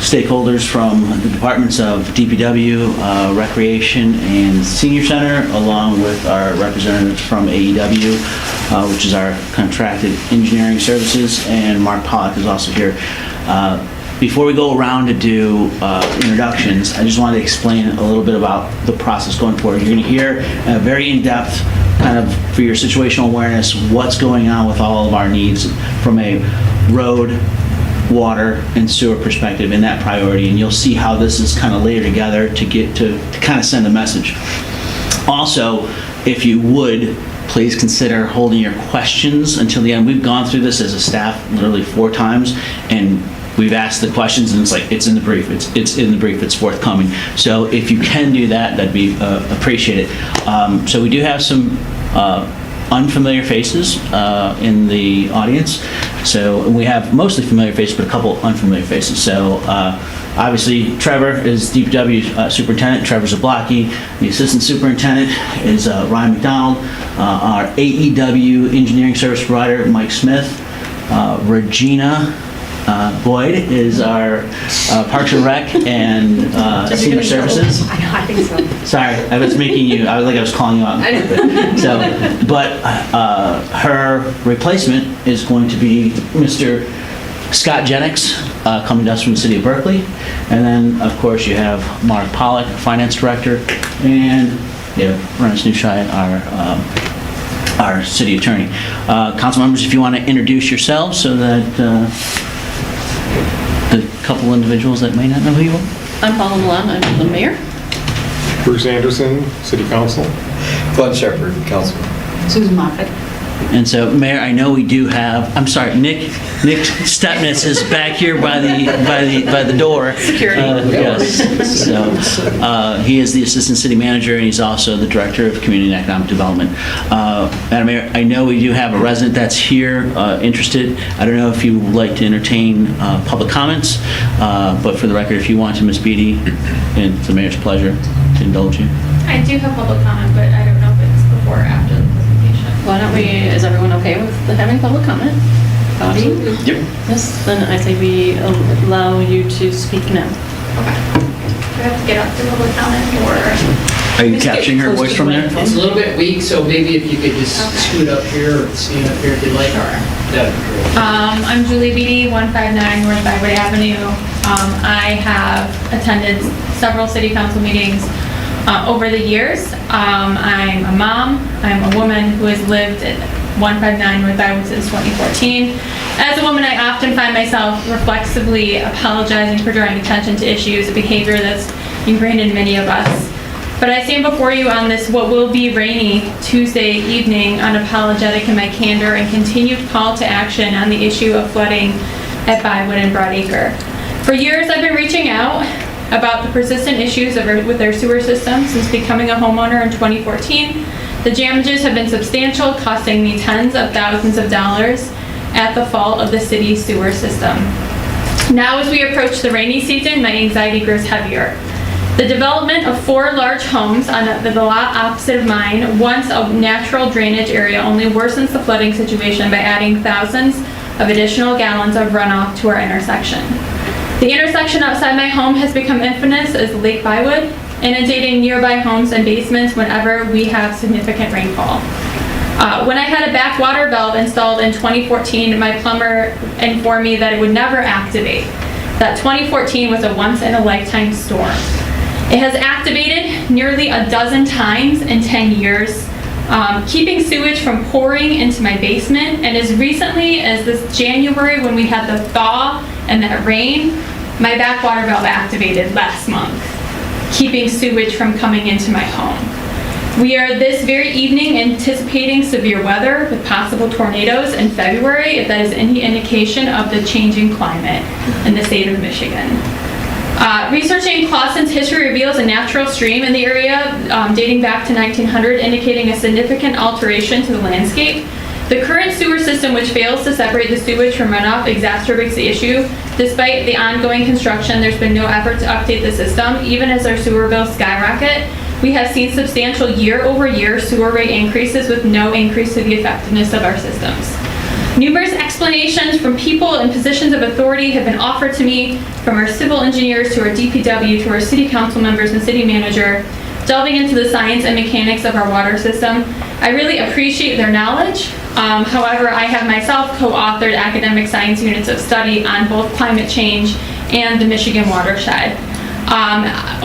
stakeholders from the departments of DPW, Recreation, and Senior Center, along with our representatives from AEW, which is our contracted engineering services, and Mark Pollock is also here. Before we go around to do introductions, I just wanted to explain a little bit about the process going forward. You're going to hear a very in-depth, kind of for your situational awareness, what's going on with all of our needs from a road, water, and sewer perspective in that priority, and you'll see how this is kind of layered together to get to kind of send a message. Also, if you would, please consider holding your questions until the end. We've gone through this as a staff literally 4 times, and we've asked the questions, and it's like, it's in the brief, it's in the brief, it's forthcoming. So if you can do that, that'd be appreciated. So we do have some unfamiliar faces in the audience. So we have mostly familiar faces, but a couple unfamiliar faces. So obviously, Trevor is DPW Superintendent, Trevor Zablocki. The Assistant Superintendent is Ryan McDonald. Our AEW Engineering Service Provider, Mike Smith. Regina Boyd is our Parks and Rec and Senior Services. I know, I think so. Sorry, I was making you, I was calling you out. So, but her replacement is going to be Mr. Scott Jennings, coming to us from the city of Berkeley. And then, of course, you have Mark Pollock, Finance Director, and Rennes Newshire, our city attorney. Council members, if you want to introduce yourselves so that the couple individuals that may not know who you are. I'm Paula Milan, I'm the mayor. Bruce Anderson, City Council. Glenn Shepherd, Councilman. Susan Moffett. And so, Mayor, I know we do have, I'm sorry, Nick Stepness is back here by the door. Security. Yes. So, he is the Assistant City Manager, and he's also the Director of Community and Economic Development. Madam Mayor, I know we do have a resident that's here interested. I don't know if you would like to entertain public comments, but for the record, if you want to, Ms. Beatty, and it's the Mayor's pleasure to indulge you. I do have public comment, but I don't know if it's before or after the presentation. Why don't we, is everyone okay with having public comment? Bobby? Yep. Yes, then I say we allow you to speak now. Okay. Do I have to get up to public comment or? Are you capturing her voice from there? It's a little bit weak, so maybe if you could just scoot up here or stand up here if you'd like. That'd be great. I'm Julie Beatty, 159 North Byway Avenue. I have attended several city council meetings over the years. I'm a mom. I'm a woman who has lived at 159 North Byway since 2014. As a woman, I often find myself reflexively apologizing for drawing attention to issues, a behavior that's ingrained in many of us. But I stand before you on this what will be rainy Tuesday evening, unapologetic in my candor and continued call to action on the issue of flooding at Bywood and Broadacre. For years, I've been reaching out about the persistent issues with our sewer system since becoming a homeowner in 2014. The damages have been substantial, costing me tens of thousands of dollars at the fault of the city's sewer system. Now, as we approach the rainy season, my anxiety grows heavier. The development of 4 large homes on the lot opposite of mine, once a natural drainage area, only worsens the flooding situation by adding thousands of additional gallons of runoff to our intersection. The intersection outside my home has become infamous as Lake Bywood, inundating nearby homes and basements whenever we have significant rainfall. When I had a backwater valve installed in 2014, my plumber informed me that it would never activate. That 2014 was a once-in-a-lifetime storm. It has activated nearly a dozen times in 10 years, keeping sewage from pouring into my basement, and as recently as this January when we had the thaw and that rain, my backwater valve activated last month, keeping sewage from coming into my home. We are this very evening anticipating severe weather with possible tornadoes in February, if that is any indication of the changing climate in the state of Michigan. Researching Clawson's history reveals a natural stream in the area dating back to 1900, indicating a significant alteration to the landscape. The current sewer system, which fails to separate the sewage from runoff, exacerbates the issue. Despite the ongoing construction, there's been no effort to update the system. Even as our sewer bills skyrocket, we have seen substantial year-over-year sewer rate increases with no increase to the effectiveness of our systems. Numerous explanations from people in positions of authority have been offered to me, from our civil engineers to our DPW to our city council members and city manager, delving into the science and mechanics of our water system. I really appreciate their knowledge. However, I have myself co-authored academic science units of study on both climate change and the Michigan watershed.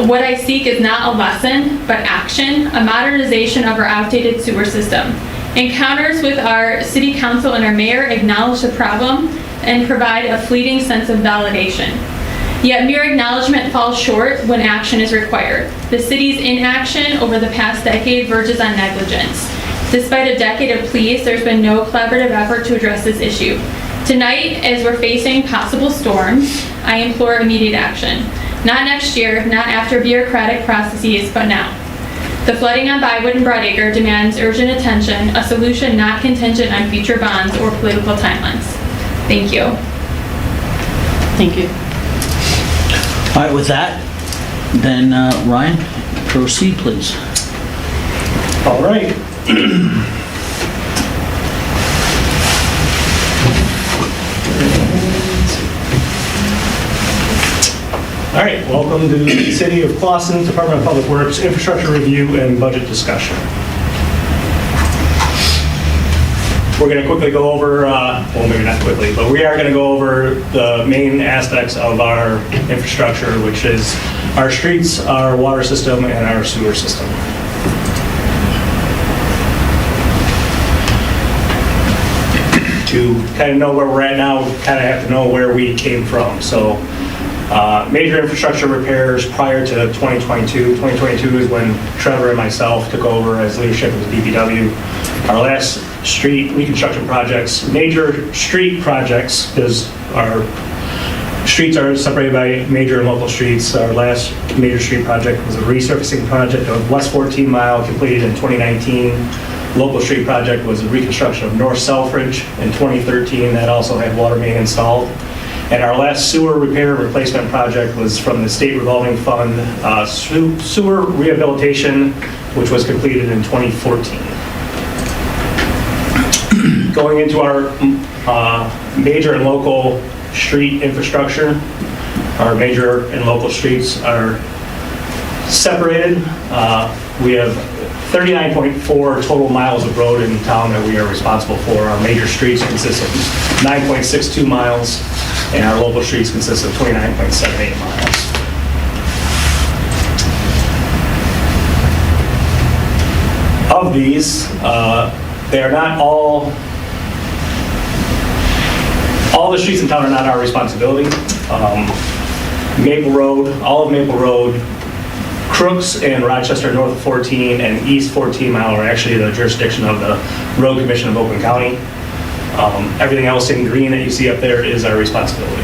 What I seek is not a lesson, but action, a modernization of our outdated sewer system. Encounters with our city council and our mayor acknowledge the problem and provide a fleeting sense of validation. Yet mere acknowledgement falls short when action is required. The city's inaction over the past decade verges on negligence. Despite a decade of pleas, there's been no collaborative effort to address this issue. Tonight, as we're facing possible storms, I implore immediate action. Not next year, not after bureaucratic processes, but now. The flooding on Bywood and Broadacre demands urgent attention, a solution not contingent on future bonds or political timelines. Thank you. Thank you. All right, with that, then Ryan, proceed, please. All right. All right, welcome to the City of Clawson Department of Public Works Infrastructure Review and Budget Discussion. We're going to quickly go over, well, maybe not quickly, but we are going to go over the main aspects of our infrastructure, which is our streets, our water system, and our sewer system. To kind of know where we're at now, we kind of have to know where we came from. So major infrastructure repairs prior to 2022. 2022 is when Trevor and myself took over as leadership of the DPW. Our last street reconstruction projects, major street projects, because our streets are separated by major and local streets. Our last major street project was a resurfacing project of West 14 Mile completed in 2019. Local street project was a reconstruction of North Selfridge in 2013 that also had water main installed. And our last sewer repair replacement project was from the state revolving fund, sewer rehabilitation, which was completed in 2014. Going into our major and local street infrastructure, our major and local streets are separated. We have 39.4 total miles of road in town that we are responsible for. Our major streets consist of 9.62 miles, and our local streets consist of 29.78 miles. Of these, they are not all the streets in town are not our responsibility. Maple Road, all of Maple Road, Crooks and Rochester north of 14 and east 14 Mile are actually the jurisdiction of the Road Commission of Oakland County. Everything else in green that you see up there is our responsibility.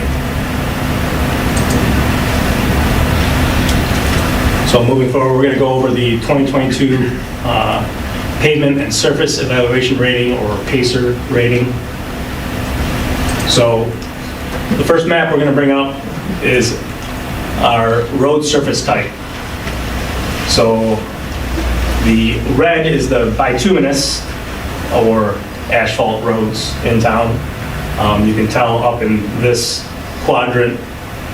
So moving forward, we're going to go over the 2022 pavement and surface evaluation rating, or PACER rating. So the first map we're going to bring up is our road surface type. So the red is the bituminous or asphalt roads in town. You can tell up in this quadrant,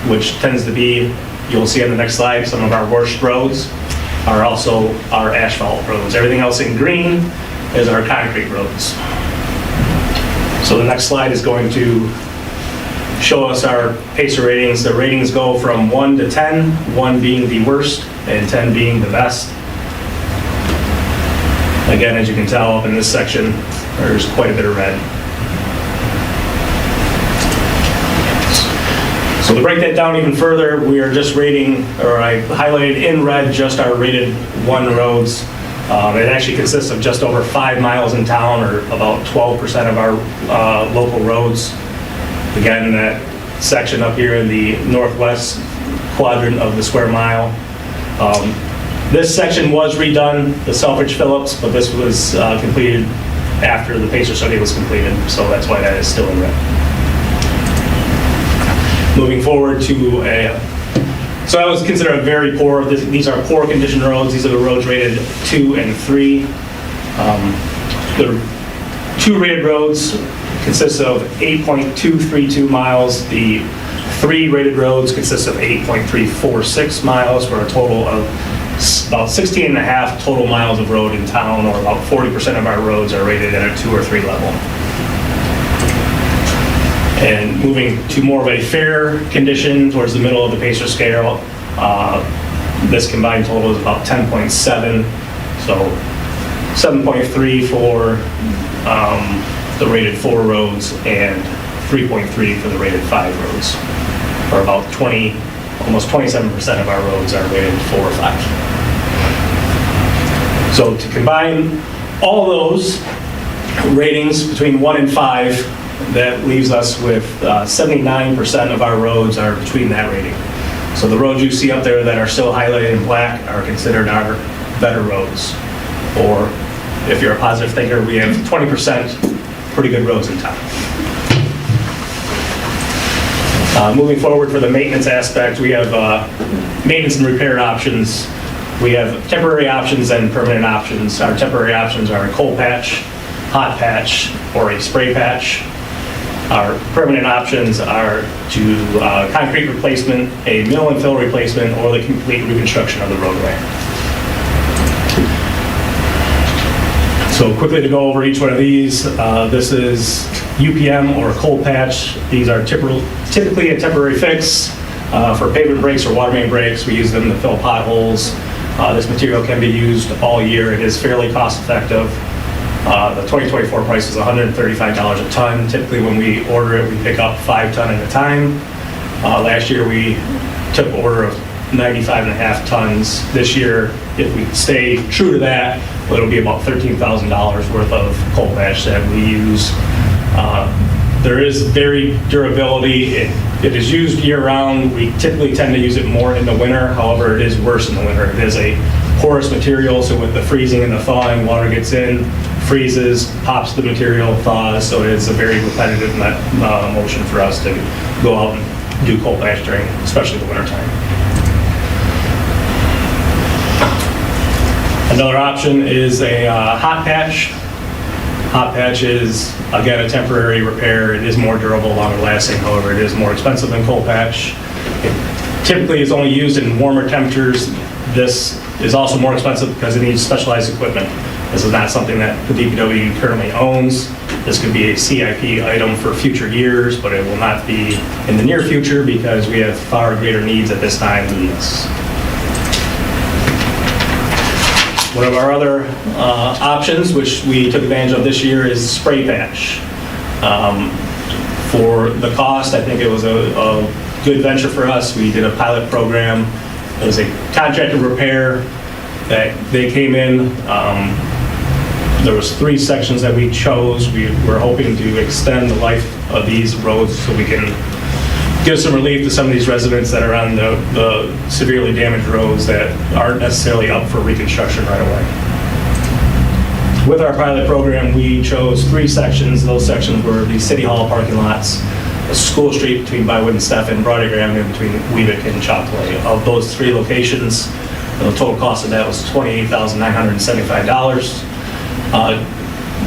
which tends to be, you'll see on the next slide, some of our worst roads are also our asphalt roads. Everything else in green is our concrete roads. So the next slide is going to show us our PACER ratings. The ratings go from 1 to 10, 1 being the worst and 10 being the best. Again, as you can tell up in this section, there's quite a bit of red. So to break that down even further, we are just rating, or I highlighted in red just our rated 1 roads. It actually consists of just over 5 miles in town, or about 12% of our local roads. Again, that section up here in the northwest quadrant of the square mile. This section was redone, the Selfridge Phillips, but this was completed after the PACER study was completed, so that's why that is still in red. Moving forward to so that was considered a very poor, these are poor condition roads. These are the roads rated 2 and 3. The 2 rated roads consists of 8.232 miles. The 3 rated roads consist of 8.346 miles, for a total of about 16 and a half total miles of road in town, or about 40% of our roads are rated at a 2 or 3 level. And moving to more of a fair condition towards the middle of the Pacer scale, this combined total is about 10.7, so 7.3 for the rated 4 roads and 3.3 for the rated 5 roads, or about almost 27% of our roads are rated 4 or 5. So to combine all those ratings between 1 and 5, that leaves us with 79% of our roads are between that rating. So the roads you see up there that are still highlighted in black are considered our better roads. Or if you're a positive thinker, we have 20% pretty good roads in town. Moving forward for the maintenance aspect, we have maintenance and repair options. We have temporary options and permanent options. Our temporary options are a cold patch, hot patch, or a spray patch. Our permanent options are to concrete replacement, a mill and fill replacement, or the complete reconstruction of the roadway. So quickly to go over each one of these, this is UPM or cold patch. These are typically a temporary fix for pavement breaks or water main breaks. We use them to fill potholes. This material can be used all year. It is fairly cost effective. The 2024 price is $135 a ton. Typically when we order it, we pick up 5 ton at a time. Last year we took an order of 95.5 tons. This year, if we stay true to that, it'll be about $13,000 worth of cold patch that we use. There is very durability. It is used year-round. We typically tend to use it more in the winter. However, it is worse in the winter. It is a porous material, so with the freezing and the thawing, water gets in, freezes, pops the material, thaws, so it is a very repetitive motion for us to go out and do cold patch during, especially the winter time. Another option is a hot patch. Hot patch is, again, a temporary repair. It is more durable, longer lasting. However, it is more expensive than cold patch. It typically is only used in warmer temperatures. This is also more expensive because it needs specialized equipment. This is not something that the DPW currently owns. This could be a CIP item for future years, but it will not be in the near future because we have far greater needs at this time than this. One of our other options, which we took advantage of this year, is spray patch. For the cost, I think it was a good venture for us. We did a pilot program. It was a contracted repair that they came in. There was 3 sections that we chose. We were hoping to extend the life of these roads so we can give some relief to some of these residents that are on the severely damaged roads that aren't necessarily up for reconstruction right away. With our pilot program, we chose 3 sections. Those sections were the City Hall parking lots, the School Street between Bywood and Stephen, Broadacre Avenue between Weevick and Chockley. Of those 3 locations, the total cost of that was $28,975.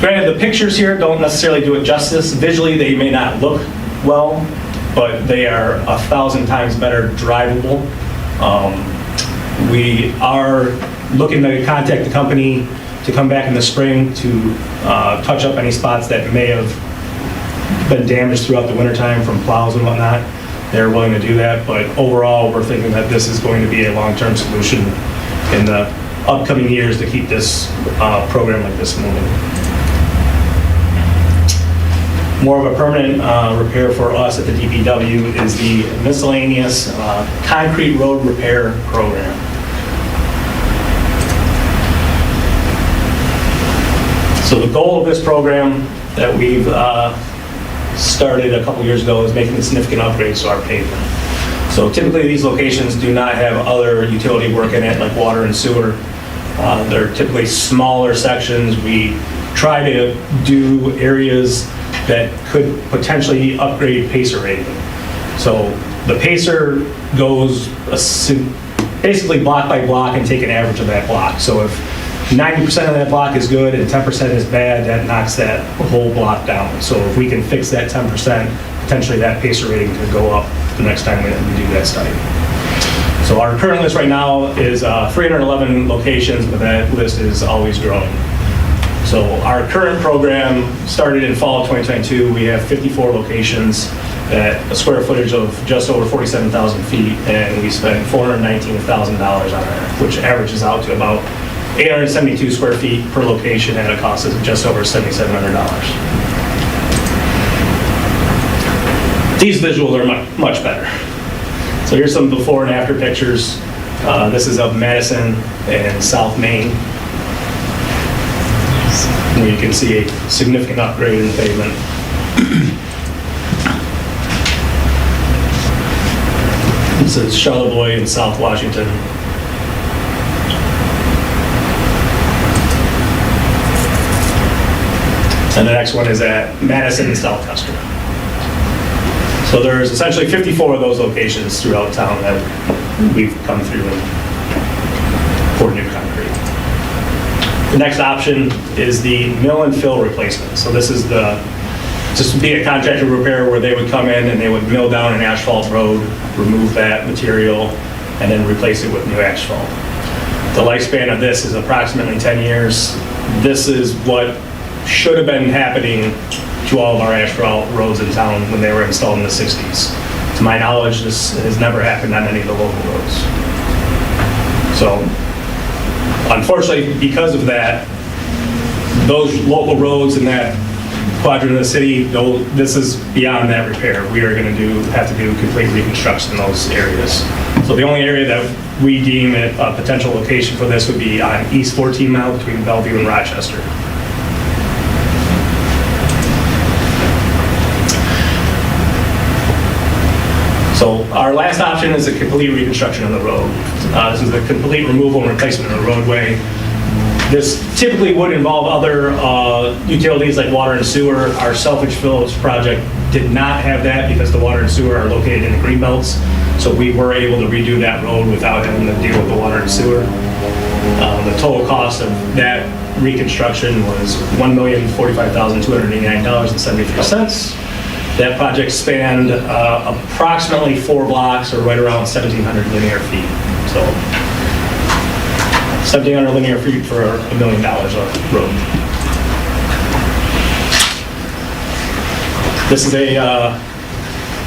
Granted, the pictures here don't necessarily do it justice. Visually, they may not look well, but they are 1,000 times better drivable. We are looking to contact the company to come back in the spring to touch up any spots that may have been damaged throughout the wintertime from plows and whatnot. They're willing to do that, but overall, we're thinking that this is going to be a long-term solution in the upcoming years to keep this program like this moving. More of a permanent repair for us at the DPW is the miscellaneous concrete road repair program. So the goal of this program that we've started a couple years ago is making significant upgrades to our pavement. So typically these locations do not have other utility work in it like water and sewer. They're typically smaller sections. We try to do areas that could potentially upgrade Pacer rating. So the Pacer goes basically block by block and take an average of that block. So if 90% of that block is good and 10% is bad, that knocks that whole block down. So if we can fix that 10%, potentially that PACER rating could go up the next time we do that study. So our current list right now is 311 locations, but that list is always growing. So our current program started in fall of 2022. We have 54 locations at a square footage of just over 47,000 feet, and we spent $419,000 on that, which averages out to about 872 square feet per location at a cost of just over $7,700. These visuals are much better. So here's some before and after pictures. This is of Madison and South Main, where you can see a significant upgrade in the pavement. This is Charlevoix in South Washington. And the next one is at Madison and South Custer. So there's essentially 54 of those locations throughout town that we've come through and poured new concrete. The next option is the mill and fill replacement. So this is just to be a contractor repair where they would come in and they would mill down an asphalt road, remove that material, and then replace it with new asphalt. The lifespan of this is approximately 10 years. This is what should have been happening to all of our asphalt roads in town when they were installed in the 60s. To my knowledge, this has never happened on any of the local roads. So, unfortunately, because of that, those local roads in that quadrant of the city, this is beyond that repair. We are going to have to do complete reconstruction in those areas. So the only area that we deem a potential location for this would be on East 14 Mile between Bellevue and Rochester. So our last option is a complete reconstruction of the road. This is the complete removal and replacement of the roadway. This typically would involve other utilities like water and sewer. Our Selfridge Village project did not have that because the water and sewer are located in the green belts. So we were able to redo that road without having to deal with the water and sewer. The total cost of that reconstruction was $1,045,289.73. That project spanned approximately 4 blocks, or right around 1,700 linear feet. So 1,700 linear feet for $1 million of road. This is a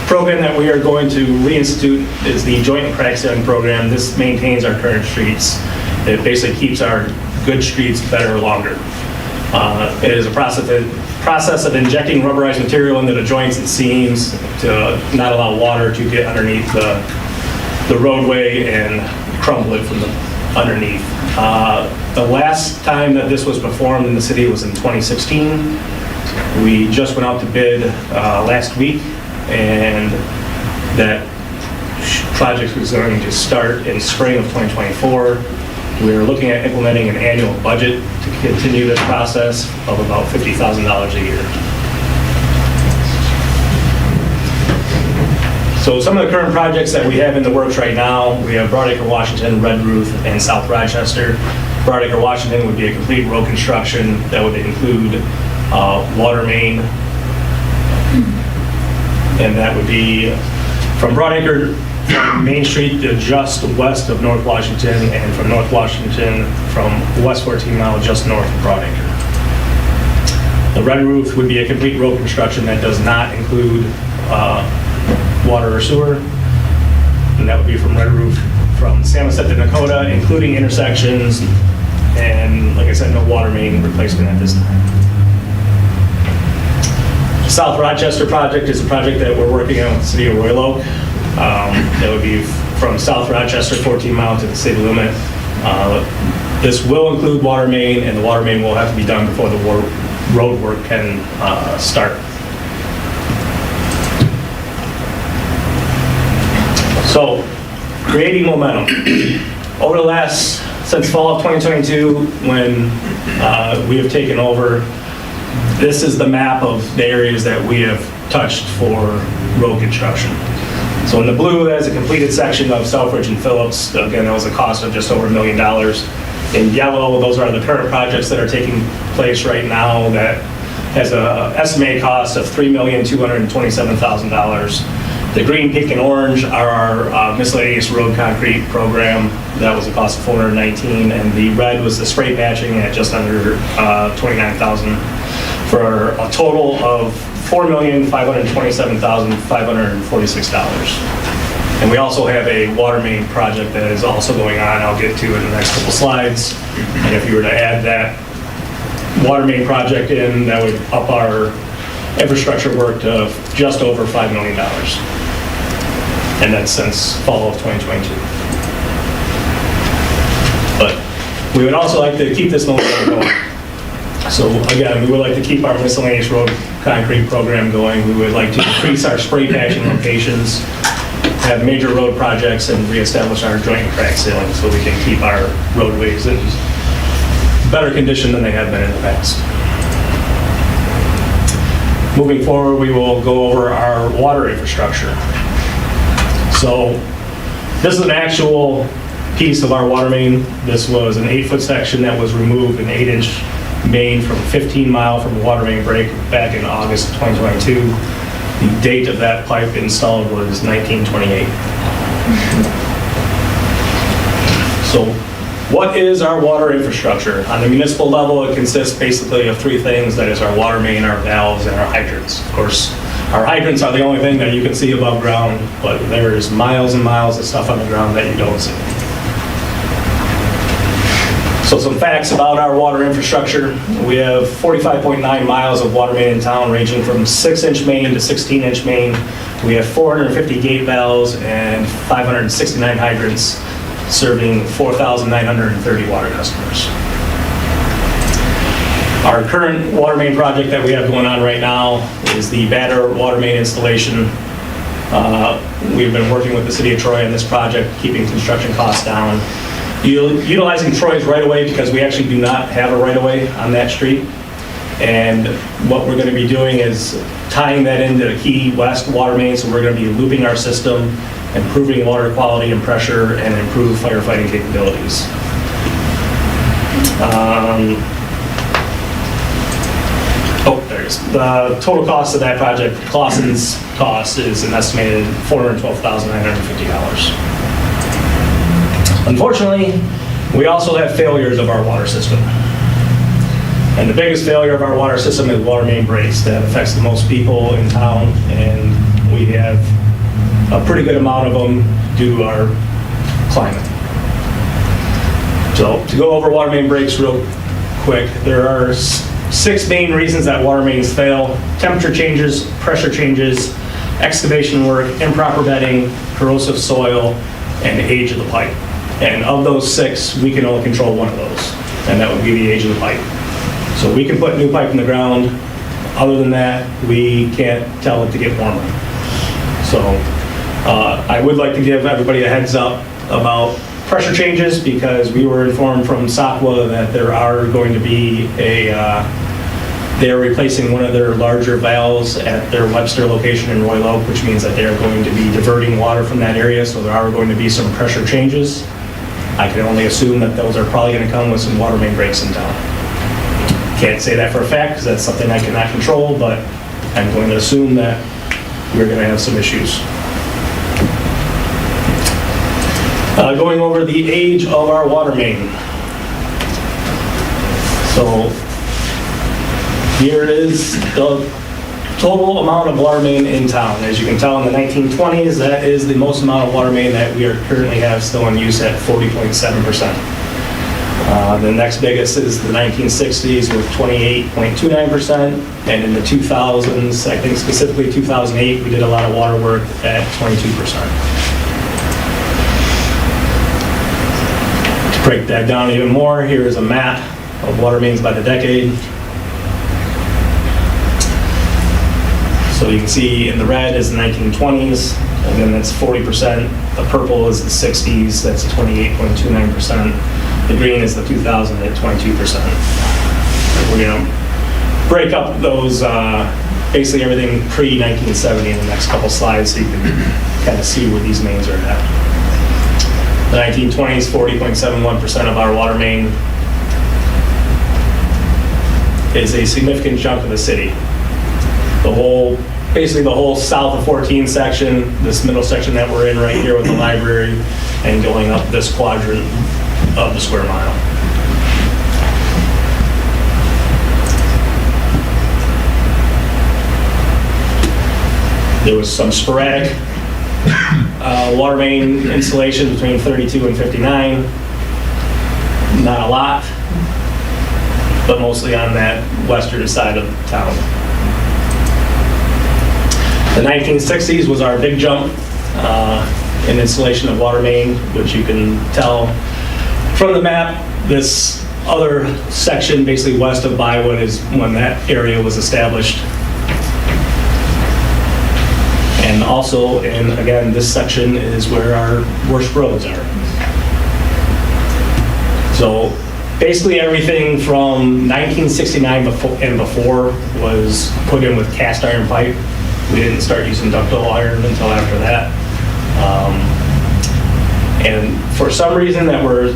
program that we are going to reinstitute. Is the joint and crack sealing program. This maintains our current streets. It basically keeps our good streets better longer. It is a process of injecting rubberized material into the joints and seams to not allow water to get underneath the roadway and crumble it from the underneath. The last time that this was performed in the city was in 2016. We just went out to bid last week, and that project was going to start in spring of 2024. We're looking at implementing an annual budget to continue this process of about $50,000 a year. So some of the current projects that we have in the works right now, we have Broadacre, Washington, Red Roof, and South Rochester. Broadacre, Washington would be a complete road construction that would include water main, and that would be from Broadacre from Main Street to just west of North Washington, and from North Washington from West 14 Mile just north of Broadacre. The Red Roof would be a complete road construction that does not include water or sewer, and that would be from Red Roof from Samoset to Dakota, including intersections, and like I said, no water main replacement at this time. The South Rochester project is a project that we're working on with the city of Royal Oak. That would be from South Rochester, 14 Mile to the city limit. This will include water main, and the water main will have to be done before the road work can start. So, creating momentum. Over the since fall of 2022, when we have taken over, this is the map of the areas that we have touched for road construction. So in the blue, that is a completed section of Selfridge and Phillips. Again, that was a cost of just over $1 million. In yellow, those are the current projects that are taking place right now that has a estimated cost of $3,227,000. The green, pink, and orange are our miscellaneous road concrete program. That was a cost of $419,000, and the red was the spray patching at just under $29,000 for a total of $4,527,546. And we also have a water main project that is also going on, I'll get to in the next couple slides. And if you were to add that water main project in, that would up our infrastructure work to just over $5 million. And that's since fall of 2022. But we would also like to keep this momentum going. So again, we would like to keep our miscellaneous road concrete program going. We would like to increase our spray patching locations, have major road projects, and reestablish our joint and crack sealing so we can keep our roadways in better condition than they have been in the past. Moving forward, we will go over our water infrastructure. So this is an actual piece of our water main. This was an 8-foot section that was removed, an 8-inch main from 15 mile from a water main break back in August of 2022. The date of that pipe installed was 1928. So what is our water infrastructure? On the municipal level, it consists basically of 3 things. That is our water main, our valves, and our hydrants. Of course, our hydrants are the only thing that you can see above ground, but there's miles and miles of stuff on the ground that you don't see. So some facts about our water infrastructure. We have 45.9 miles of water main in town, ranging from 6-inch main to 16-inch main. We have 450 gate valves and 569 hydrants, serving 4,930 water customers. Our current water main project that we have going on right now is the Batter water main installation. We've been working with the city of Troy on this project, keeping construction costs down. Utilizing Troy's right-of-way because we actually do not have a right-of-way on that street. And what we're going to be doing is tying that into the Key West water main, so we're going to be looping our system, improving water quality and pressure, and improve firefighting capabilities. There's the total cost of that project. Clausen's cost is an estimated $412,950. Unfortunately, we also have failures of our water system. And the biggest failure of our water system is water main breaks. That affects the most people in town, and we have a pretty good amount of them due to our climate. So to go over water main breaks real quick, there are 6 main reasons that water mains fail: temperature changes, pressure changes, excavation work, improper bedding, corrosive soil, and age of the pipe. And of those 6, we can only control one of those, and that would be the age of the pipe. So we can put new pipe in the ground. Other than that, we can't tell it to get warmer. So I would like to give everybody a heads up about pressure changes, because we were informed from SACWA that there are going to be they're replacing one of their larger valves at their Webster location in Royal Oak, which means that they're going to be diverting water from that area, so there are going to be some pressure changes. I can only assume that those are probably going to come with some water main breaks in town. Can't say that for a fact, because that's something I cannot control, but I'm going to assume that we're going to have some issues. Going over the age of our water main. So here is the total amount of water main in town. As you can tell, in the 1920s, that is the most amount of water main that we currently have still in use at 40.7%. The next biggest is the 1960s with 28.29%, and in the 2000s, I think specifically 2008, we did a lot of water work at 22%. To break that down even more, here is a map of water mains by the decade. So you can see in the red is the 1920s, and then that's 40%. The purple is the 60s, that's 28.29%. The green is the 2000 at 22%. We're going to break up those, basically everything pre-1970 in the next couple slides, so you can kind of see where these mains are at. 1920s, 40.71% of our water main is a significant chunk of the city. Basically the whole south of 14 section, this middle section that we're in right here with the library, and going up this quadrant of the square mile. There was some sporadic water main installation between 32 and 59. Not a lot, but mostly on that western side of town. The 1960s was our big jump in installation of water main, which you can tell from the map. This other section, basically west of Bywood, is when that area was established. And also, and again, this section is where our worst roads are. So basically everything from 1969 and before was put in with cast iron pipe. We didn't start using ductile iron until after that. And for some reason that we're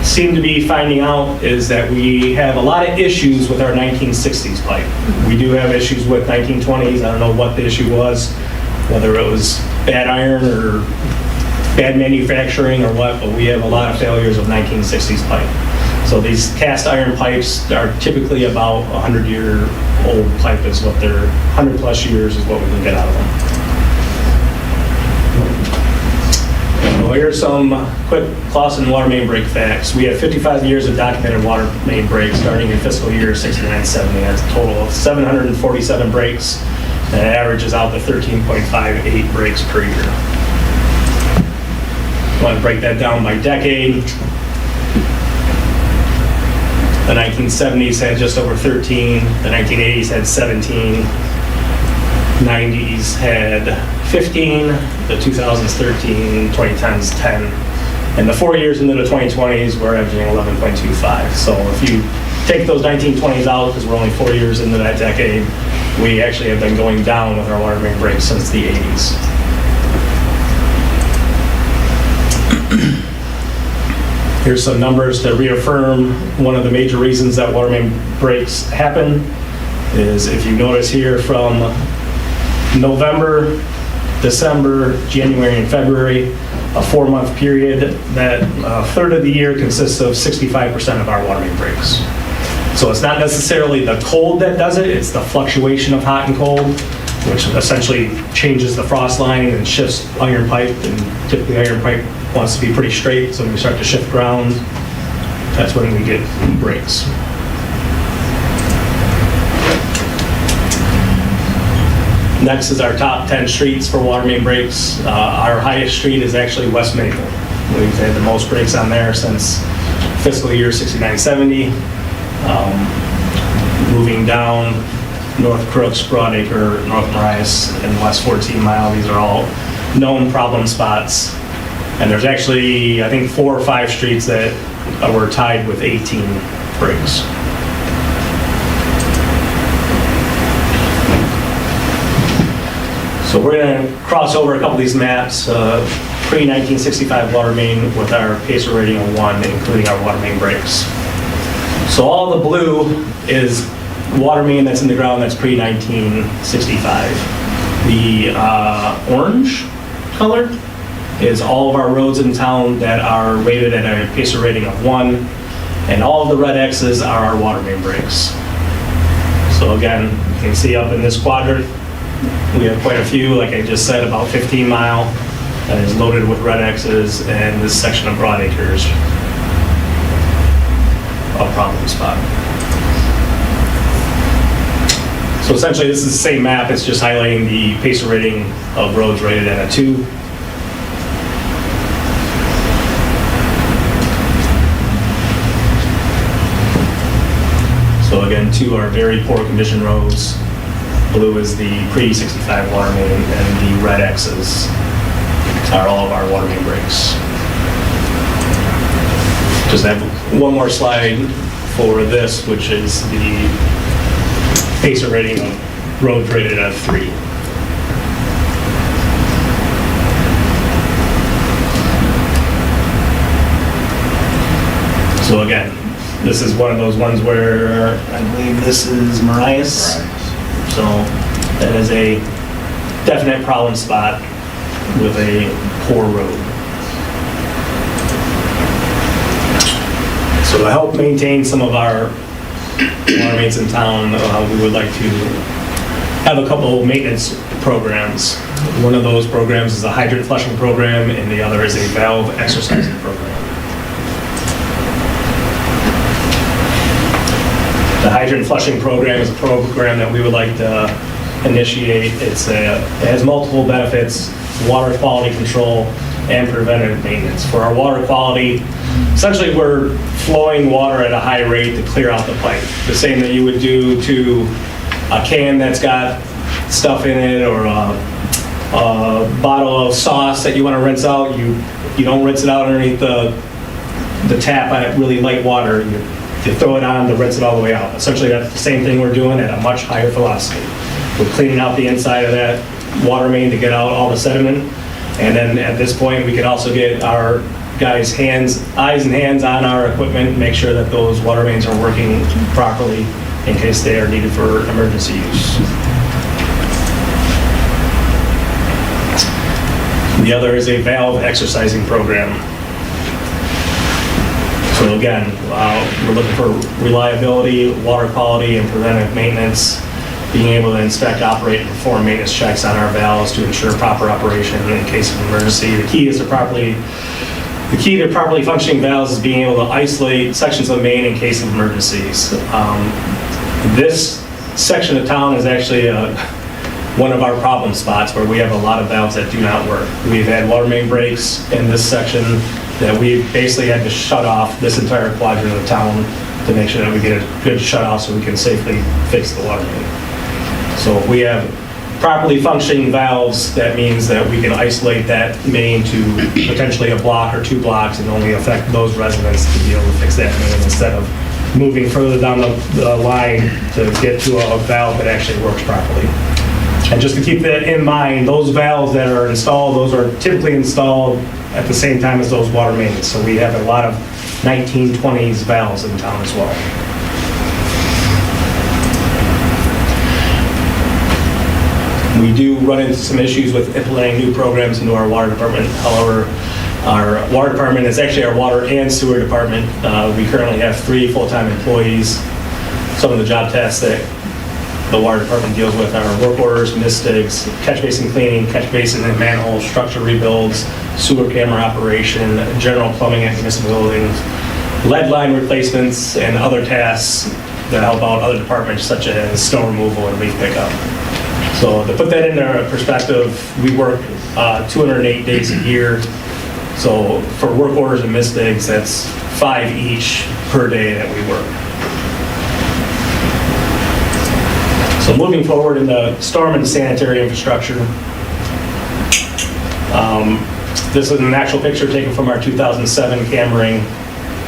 seem to be finding out is that we have a lot of issues with our 1960s pipe. We do have issues with 1920s. I don't know what the issue was, whether it was bad iron or bad manufacturing or what, but we have a lot of failures of 1960s pipe. So these cast iron pipes are typically about 100-year-old pipe is what they're, 100 plus years is what we can get out of them. Well, here's some quick Clausen water main break facts. We have 55 years of documented water main breaks starting in fiscal year 69-70. That's a total of 747 breaks, and it averages out to 13.58 breaks per year. I want to break that down by decade. The 1970s had just over 13, the 1980s had 17, 90s had 15, the 2000s 13, 2010s 10, and the 4 years into the 2020s we're averaging 11.25. So if you take those 1920s out, because we're only 4 years into that decade, we actually have been going down with our water main breaks since the 80s. Here's some numbers to reaffirm one of the major reasons that water main breaks happen is if you notice here from November, December, January, and February, a 4-month period, that a third of the year consists of 65% of our water main breaks. So it's not necessarily the cold that does it, it's the fluctuation of hot and cold, which essentially changes the frost line and shifts iron pipe, and typically iron pipe wants to be pretty straight, so when we start to shift ground, that's when we get breaks. Next is our top 10 streets for water main breaks. Our highest street is actually West Maple. We've had the most breaks on there since fiscal year 69-70. Moving down, North Crooks, Broadacre, North Marias, and West 14 Mile. These are all known problem spots. And there's actually, I think, 4 or 5 streets that were tied with 18 breaks. So we're going to cross over a couple of these maps, pre-1965 water main with our PACER rating of 1, including our water main breaks. So all the blue is water main that's in the ground that's pre-1965. The orange color is all of our roads in town that are rated at a PACER rating of 1, and all of the red X's are our water main breaks. So again, you can see up in this quadrant, we have quite a few, like I just said, about 15 Mile that is loaded with red X's, and this section of Broadacre is a problem spot. So essentially this is the same map, it's just highlighting the PACER rating of roads rated at a 2. So again, 2 are very poor condition roads. Blue is the pre-65 water main, and the red X's are all of our water main breaks. Just have one more slide for this, which is the PACER rating of roads rated at 3. So again, this is one of those ones where I believe this is Marias. So that is a definite problem spot with a poor road. So to help maintain some of our water mains in town, we would like to have a couple of maintenance programs. One of those programs is a hydrant flushing program, and the other is a valve exercising program. The hydrant flushing program is a program that we would like to initiate. It has multiple benefits: water quality control and preventive maintenance. For our water quality, essentially we're flowing water at a high rate to clear out the pipe. The same that you would do to a can that's got stuff in it, or a bottle of sauce that you want to rinse out. You don't rinse it out underneath the tap at really light water. You throw it on to rinse it all the way out. Essentially, that's the same thing we're doing at a much higher velocity. We're cleaning out the inside of that water main to get out all the sediment. And then at this point, we can also get our guys' eyes and hands on our equipment and make sure that those water mains are working properly in case they are needed for emergency use. The other is a valve exercising program. So again, we're looking for reliability, water quality, and preventive maintenance, being able to inspect, operate, and perform maintenance checks on our valves to ensure proper operation in case of emergency. The key to properly functioning valves is being able to isolate sections of the main in case of emergencies. This section of town is actually one of our problem spots where we have a lot of valves that do not work. We've had water main breaks in this section that we basically had to shut off this entire quadrant of town to make sure that we get a good shut off so we can safely fix the water main. So if we have properly functioning valves, that means that we can isolate that main to potentially a block or 2 blocks and only affect those residents to be able to fix that main instead of moving further down the line to get to a valve that actually works properly. And just to keep that in mind, those valves that are installed, those are typically installed at the same time as those water mains. So we have a lot of 1920s valves in town as well. We do run into some issues with implementing new programs into our water department. However, our water department is actually our water and sewer department. We currently have 3 full-time employees. Some of the job tasks that the water department deals with are work orders, misdigs, catch basin cleaning, catch basin and manhole structure rebuilds, sewer camera operation, general plumbing at municipal buildings, lead line replacements, and other tasks that help out other departments such as snow removal and leaf pickup. So to put that into perspective, we work 208 days a year. So for work orders and misdigs, that's 5 each per day that we work. So moving forward in the storm and sanitary infrastructure, this is an actual picture taken from our 2007 cammering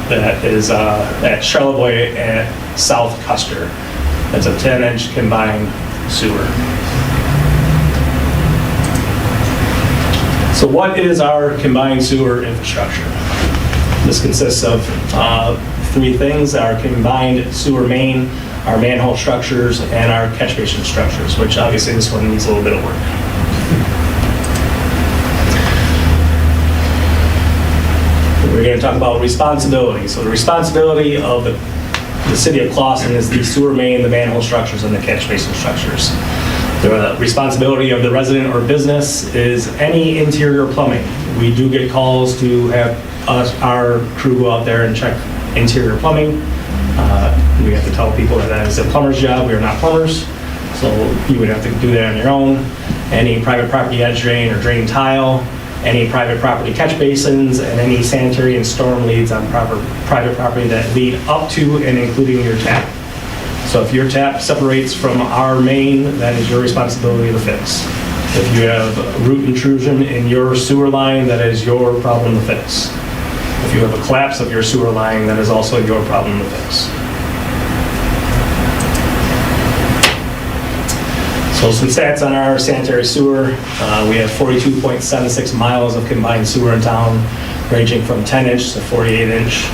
that is at Charlevoix at South Custer. That's a 10-inch combined sewer. So what is our combined sewer infrastructure? This consists of 3 things: our combined sewer main, our manhole structures, and our catch basin structures, which obviously this one needs a little bit of work. We're going to talk about responsibility. So the responsibility of the city of Clawson is the sewer main, the manhole structures, and the catch basin structures. The responsibility of the resident or business is any interior plumbing. We do get calls to have our crew go out there and check interior plumbing. We have to tell people that is a plumber's job. We are not plumbers, so you would have to do that on your own. Any private property edge drain or drain tile, any private property catch basins, and any sanitary and storm leads on private property that lead up to and including your tap. So if your tap separates from our main, that is your responsibility to fix. If you have root intrusion in your sewer line, that is your problem to fix. If you have a collapse of your sewer line, that is also your problem to fix. So some stats on our sanitary sewer. We have 42.76 miles of combined sewer in town, ranging from 10-inch to 48-inch.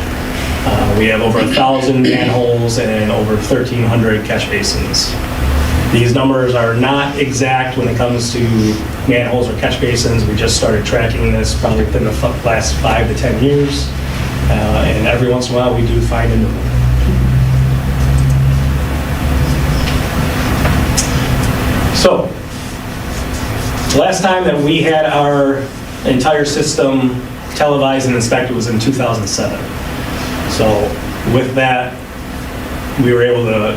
We have over 1,000 manholes and over 1,300 catch basins. These numbers are not exact when it comes to manholes or catch basins. We just started tracking this probably within the last 5 to 10 years. And every once in a while, we do find a new one. So, the last time that we had our entire system televised and inspected was in 2007. So with that, we were able to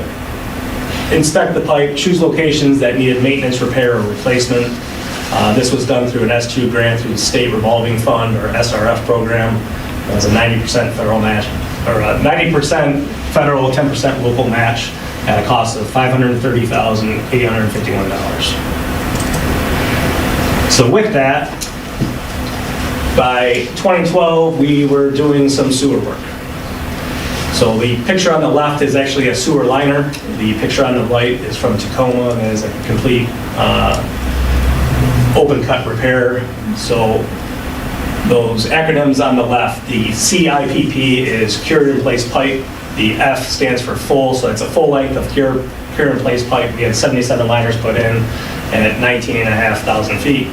inspect the pipe, choose locations that needed maintenance, repair, or replacement. This was done through an S2 grant through the State Revolving Fund, or SRF program. It was a 90% federal match, or a 90% federal, 10% local match at a cost of $530,851. So with that, by 2012, we were doing some sewer work. So the picture on the left is actually a sewer liner. The picture on the right is from Tacoma and is a complete open cut repair. So those acronyms on the left, the CIPP is cured in place pipe. The F stands for full, so it's a full length of cure in place pipe. We had 77 liners put in and at 19,500 feet.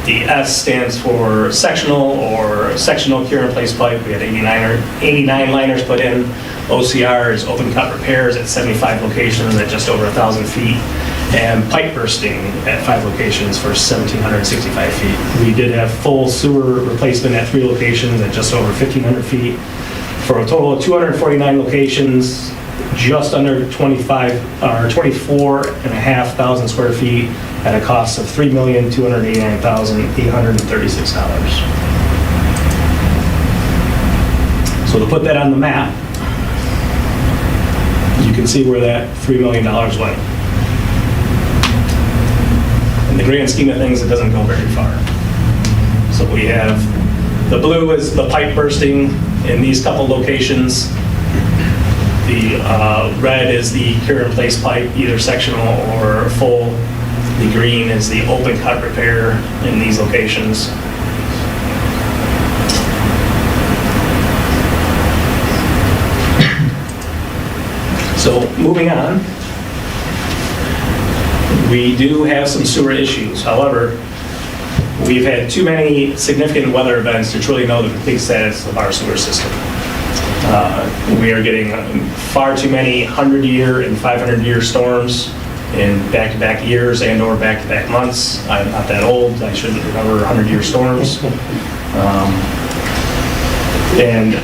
The S stands for sectional or sectional cure in place pipe. We had 89 liners put in. OCR is open cut repairs at 75 locations at just over 1,000 feet. And pipe bursting at 5 locations for 1,765 feet. We did have full sewer replacement at 3 locations at just over 1,500 feet. For a total of 249 locations, just under 24,500 square feet at a cost of $3,289,836. So to put that on the map, you can see where that $3 million went. In the grand scheme of things, it doesn't go very far. So we have, the blue is the pipe bursting in these couple locations. The red is the cure in place pipe, either sectional or full. The green is the open cut repair in these locations. So moving on, we do have some sewer issues. However, we've had too many significant weather events to truly know the complete status of our sewer system. We are getting far too many 100-year and 500-year storms in back-to-back years and/or back-to-back months. I'm not that old. I shouldn't remember 100-year storms. And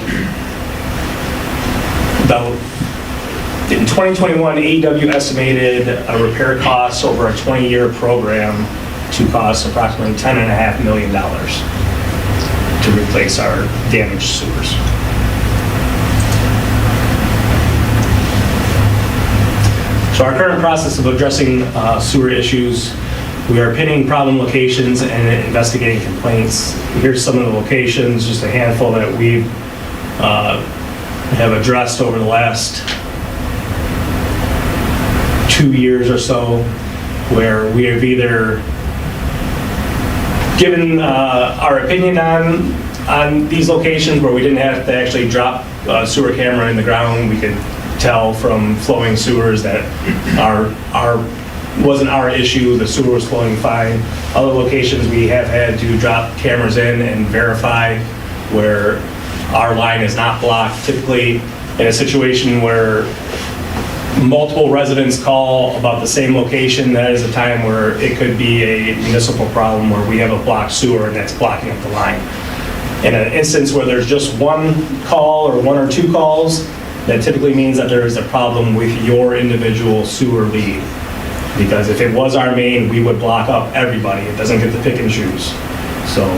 about in 2021, AEW estimated a repair cost over a 20-year program to cost approximately $10.5 million to replace our damaged sewers. So our current process of addressing sewer issues, we are pinning problem locations and investigating complaints. Here's some of the locations, just a handful that we have addressed over the last 2 years or so, where we have either given our opinion on these locations where we didn't have to actually drop a sewer camera in the ground. We could tell from flowing sewers that wasn't our issue, the sewer was flowing fine. Other locations we have had to drop cameras in and verify where our line is not blocked. Typically in a situation where multiple residents call about the same location, that is a time where it could be a municipal problem where we have a blocked sewer and that's blocking up the line. In an instance where there's just one call or 1 or 2 calls, that typically means that there is a problem with your individual sewer lead. Because if it was our main, we would block up everybody. It doesn't get to pick and choose. So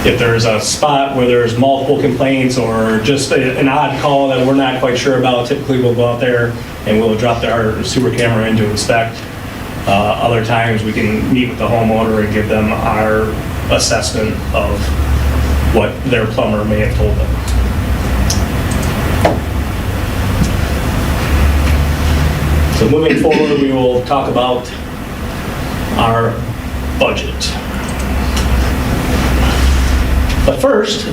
if there's a spot where there's multiple complaints or just an odd call that we're not quite sure about, typically we'll go out there and we'll drop our sewer camera in to inspect. Other times we can meet with the homeowner and give them our assessment of what their plumber may have told them. So moving forward, we will talk about our budget. But first,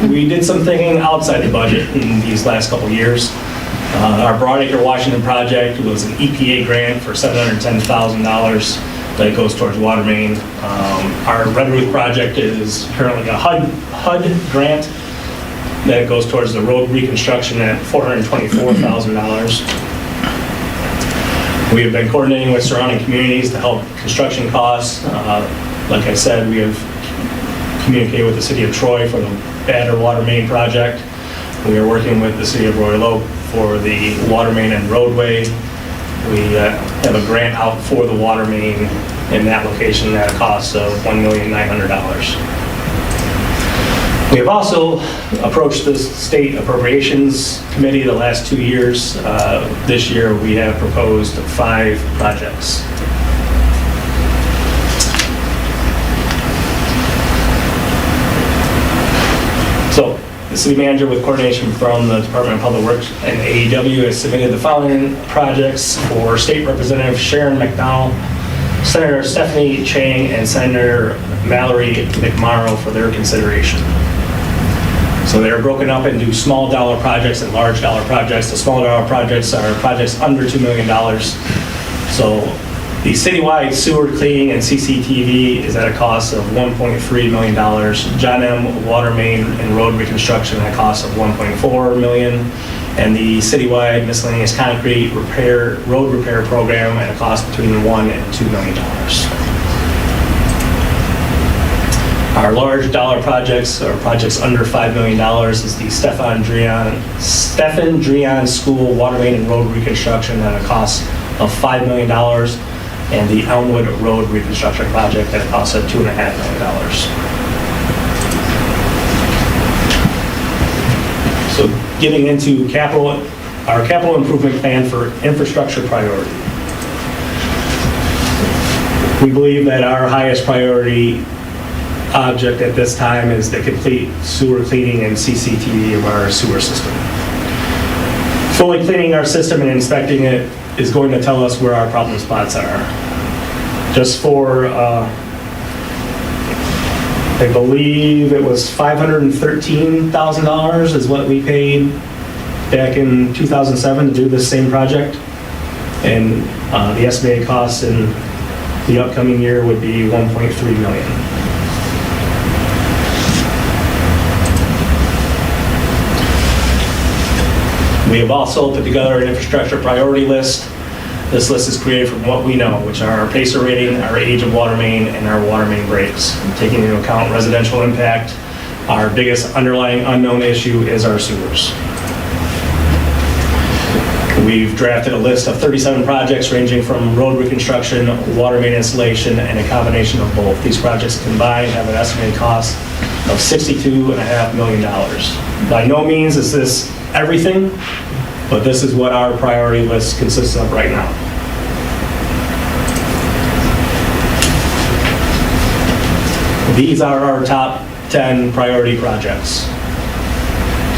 We did some thinking outside the budget in these last couple years. Our Broadacre, Washington project was an EPA grant for $710,000 that goes towards water main. Our Red Roof project is currently a HUD grant that goes towards the road reconstruction at $424,000. We have been coordinating with surrounding communities to help construction costs. Like I said, we have communicated with the city of Troy for the Banner water main project. We are working with the city of Royal Oak for the water main and roadway. We have a grant out for the water main in that location at a cost of $1,900,000. We have also approached the state appropriations committee the last 2 years. This year we have proposed 5 projects. So the city manager, with coordination from the Department of Public Works and AEW, has submitted the following projects for State Representative Sharon McDowell, Senator Stephanie Chang, and Senator Mallory McMorrow for their consideration. So they're broken up into small dollar projects and large dollar projects. The small dollar projects are projects under $2 million. So the citywide sewer cleaning and CCTV is at a cost of $1.3 million. John M. water main and road reconstruction at a cost of $1.4 million. And the citywide miscellaneous concrete road repair program at a cost between $1 and $2 million. Our large dollar projects, or projects under $5 million, is the Stefan Drian School water main and road reconstruction at a cost of $5 million, and the Elmwood Road reconstruction project at a cost of $2.5 million. So getting into our capital improvement plan for infrastructure priority. We believe that our highest priority object at this time is the complete sewer cleaning and CCTV of our sewer system. Fully cleaning our system and inspecting it is going to tell us where our problem spots are. Just for, I believe it was $513,000 is what we paid back in 2007 to do this same project. And the estimated cost in the upcoming year would be $1.3 million. We have also put together an infrastructure priority list. This list is created from what we know, which are our PACER rating, our age of water main, and our water main breaks. Taking into account residential impact, our biggest underlying unknown issue is our sewers. We've drafted a list of 37 projects ranging from road reconstruction, water main installation, and a combination of both. These projects combined have an estimated cost of $62.5 million. By no means is this everything, but this is what our priority list consists of right now. These are our top 10 priority projects.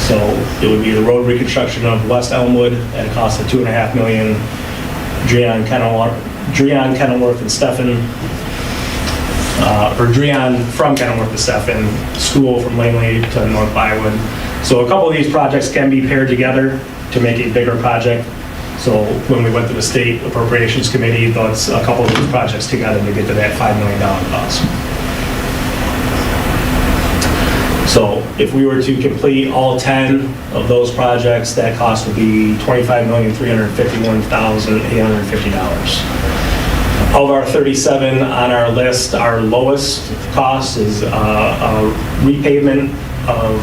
So it would be the road reconstruction of West Elmwood at a cost of $2.5 million, Drian, Kenilworth, and Stephen, or Drian from Kenilworth to Stephen, School from Langley to North Biowood. So a couple of these projects can be paired together to make a bigger project. So when we went to the state appropriations committee, that's a couple of these projects together to get to that $5 million cost. So if we were to complete all 10 of those projects, that cost would be $25,351,850. Of our 37 on our list, our lowest cost is a repavement of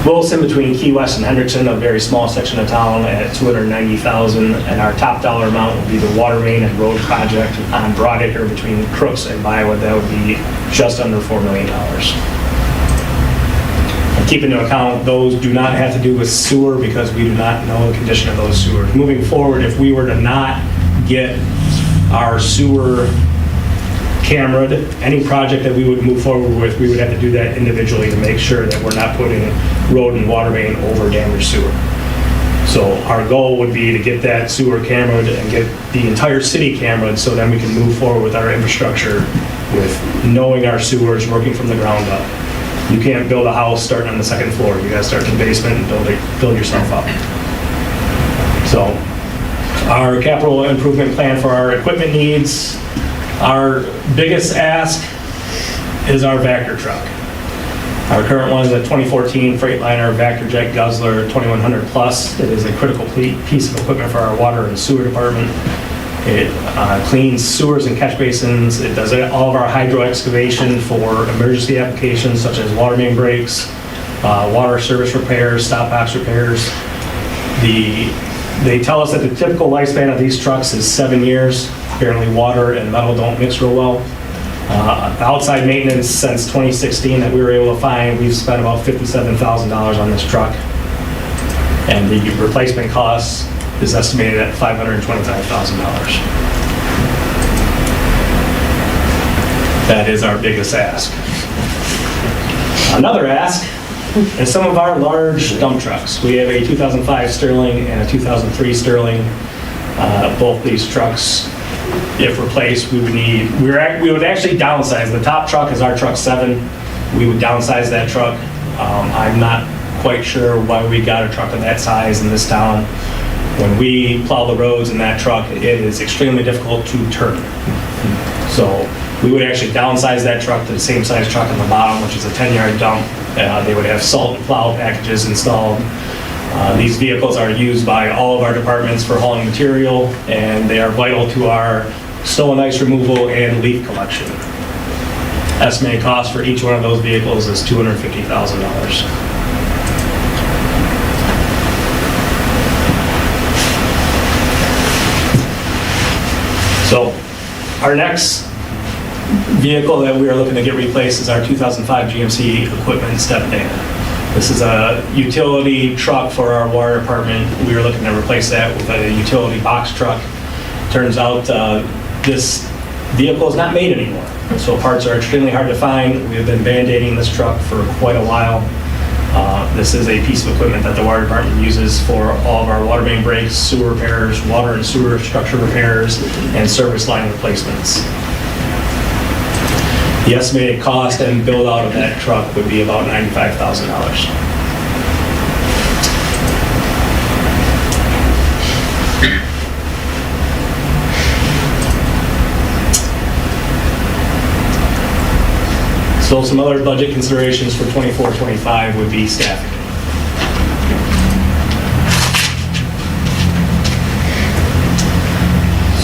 Wilson between Key West and Hendrickson, a very small section of town, at $290,000, and our top dollar amount would be the water main and road project on Broadacre between Crooks and Biowood. That would be just under $4 million. And keep into account, those do not have to do with sewer because we do not know the condition of those sewers. Moving forward, if we were to not get our sewer cameraed, any project that we would move forward with, we would have to do that individually to make sure that we're not putting road and water main over damaged sewer. So our goal would be to get that sewer cameraed and get the entire city cameraed so then we can move forward with our infrastructure with knowing our sewers, working from the ground up. You can't build a house starting on the second floor. You gotta start in the basement and build yourself up. So our capital improvement plan for our equipment needs, our biggest ask is our Vector truck. Our current one is a 2014 Freightliner Vector Jet Guzzler 2100 Plus. It is a critical piece of equipment for our water and sewer department. It cleans sewers and catch basins. It does all of our hydro excavation for emergency applications such as water main breaks, water service repairs, stop box repairs. They tell us that the typical lifespan of these trucks is 7 years. Apparently water and metal don't mix real well. Outside maintenance since 2016 that we were able to find, we've spent about $57,000 on this truck. And the replacement cost is estimated at $525,000. That is our biggest ask. Another ask is some of our large dump trucks. We have a 2005 Sterling and a 2003 Sterling. Both these trucks, if replaced, we would actually downsize. The top truck is our truck 7. We would downsize that truck. I'm not quite sure why we got a truck of that size in this town. When we plow the roads in that truck, it is extremely difficult to turn. So we would actually downsize that truck to the same size truck on the bottom, which is a 10-yard dump. They would have salt and plow packages installed. These vehicles are used by all of our departments for hauling material, and they are vital to our snow and ice removal and leaf collection. Estimated cost for each one of those vehicles is $250,000. So our next vehicle that we are looking to get replaced is our 2005 GMC equipment step van. This is a utility truck for our water department. We are looking to replace that with a utility box truck. Turns out this vehicle is not made anymore, so parts are extremely hard to find. We have been band-aiding this truck for quite a while. This is a piece of equipment that the water department uses for all of our water main breaks, sewer repairs, water and sewer structure repairs, and service line replacements. The estimated cost and build out of that truck would be about $95,000. So some other budget considerations for 24-25 would be staffing.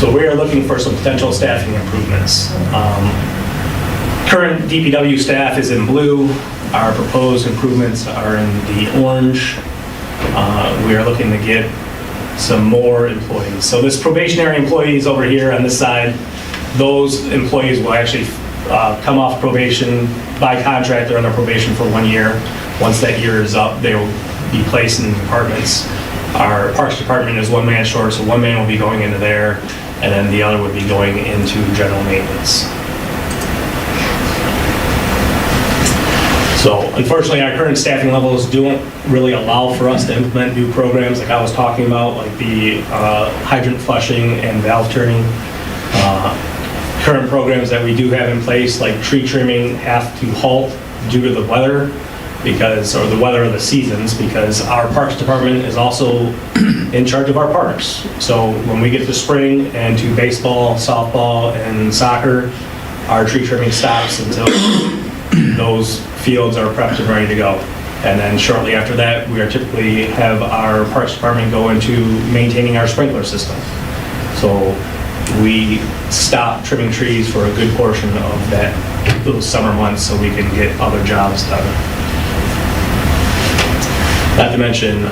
So we are looking for some potential staffing improvements. Current DPW staff is in blue. Our proposed improvements are in the orange. We are looking to get some more employees. So this probationary employees over here on this side, those employees will actually come off probation by contract. They're under probation for 1 year. Once that year is up, they will be placed in departments. Our Parks Department is one man short, so one man will be going into there, and then the other would be going into general maintenance. So unfortunately, our current staffing levels don't really allow for us to implement new programs like I was talking about, like the hydrant flushing and valve turning. Current programs that we do have in place, like tree trimming, have to halt due to the weather, or the weather of the seasons, because our Parks Department is also in charge of our parks. So when we get to spring and to baseball, softball, and soccer, our tree trimming stops until those fields are prepped and ready to go. And then shortly after that, we are typically have our Parks Department go into maintaining our sprinkler system. So we stop trimming trees for a good portion of those summer months so we can get other jobs done. Not to mention,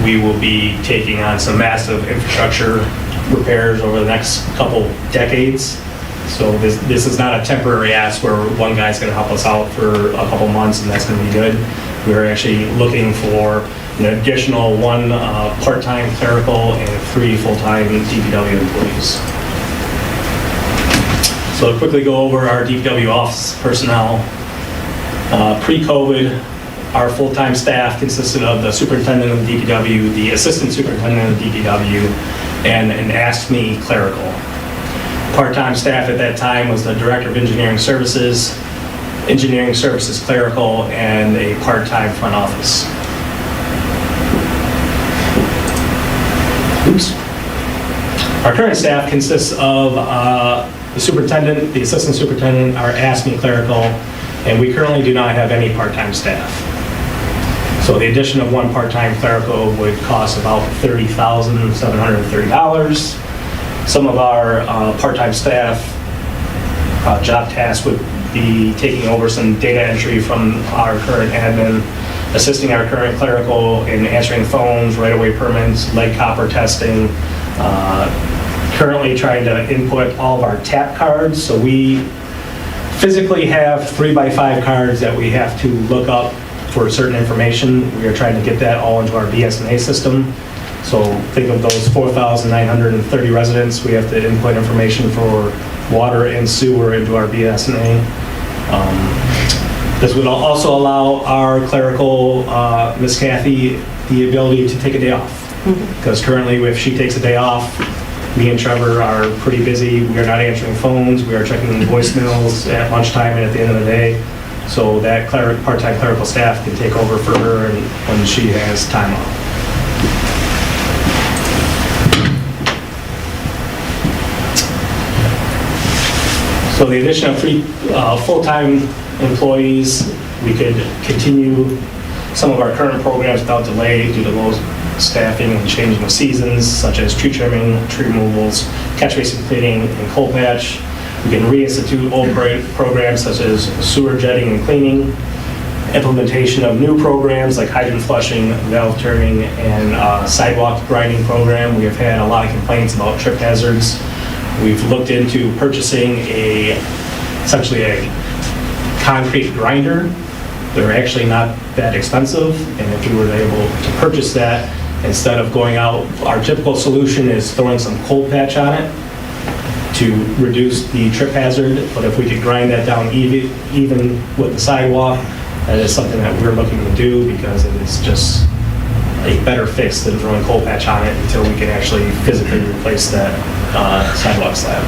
we will be taking on some massive infrastructure repairs over the next couple decades. So this is not a temporary ask where one guy's going to help us out for a couple months and that's going to be good. We're actually looking for an additional 1 part-time clerical and 3 full-time DPW employees. So to quickly go over our DPW office personnel. Pre-COVID, our full-time staff consisted of the superintendent of the DPW, the assistant superintendent of the DPW, and an Ask Me clerical. Part-time staff at that time was the director of engineering services, engineering services clerical, and a part-time front office. Oops. Our current staff consists of the superintendent, the assistant superintendent, our ASME clerical, and we currently do not have any part-time staff. So the addition of one part-time clerical would cost about $30,730. Some of our part-time staff job tasks would be taking over some data entry from our current admin, assisting our current clerical in answering phones, right-of-way permits, lead copper testing, currently trying to input all of our tap cards. So we physically have 3x5 cards that we have to look up for certain information. We are trying to get that all into our BSNA system. So think of those 4,930 residents. We have to input information for water and sewer into our BSNA. This would also allow our clerical, Miss Kathy, the ability to take a day off. Because currently, if she takes a day off, me and Trevor are pretty busy. We are not answering phones. We are checking voicemails at lunchtime and at the end of the day. So that part-time clerical staff can take over for her and when she has time off. So the addition of 3 full-time employees, we could continue some of our current programs without delay due to low staffing and changing of seasons, such as tree trimming, tree removals, catch basin cleaning, and coal patch. We can reinstitute old programs such as sewer jetting and cleaning, implementation of new programs like hydrant flushing, valve turning, and sidewalk grinding program. We have had a lot of complaints about trip hazards. We've looked into purchasing essentially a concrete grinder. They're actually not that expensive, and if we were able to purchase that, instead of going out, our typical solution is throwing some coal patch on it to reduce the trip hazard, but if we could grind that down even with the sidewalk, that is something that we're looking to do because it is just a better fix than throwing coal patch on it until we can actually physically replace that sidewalk slab.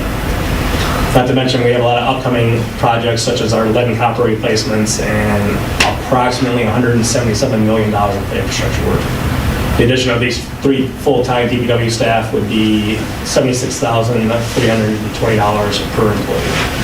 Not to mention, we have a lot of upcoming projects such as our lead and copper replacements and approximately $177 million of infrastructure work. The addition of these 3 full-time DPW staff would be $76,320 per employee.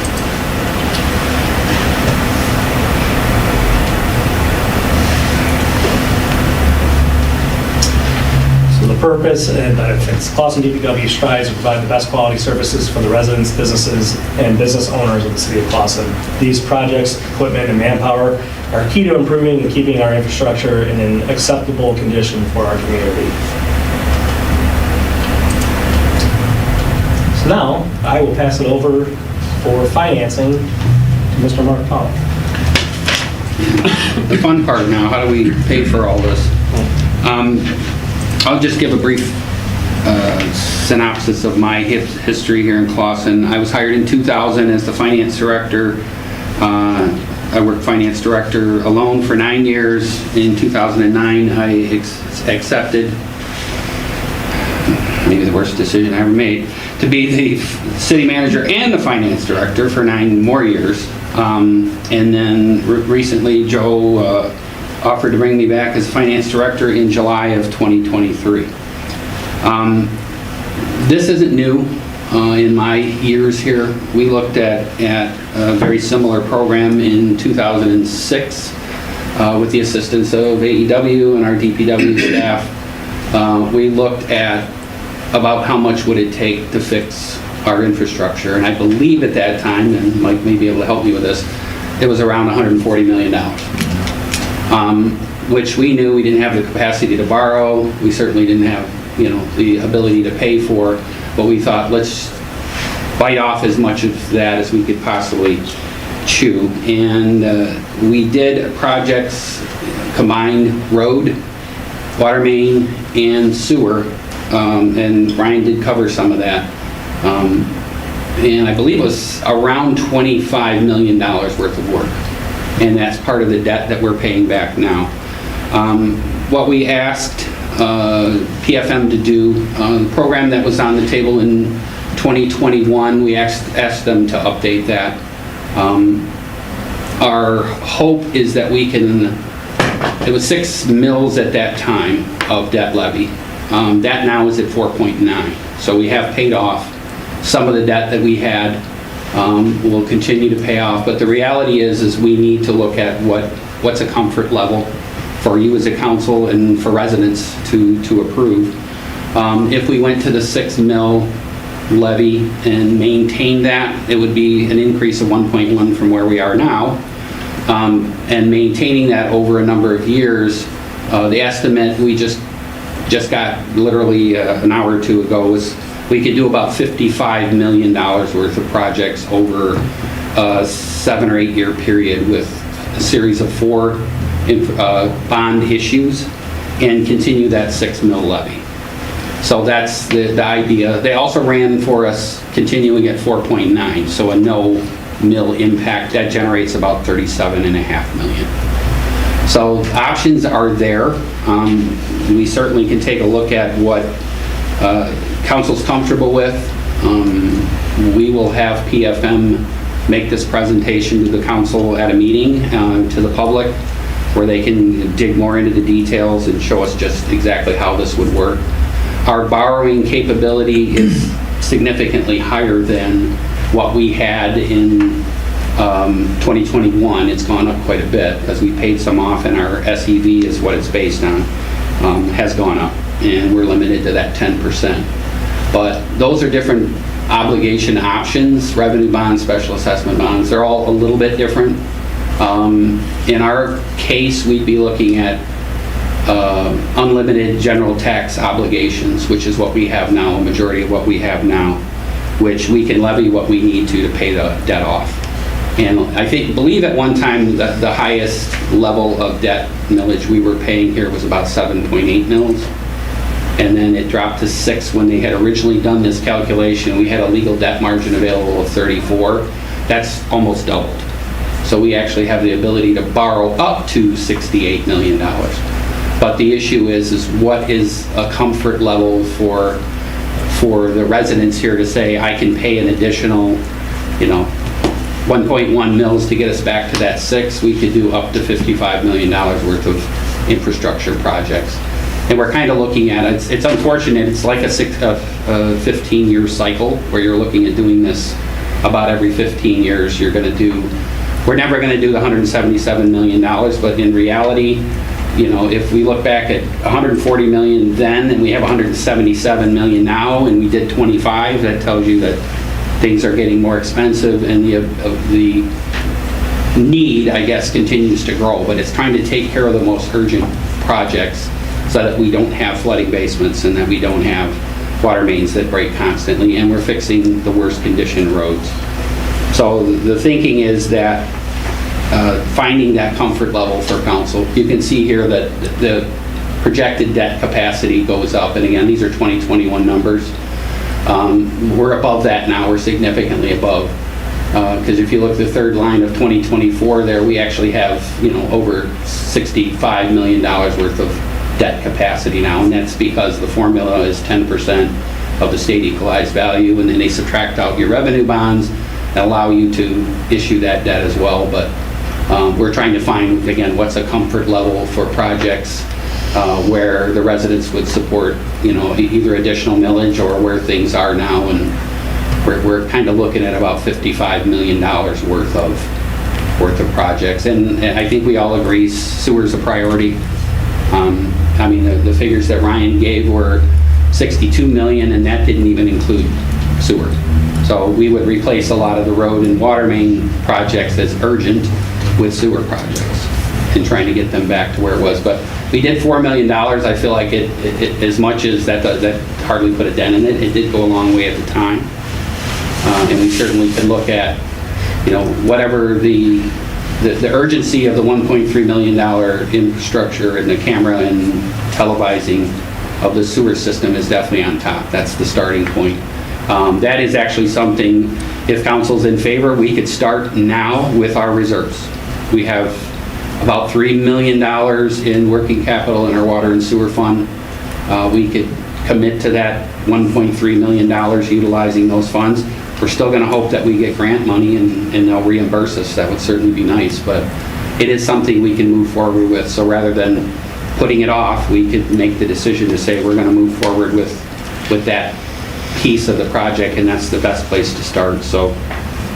The purpose and benefits. Clawson DPW strives to provide the best quality services for the residents, businesses, and business owners of the city of Clawson. These projects, equipment, and manpower are key to improving and keeping our infrastructure in an acceptable condition for our community. So now, I will pass it over for financing to Mr. Mark Pollock. The fun part now, how do we pay for all this? I'll just give a brief synopsis of my history here in Clawson. I was hired in 2000 as the finance director. I worked finance director alone for 9 years. In 2009, I accepted, maybe the worst decision I ever made, to be the city manager and the finance director for 9 more years. And then recently, Joe offered to bring me back as finance director in July of 2023. This isn't new in my years here. We looked at a very similar program in 2006 with the assistance of AEW and our DPW staff. We looked at about how much would it take to fix our infrastructure, and I believe at that time, and Mike may be able to help me with this, it was around $140 million. Which we knew we didn't have the capacity to borrow. We certainly didn't have, the ability to pay for. But we thought, let's bite off as much of that as we could possibly chew. And we did projects, combined road, water main, and sewer. And Ryan did cover some of that. And I believe it was around $25 million worth of work. And that's part of the debt that we're paying back now. What we asked PFM to do, the program that was on the table in 2021, we asked them to update that. Our hope is that we can, it was 6 mills at that time of debt levy. That now is at 4.9. So we have paid off some of the debt that we had. We'll continue to pay off, but the reality is we need to look at what's a comfort level for you as a council and for residents to approve. If we went to the 6 mil levy and maintained that, it would be an increase of 1.1 from where we are now. And maintaining that over a number of years, the estimate we just got literally an hour or two ago was we could do about $55 million worth of projects over a 7 or 8 year period with a series of 4 bond issues and continue that 6 mil levy. So that's the idea. They also ran for us continuing at 4.9, so a no mill impact, that generates about $37.5 million. So options are there. We certainly can take a look at what council's comfortable with. We will have PFM make this presentation to the council at a meeting to the public where they can dig more into the details and show us just exactly how this would work. Our borrowing capability is significantly higher than what we had in 2021. It's gone up quite a bit because we paid some off, and our SEV is what it's based on, has gone up, and we're limited to that 10%. But those are different obligation options, revenue bonds, special assessment bonds. They're all a little bit different. In our case, we'd be looking at unlimited general tax obligations, which is what we have now, a majority of what we have now, which we can levy what we need to pay the debt off. And I believe at one time that the highest level of debt millage we were paying here was about 7.8 mils. And then it dropped to 6 when they had originally done this calculation. We had a legal debt margin available of 34. That's almost doubled. So we actually have the ability to borrow up to $68 million. But the issue is what is a comfort level for the residents here to say, I can pay an additional, 1.1 mils to get us back to that 6. We could do up to $55 million worth of infrastructure projects. And we're kind of looking at it. It's unfortunate. It's like a 15-year cycle where you're looking at doing this about every 15 years. We're never going to do the $177 million, but in reality, if we look back at 140 million then and we have 177 million now and we did 25, that tells you that things are getting more expensive and the need, I guess, continues to grow. But it's trying to take care of the most urgent projects so that we don't have flooding basements and that we don't have water mains that break constantly, and we're fixing the worst conditioned roads. So the thinking is that finding that comfort level for council. You can see here that the projected debt capacity goes up, and again, these are 2021 numbers. We're above that now. We're significantly above, because if you look at the third line of 2024 there, we actually have over $65 million worth of debt capacity now, and that's because the formula is 10% of the state equalized value, and then they subtract out your revenue bonds that allow you to issue that debt as well. But we're trying to find, again, what's a comfort level for projects where the residents would support, either additional millage or where things are now, and we're kind of looking at about $55 million worth of projects. And I think we all agree sewer's a priority. The figures that Ryan gave were 62 million, and that didn't even include sewer. So we would replace a lot of the road and water main projects that's urgent with sewer projects and trying to get them back to where it was. But we did $4 million. I feel like it as much as that hardly put a dent in it, it did go a long way at the time. And we certainly can look at, whatever the urgency of the $1.3 million infrastructure and the camera and televising of the sewer system is definitely on top. That's the starting point. That is actually something, if council's in favor, we could start now with our reserves. We have about $3 million in working capital in our water and sewer fund. We could commit to that $1.3 million utilizing those funds. We're still going to hope that we get grant money and they'll reimburse us. That would certainly be nice, but it is something we can move forward with. So rather than putting it off, we could make the decision to say we're going to move forward with that piece of the project, and that's the best place to start. So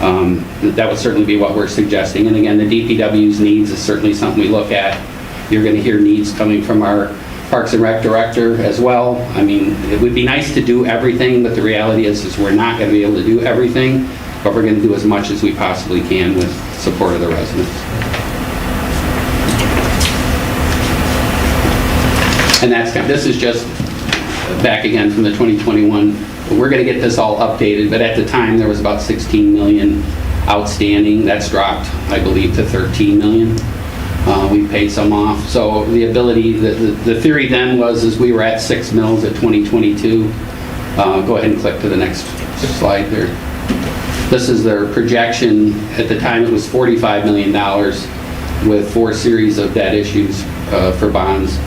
that would certainly be what we're suggesting. And again, the DPW's needs is certainly something we look at. You're going to hear needs coming from our Parks and Rec director as well. I mean, it would be nice to do everything, but the reality is we're not going to be able to do everything, but we're going to do as much as we possibly can with support of the residents. And this is just back again from the 2021. We're going to get this all updated, but at the time there was about 16 million outstanding. That's dropped, I believe, to 13 million. We paid some off. So the ability, the theory then was we were at 6 mills at 2022. Go ahead and click to the next slide there. This is their projection. At the time it was $45 million with 4 series of debt issues for bonds.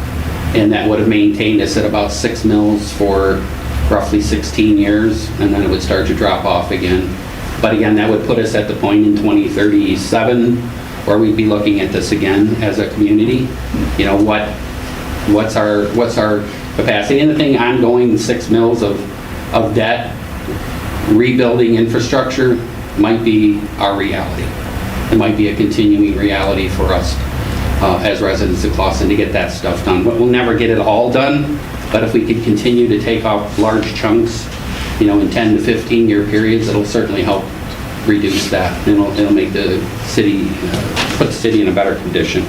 And that would have maintained us at about 6 mills for roughly 16 years, and then it would start to drop off again. But again, that would put us at the point in 2037 where we'd be looking at this again as a community. You know, what's our capacity? Anything ongoing, 6 mills of debt, rebuilding infrastructure might be our reality. It might be a continuing reality for us as residents of Clawson to get that stuff done. But we'll never get it all done, but if we could continue to take off large chunks, you know, in 10 to 15 year periods, it'll certainly help reduce that. It'll make the city, put the city in a better condition.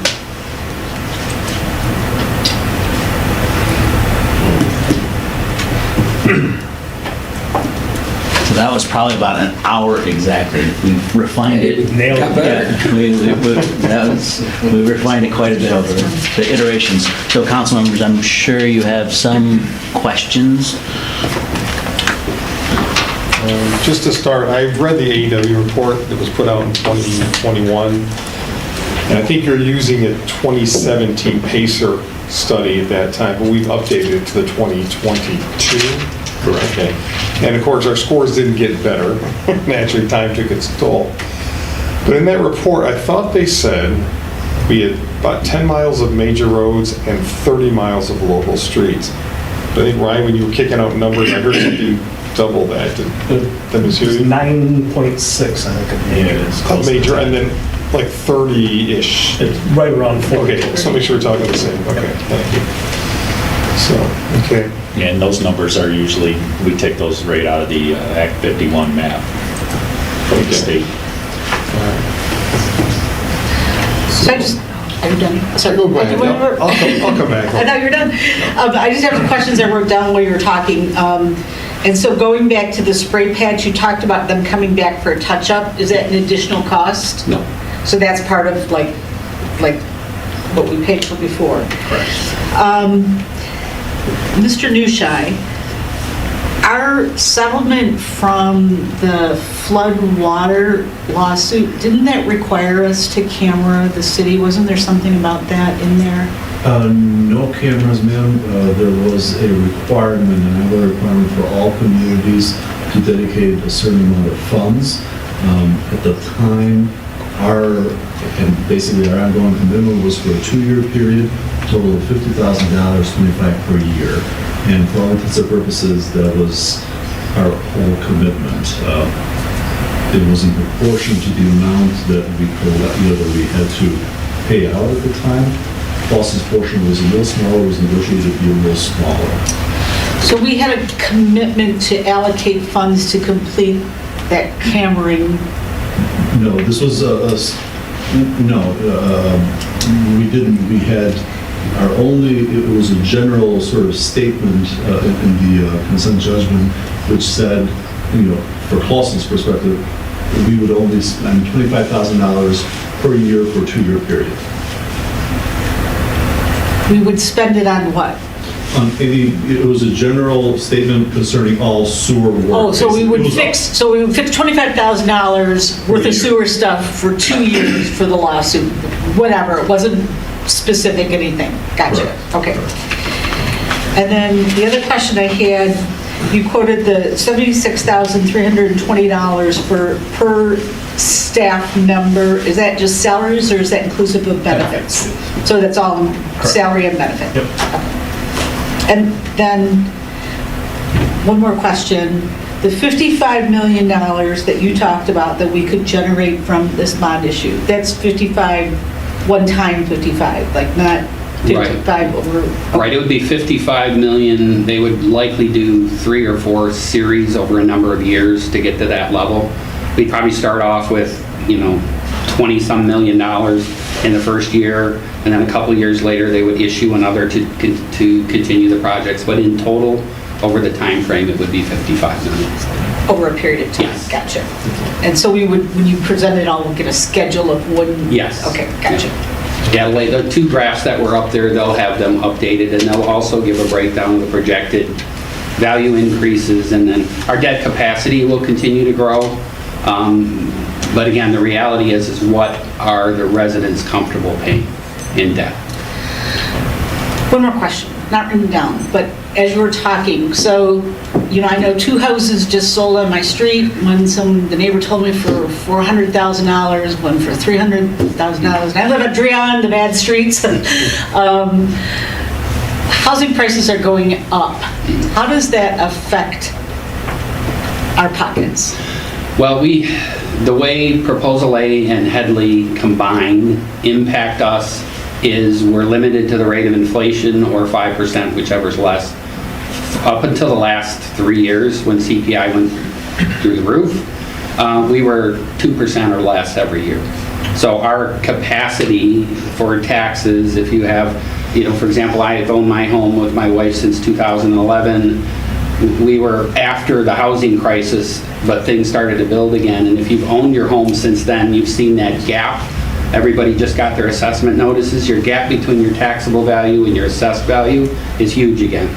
So that was probably about an hour exactly. We refined it. Nailed it. Yeah, we refined it quite a bit over the iterations. So council members, I'm sure you have some questions. Just to start, I've read the AEW report that was put out in 2021, and I think you're using a 2017 PACER study at that time, but we've updated it to the 2022. Correct. Okay. And of course, our scores didn't get better. Naturally, time took its toll. But in that report, I thought they said we had about 10 miles of major roads and 30 miles of local streets. But I think, Ryan, when you were kicking out numbers, I heard something double that. That was It was huge. 9.6, I think, of majors. A major, and then like 30-ish. It's right around 40. Okay, so make sure we're talking the same. Okay, thank you. So, okay. Yeah, and those numbers are usually, we take those right out of the Act 51 map from the state. So I just, are you done? Sorry. Go ahead. I'll come back. I thought you were done. I just have some questions I wrote down while you were talking. And so going back to the spray pads, you talked about them coming back for a touch-up. Is that an additional cost? No. So that's part of like what we paid for before? Correct. Mr. Newshai, our settlement from the flood water lawsuit, didn't that require us to camera the city? Wasn't there something about that in there? No cameras, ma'am. There was a requirement, another requirement for all communities to dedicate a certain amount of funds. At the time, and basically our ongoing commitment was for a 2-year period, total of $50,000, $25 per year. And for all intents and purposes, that was our whole commitment. It was in proportion to the amount that we had to pay out at the time. Boston's portion was a little smaller, was negotiated to be a little smaller. So we had a commitment to allocate funds to complete that cammering. No, this was we didn't. We had it was a general sort of statement in the consent judgment, which said, for Clawson's perspective, we would only spend $25,000 per year for a 2-year period. We would spend it on what? It was a general statement concerning all sewer work. Oh, so we would basically. fix $25,000 worth of sewer stuff for 2 years for the lawsuit, whatever. It wasn't specific anything. Gotcha. Correct. Okay. And then the other question I had, you quoted the $76,320 per staff member. Is that just salaries or is that inclusive of benefits? So that's all salary and benefit? Yep. And then, one more question. The $55 million that you talked about that we could generate from this bond issue, that's 55, one time 55, like not 55 over. Right, it would be 55 million. They would likely do 3 or 4 series over a number of years to get to that level. We'd probably start off with, 20-some million dollars in the first year, and then a couple years later, they would issue another to continue the projects. But in total, over the time frame, it would be 55 million. Over a period of time? Yes. Gotcha. And so we would, when you present it all, we'll get a schedule of when? Yes. Okay, gotcha. Yeah, the 2 graphs that were up there, they'll have them updated, and they'll also give a breakdown of the projected value increases, and then our debt capacity will continue to grow. But again, the reality is what are the residents comfortable paying in debt? One more question, not written down, but as you were talking, so, I know 2 houses just sold on my street. One, the neighbor told me for $400,000, one for $300,000. And I live at Dreon, the bad streets. Housing prices are going up. How does that affect our pockets? Well, the way Proposal A and Headley combined impact us is we're limited to the rate of inflation or 5%, whichever's less. Up until the last 3 years when CPI went through the roof, we were 2% or less every year. So our capacity for taxes, if you have, for example, I have owned my home with my wife since 2011. We were after the housing crisis, but things started to build again. And if you've owned your home since then, you've seen that gap. Everybody just got their assessment notices. Your gap between your taxable value and your assessed value is huge again.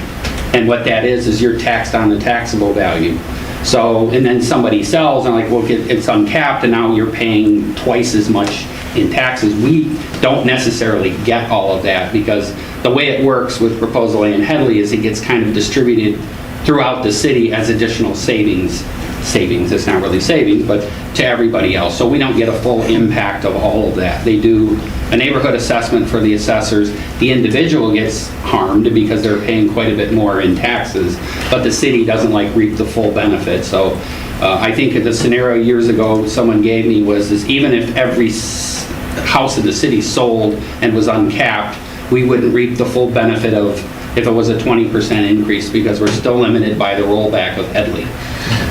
And what that is you're taxed on the taxable value. So, and then somebody sells and like, well, it's uncapped and now you're paying twice as much in taxes. We don't necessarily get all of that because the way it works with Proposal A and Headley is it gets kind of distributed throughout the city as additional savings. It's not really savings, but to everybody else. So we don't get a full impact of all of that. They do a neighborhood assessment for the assessors. The individual gets harmed because they're paying quite a bit more in taxes, but the city doesn't reap the full benefit. So I think the scenario years ago someone gave me was even if every house in the city sold and was uncapped, we wouldn't reap the full benefit of if it was a 20% increase because we're still limited by the rollback of Headley.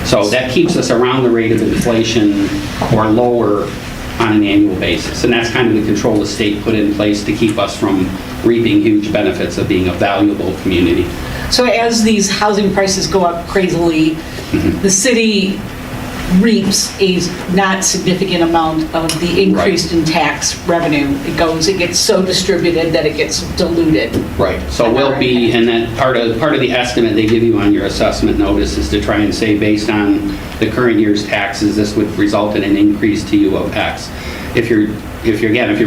So that keeps us around the rate of inflation or lower on an annual basis. And that's kind of the control the state put in place to keep us from reaping huge benefits of being a valuable community. So as these housing prices go up crazily, the city reaps a not significant amount of the increase in tax revenue. It gets so distributed that it gets diluted. Right. So we'll be, and then part of the estimate they give you on your assessment notice is to try and say based on the current year's taxes, this would result in an increase to you of X. If you're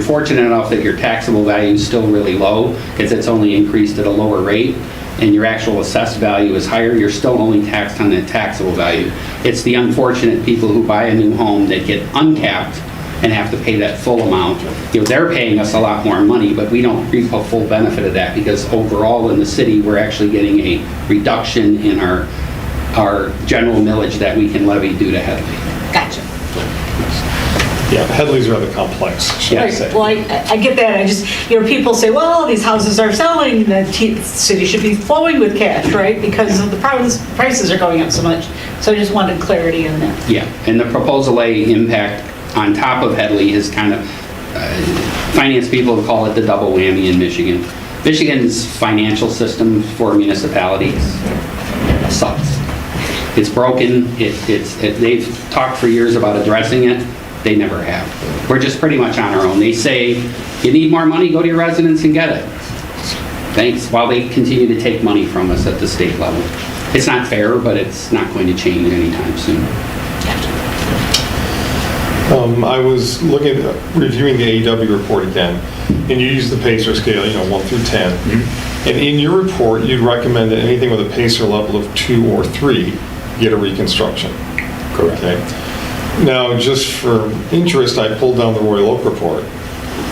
fortunate enough that your taxable value is still really low, because it's only increased at a lower rate, and your actual assessed value is higher, you're still only taxed on the taxable value. It's the unfortunate people who buy a new home that get uncapped and have to pay that full amount. They're paying us a lot more money, but we don't reap a full benefit of that because overall in the city, we're actually getting a reduction in our general millage that we can levy due to Headley. Gotcha. Yeah, Headley's rather complex, should I say. Well, I get that. I just, people say, well, these houses are selling, the city should be flowing with cash, right? Because of the prices are going up so much. So I just wanted clarity on that. Yeah, and the Proposal A impact on top of Headley is kind of, finance people call it the double whammy in Michigan. Michigan's financial system for municipalities sucks. It's broken. They've talked for years about addressing it. They never have. We're just pretty much on our own. They say, you need more money, go to your residents and get it. Thanks, while they continue to take money from us at the state level. It's not fair, but it's not going to change anytime soon. I was reviewing the AEW report again, and you used the PACER scale, 1 through 10. And in your report, you'd recommend that anything with a PACER level of 2 or 3 get a reconstruction. Correct. Okay. Now, just for interest, I pulled down the Royal Oak report.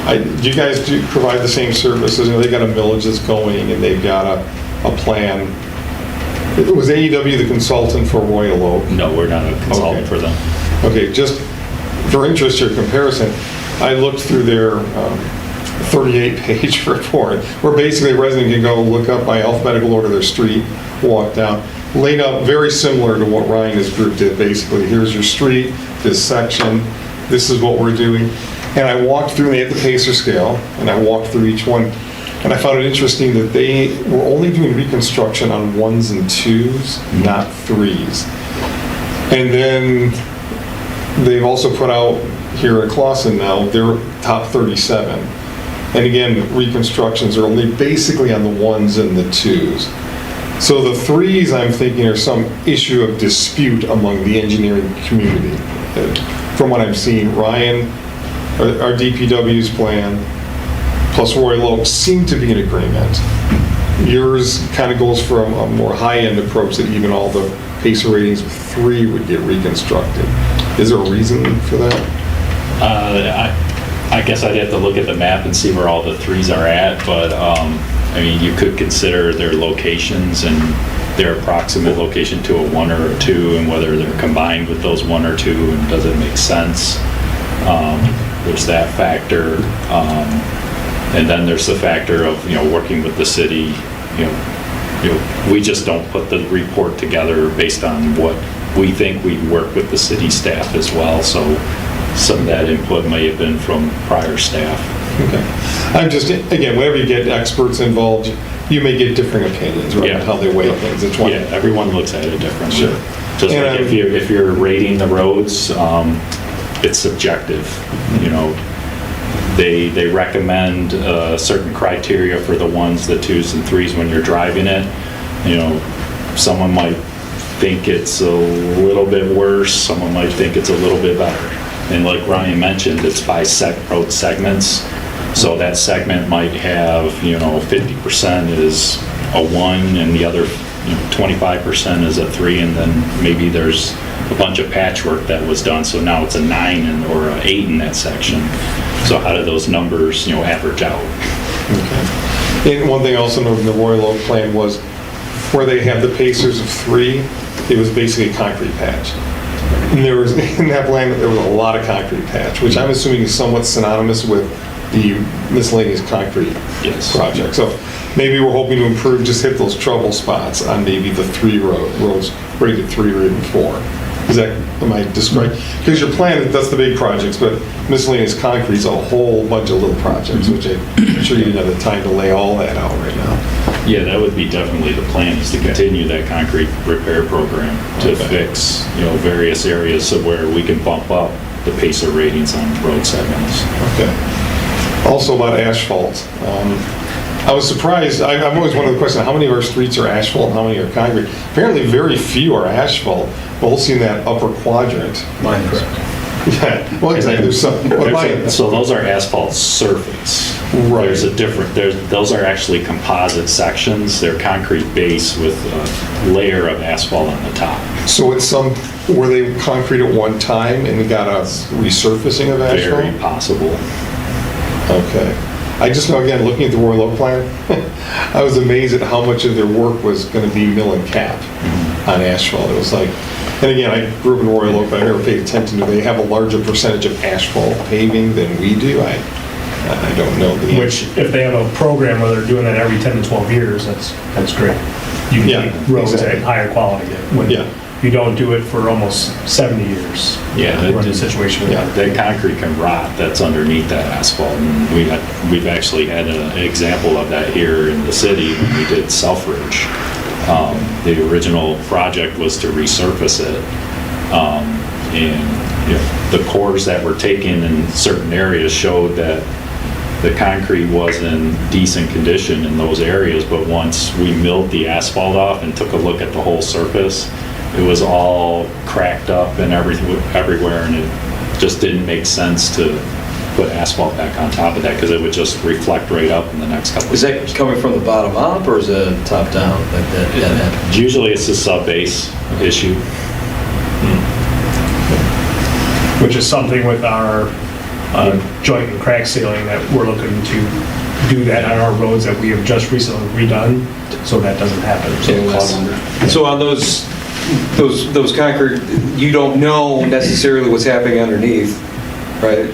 Do you guys provide the same services? They got a millage that's going, and they've got a plan. Was AEW the consultant for Royal Oak? No, we're not a consultant Okay. for them. Okay, just for interest or comparison, I looked through their 38-page report, where basically a resident can go look up by alphabetical order their street, walk down, laid out very similar to what Ryan's group did. Basically, here's your street, this section, this is what we're doing. And I walked through, and they had the PACER scale, and I walked through each one. And I found it interesting that they were only doing reconstruction on 1s and 2s, not 3s. And then they've also put out here at Clausen now, their top 37. And again, reconstructions are only basically on the 1s and the 2s. So the 3s, I'm thinking, are some issue of dispute among the engineering community. From what I'm seeing, Ryan, our DPW's plan, plus Royal Oak seem to be in agreement. Yours kind of goes for a more high-end approach that even all the PACER ratings of 3 would get reconstructed. Is there a reason for that? I guess I'd have to look at the map and see where all the 3s are at, but you could consider their locations and their approximate location to a 1 or a 2, and whether they're combined with those 1 or 2, and does it make sense? There's that factor. And then there's the factor of, working with the city. We just don't put the report together based on what we think. We work with the city staff as well, so some of that input may have been from prior staff. Okay. I'm just, again, whenever you get experts involved, you may get different opinions, right, on how they weigh things. It's one. Yeah, everyone looks at it differently. Sure. Just And, like if you're rating the roads, it's subjective. They recommend certain criteria for the 1s, the 2s, and 3s when you're driving it. Someone might think it's a little bit worse, someone might think it's a little bit better. And like Ryan mentioned, it's by road segments. So that segment might have, 50% is a 1 and the other 25% is a 3, and then maybe there's a bunch of patchwork that was done, so now it's a 9 or an 8 in that section. So how do those numbers, average out? Okay. And one thing I also noted in the Royal Oak plan was where they have the PACERs of 3, it was basically a concrete patch. And there was, in that plan, there was a lot of concrete patch, which I'm assuming is somewhat synonymous with the miscellaneous concrete project. So maybe we're hoping to improve, just hit those trouble spots on maybe the 3 roads rated 3 or even 4. Am I describing? Because your plan, that's the big projects, but miscellaneous concrete is a whole bunch of little projects, which I'm sure you didn't have the time to lay all that out right now. Yeah, that would be definitely the plan, is to continue that concrete repair program to fix, various areas of where we can bump up the PACER ratings on road segments. Okay. Also about asphalt. I was surprised, I'm always wondering the question, how many of our streets are asphalt and how many are concrete? Apparently very few are asphalt, mostly in that upper quadrant. Mine is. Yeah, well, exactly, there's some. So those are asphalt surface. Right. There's a different, those are actually composite sections. They're concrete base with a layer of asphalt on the top. So it's were they concrete at one time and got a resurfacing of asphalt? Very possible. Okay. I just know, again, looking at the Royal Oak plan, I was amazed at how much of their work was going to be mill and cap on asphalt. It was like, and again, I grew up in Royal Oak, but I never paid attention to, they have a larger percentage of asphalt paving than we do. I don't know the answer. Which, if they have a program where they're doing that every 10 to 12 years, that's great. You can keep roads at higher quality. When you don't do it for almost 70 years. Yeah, we're in a situation where that concrete can rot that's underneath that asphalt. And we've actually had an example of that here in the city when we did Selfridge. The original project was to resurface it. And the cores that were taken in certain areas showed that the concrete was in decent condition in those areas, but once we milled the asphalt off and took a look at the whole surface, it was all cracked up and everywhere, and just didn't make sense to put asphalt back on top of that because it would just reflect right up in the next couple of Is years. that coming from the bottom up or is it top down like that? Usually it's a sub-base issue. Which is something with our joint and crack sealing that we're looking to do that on our roads that we have just recently redone, so that doesn't happen. So on those concrete, you don't know necessarily what's happening underneath, right?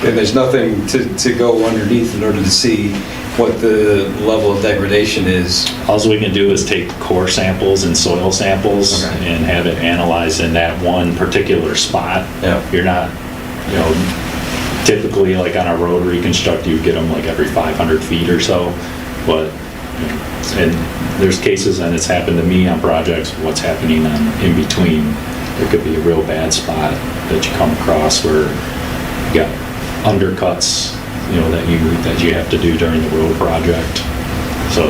And there's nothing to go underneath in order to see what the level of degradation is. All we can do is take core samples and soil samples Okay. and have it analyzed in that one particular spot. Yeah. You're not, typically like on a road reconstruct, you get them like every 500 feet or so. But, and there's cases, and it's happened to me on projects, what's happening in between. There could be a real bad spot that you come across where you got undercuts, that you have to do during the road project. So,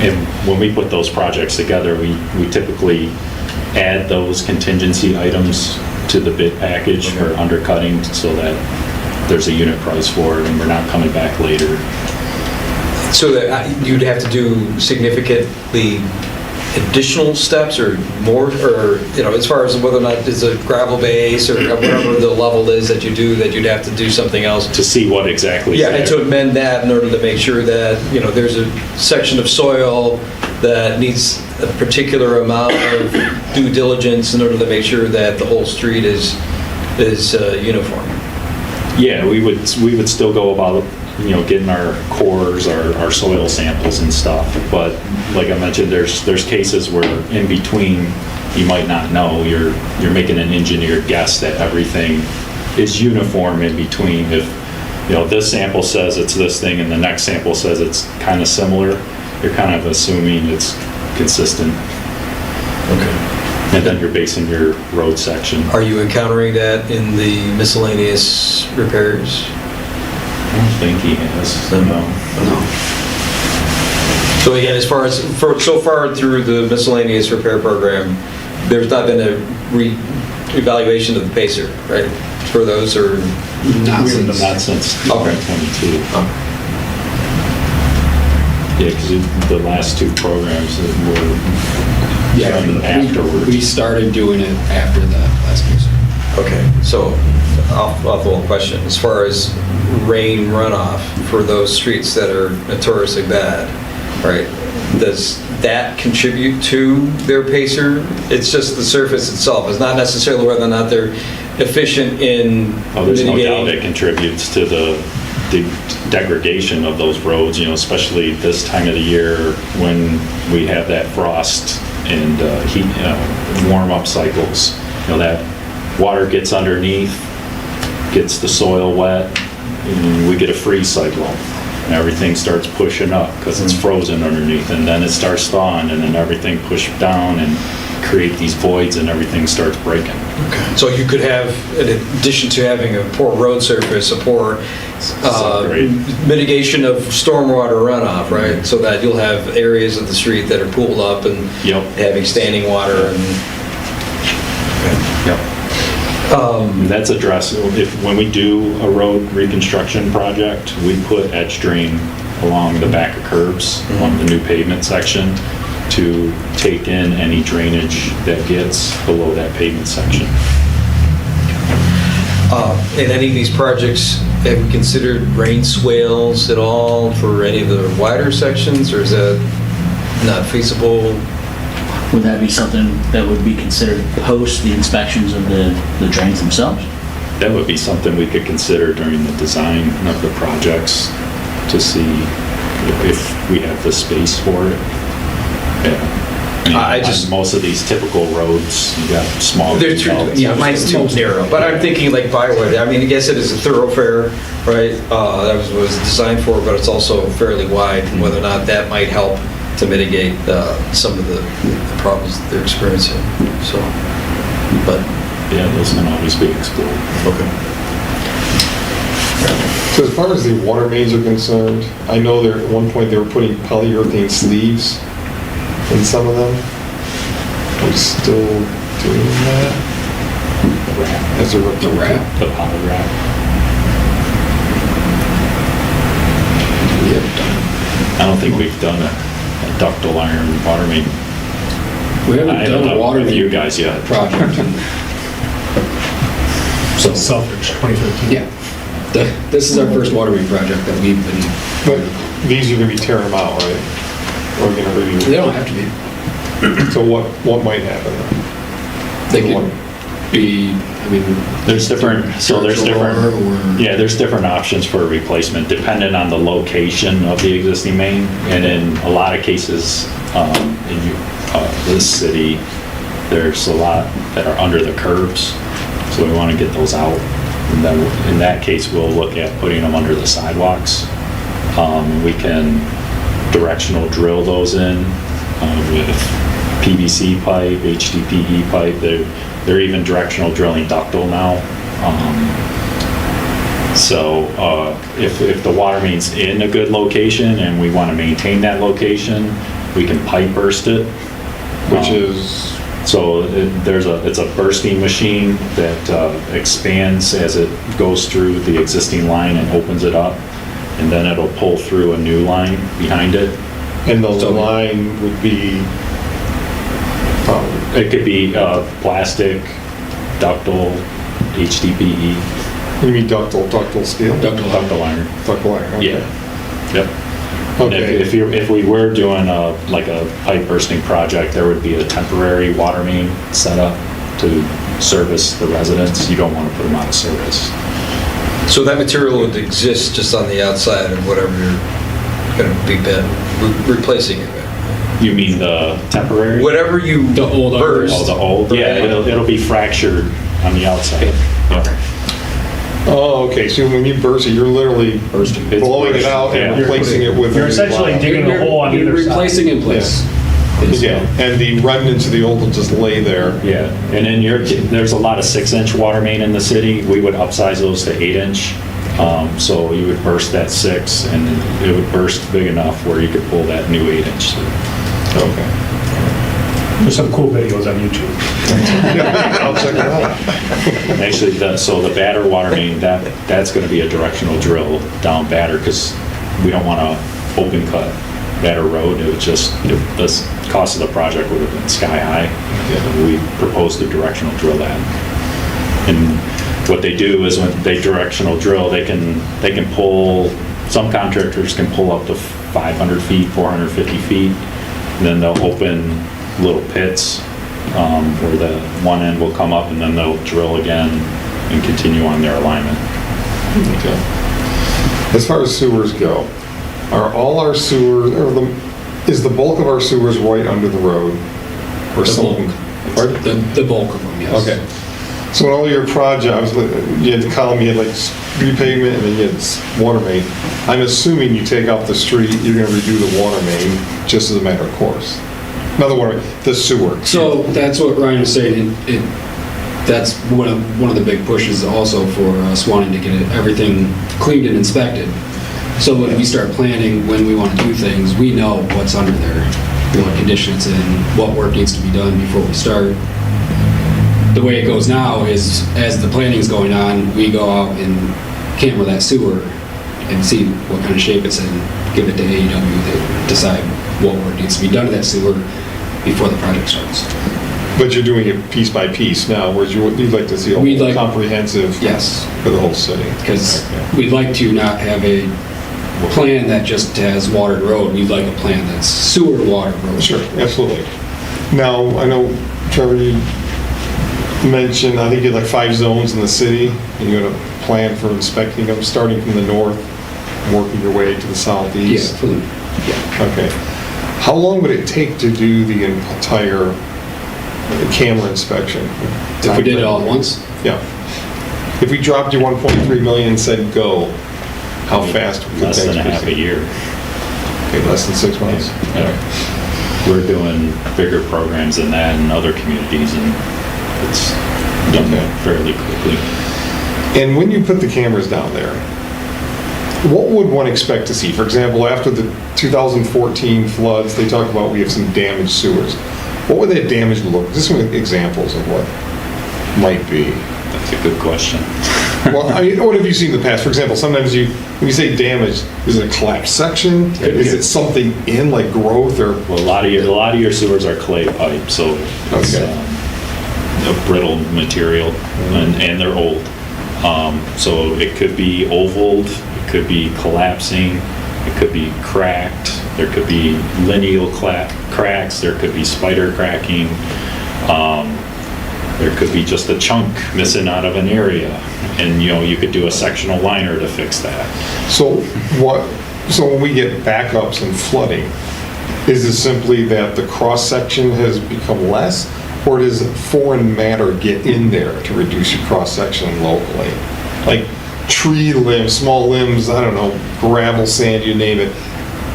and when we put those projects together, we typically add those contingency items to the bid package for undercutting so that there's a unit price for it and we're not coming back later. So that you'd have to do significantly additional steps or more, or, as far as whether or not it's a gravel base or whatever the level is that you do, that you'd have to do something else. To see what exactly is Yeah, and there. to amend that in order to make sure that, there's a section of soil that needs a particular amount of due diligence in order to make sure that the whole street is uniform. Yeah, we would still go about, getting our cores, our soil samples and stuff. But like I mentioned, there's cases where in between, you might not know. You're making an engineered guess that everything is uniform in between. If, this sample says it's this thing and the next sample says it's kind of similar, you're kind of assuming it's consistent. Okay. And then you're basing your road section. Are you encountering that in the miscellaneous repairs? I don't think he has. No. So again, so far through the miscellaneous repair program, there's not been a re-evaluation of the pacer, right? For those or? Not since 2022. Yeah, because the last two programs that were done afterwards. We started doing it after the last piece. Okay, so off the whole question, as far as rain runoff for those streets that are notoriously bad, right? Does that contribute to their pacer? It's just the surface itself. It's not necessarily whether or not they're efficient in There's no mitigating. doubt it contributes to the degradation of those roads, especially this time of the year when we have that frost and heat, warm-up cycles. That water gets underneath, gets the soil wet, and we get a freeze cycle. And everything starts pushing up because it's frozen underneath, and then it starts thawing, and then everything pushed down and create these voids, and everything starts breaking. So you could have, in addition to having a poor road surface, a poor mitigation of stormwater runoff, right? So that you'll have areas of the street that are pooled up and having standing water and. Yep. And that's addressed, when we do a road reconstruction project, we put edge drain along the back of curbs on the new pavement section to take in any drainage that gets below that pavement section. In any of these projects, have you considered rain swales at all for any of the wider sections, or is that not feasible? Would that be something that would be considered post the inspections of the drains themselves? That would be something we could consider during the design of the projects to see if we have the space for it. On most of these typical roads, you got small. Mine's too narrow. But I'm thinking like Bywood. I mean, I guess it is a thoroughfare, right? That was designed for, but it's also fairly wide. And whether or not that might help to mitigate some of the problems that they're experiencing. So, but yeah, those can always be explored. Okay. So as far as the water mains are concerned, I know there at one point they were putting polyurethane sleeves in some of them. Are we still doing that? wrap. As a The wrap? The poly wrap. We haven't done it. I don't think we've done a ductile iron water main. We haven't I don't done a know water with main you guys yet. project. So, Selfridge, 2013. yeah. This is our first water main project that we've been, But these are gonna be tearing them out, right? Or gonna they review? don't have to be. So what might happen? They could be, I mean. There's different, so there's different, Or- yeah, there's different options for replacement depending on the location of the existing main. And in a lot of cases, this city, there's a lot that are under the curbs. So we want to get those out. And then in that case, we'll look at putting them under the sidewalks. We can directional drill those in with PVC pipe, HDPE pipe. They're even directional drilling ductile now. So if the water main's in a good location and we want to maintain that location, we can pipe burst it. Which is, So it's a bursting machine that expands as it goes through the existing line and opens it up. And then it'll pull through a new line behind it. and the line would be, It could be plastic, ductile, HDPE, you mean ductile steel? ductile iron. Ductile iron, okay. Yeah. Yep. And Okay. if we were doing like a pipe bursting project, there would be a temporary water main set up to service the residents. You don't want to put them out of service. So that material would exist just on the outside of whatever you're going to be replacing it with? You mean the temporary? Whatever you The old burst. Oh, the old? Yeah, it'll be fractured on the outside. Yeah. Oh, okay, so when you burst it, you're literally Bursting. It's blowing it bursting, out and yeah. replacing it with. You're essentially digging a hole on You're either side. replacing in place. Yeah, and the remnants of the old will just lay there. Yeah, and then there's a lot of 6-inch water main in the city. We would upsize those to 8-inch. So you would burst that 6 and it would burst big enough where you could pull that new 8-inch. Okay. There's some cool videos on YouTube. I'll check it out. Actually, the batter water main, that's going to be a directional drill down batter because we don't want to open cut batter road. It was just, the cost of the project would have been sky high. We proposed to directional drill that. And what they do is when they directional drill, they can pull, some contractors can pull up to 500 feet, 450 feet. And then they'll open little pits where the one end will come up and then they'll drill again and continue on their alignment. Okay. As far as sewers go, are all our sewers, is the bulk of our sewers right under the road? Or The some? bulk. Pardon? The bulk of them, yes. Okay. So in all your projects, you had the column, you had like repavement and then you had water main. I'm assuming you take off the street, you're gonna redo the water main just as a matter of course. Another water, the sewer. So that's what Ryan was saying, that's one of the big pushes also for us wanting to get everything cleaned and inspected. So when we start planning, when we want to do things, we know what's under there, what condition it's in, what work needs to be done before we start. The way it goes now is, as the planning's going on, we go out and camera that sewer and see what kind of shape it's in, give it to AEW, they decide what work needs to be done to that sewer before the project starts. But you're doing it piece by piece now, whereas you'd like to see a We'd whole like- comprehensive Yes, for the whole city. because Okay. we'd like to not have a plan that just has watered road. We'd like a plan that's sewer water road. Sure, absolutely. Now, I know, Trevor, you mentioned, I think you had like 5 zones in the city, and you had a plan for inspecting them, starting from the north, working your way to the Yeah, southeast. for the, Okay. How long would it take to do the entire camera inspection? if we did it all at once, Yeah. If we dropped you 1.3 million and said go, how fast would Less that than a half a proceed? year. Okay, less than 6 months? Yeah. We're doing bigger programs than that in other communities and it's done fairly quickly. And when you put the cameras down there, what would one expect to see? For example, after the 2014 floods, they talked about we have some damaged sewers. What would that damage look? Just some examples of what might be. That's a good question. Well, I mean, what have you seen in the past? For example, sometimes when you say damage, is it a collapsed section? Is it something in like growth or? Well, a lot of your sewers are clay pipe, so it's Okay. a brittle material, and they're old. So it could be ovaled, it could be collapsing, it could be cracked, there could be lineal cracks, there could be spider cracking, there could be just a chunk missing out of an area, and you could do a sectional liner to fix that. So when we get backups and flooding, is it simply that the cross-section has become less, or does foreign matter get in there to reduce your cross-section locally? Like tree limbs, small limbs, I don't know, gravel, sand, you name it.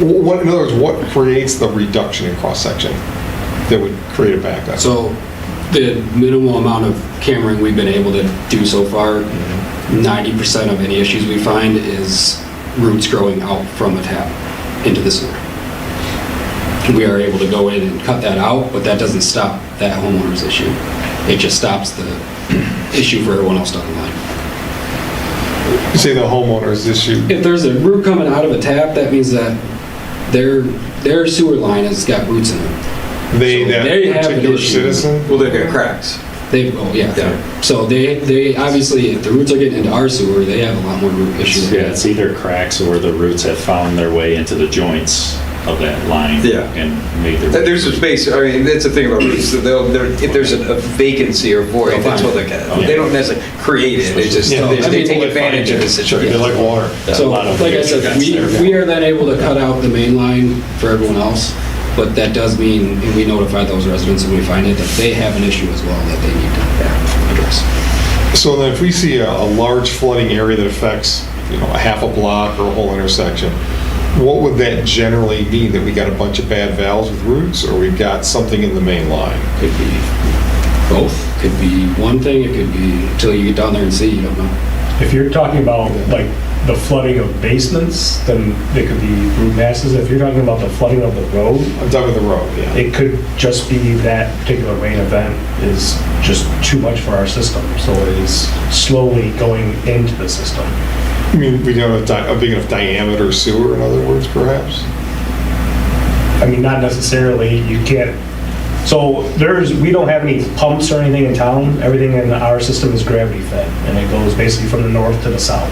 In other words, what creates the reduction in cross-section that would create a backup? So the minimal amount of cammering we've been able to do so far, 90% of any issues we find is roots growing out from a tap into the sewer. We are able to go in and cut that out, but that doesn't stop that homeowner's issue. It just stops the issue for everyone else down the line. You say the homeowner's issue. If there's a root coming out of a tap, that means that their sewer line has got roots in it. They So they have an particular issue. citizen? Well, they've got cracks. Yeah. So they obviously, if the roots are getting into our sewer, they have a lot more root issues. Yeah, it's either cracks or the roots have found their way into the joints of that line Yeah. and made their way. There's a space, I mean, that's the thing about roots, if there's a vacancy or void, that's what they get. They don't necessarily create it, it's just, Yeah, they take advantage of the Sure, situation. they like water. So, A lot of like I roots said, are there. we are then able to cut out the main line for everyone else, but that does mean, and we notify those residents when we find it, that they have an issue as well that they need to address. So then if we see a large flooding area that affects, a half a block or a whole intersection, what would that generally mean? That we got a bunch of bad valves with roots, or we've got something in the main line? Could be both. Could be one thing, it could be, until you get down there and see, you don't know. If you're talking about like the flooding of basements, then they could be root masses. If you're talking about the flooding of the road, I'm talking with the road, yeah. it could just be that particular rain event is just too much for our system. So it is slowly going into the system. I mean, we don't have a big enough diameter sewer, in other words, perhaps? I mean, not necessarily, you can't, so we don't have any pumps or anything in town. Everything in our system is gravity fed, and it goes basically from the north to the south.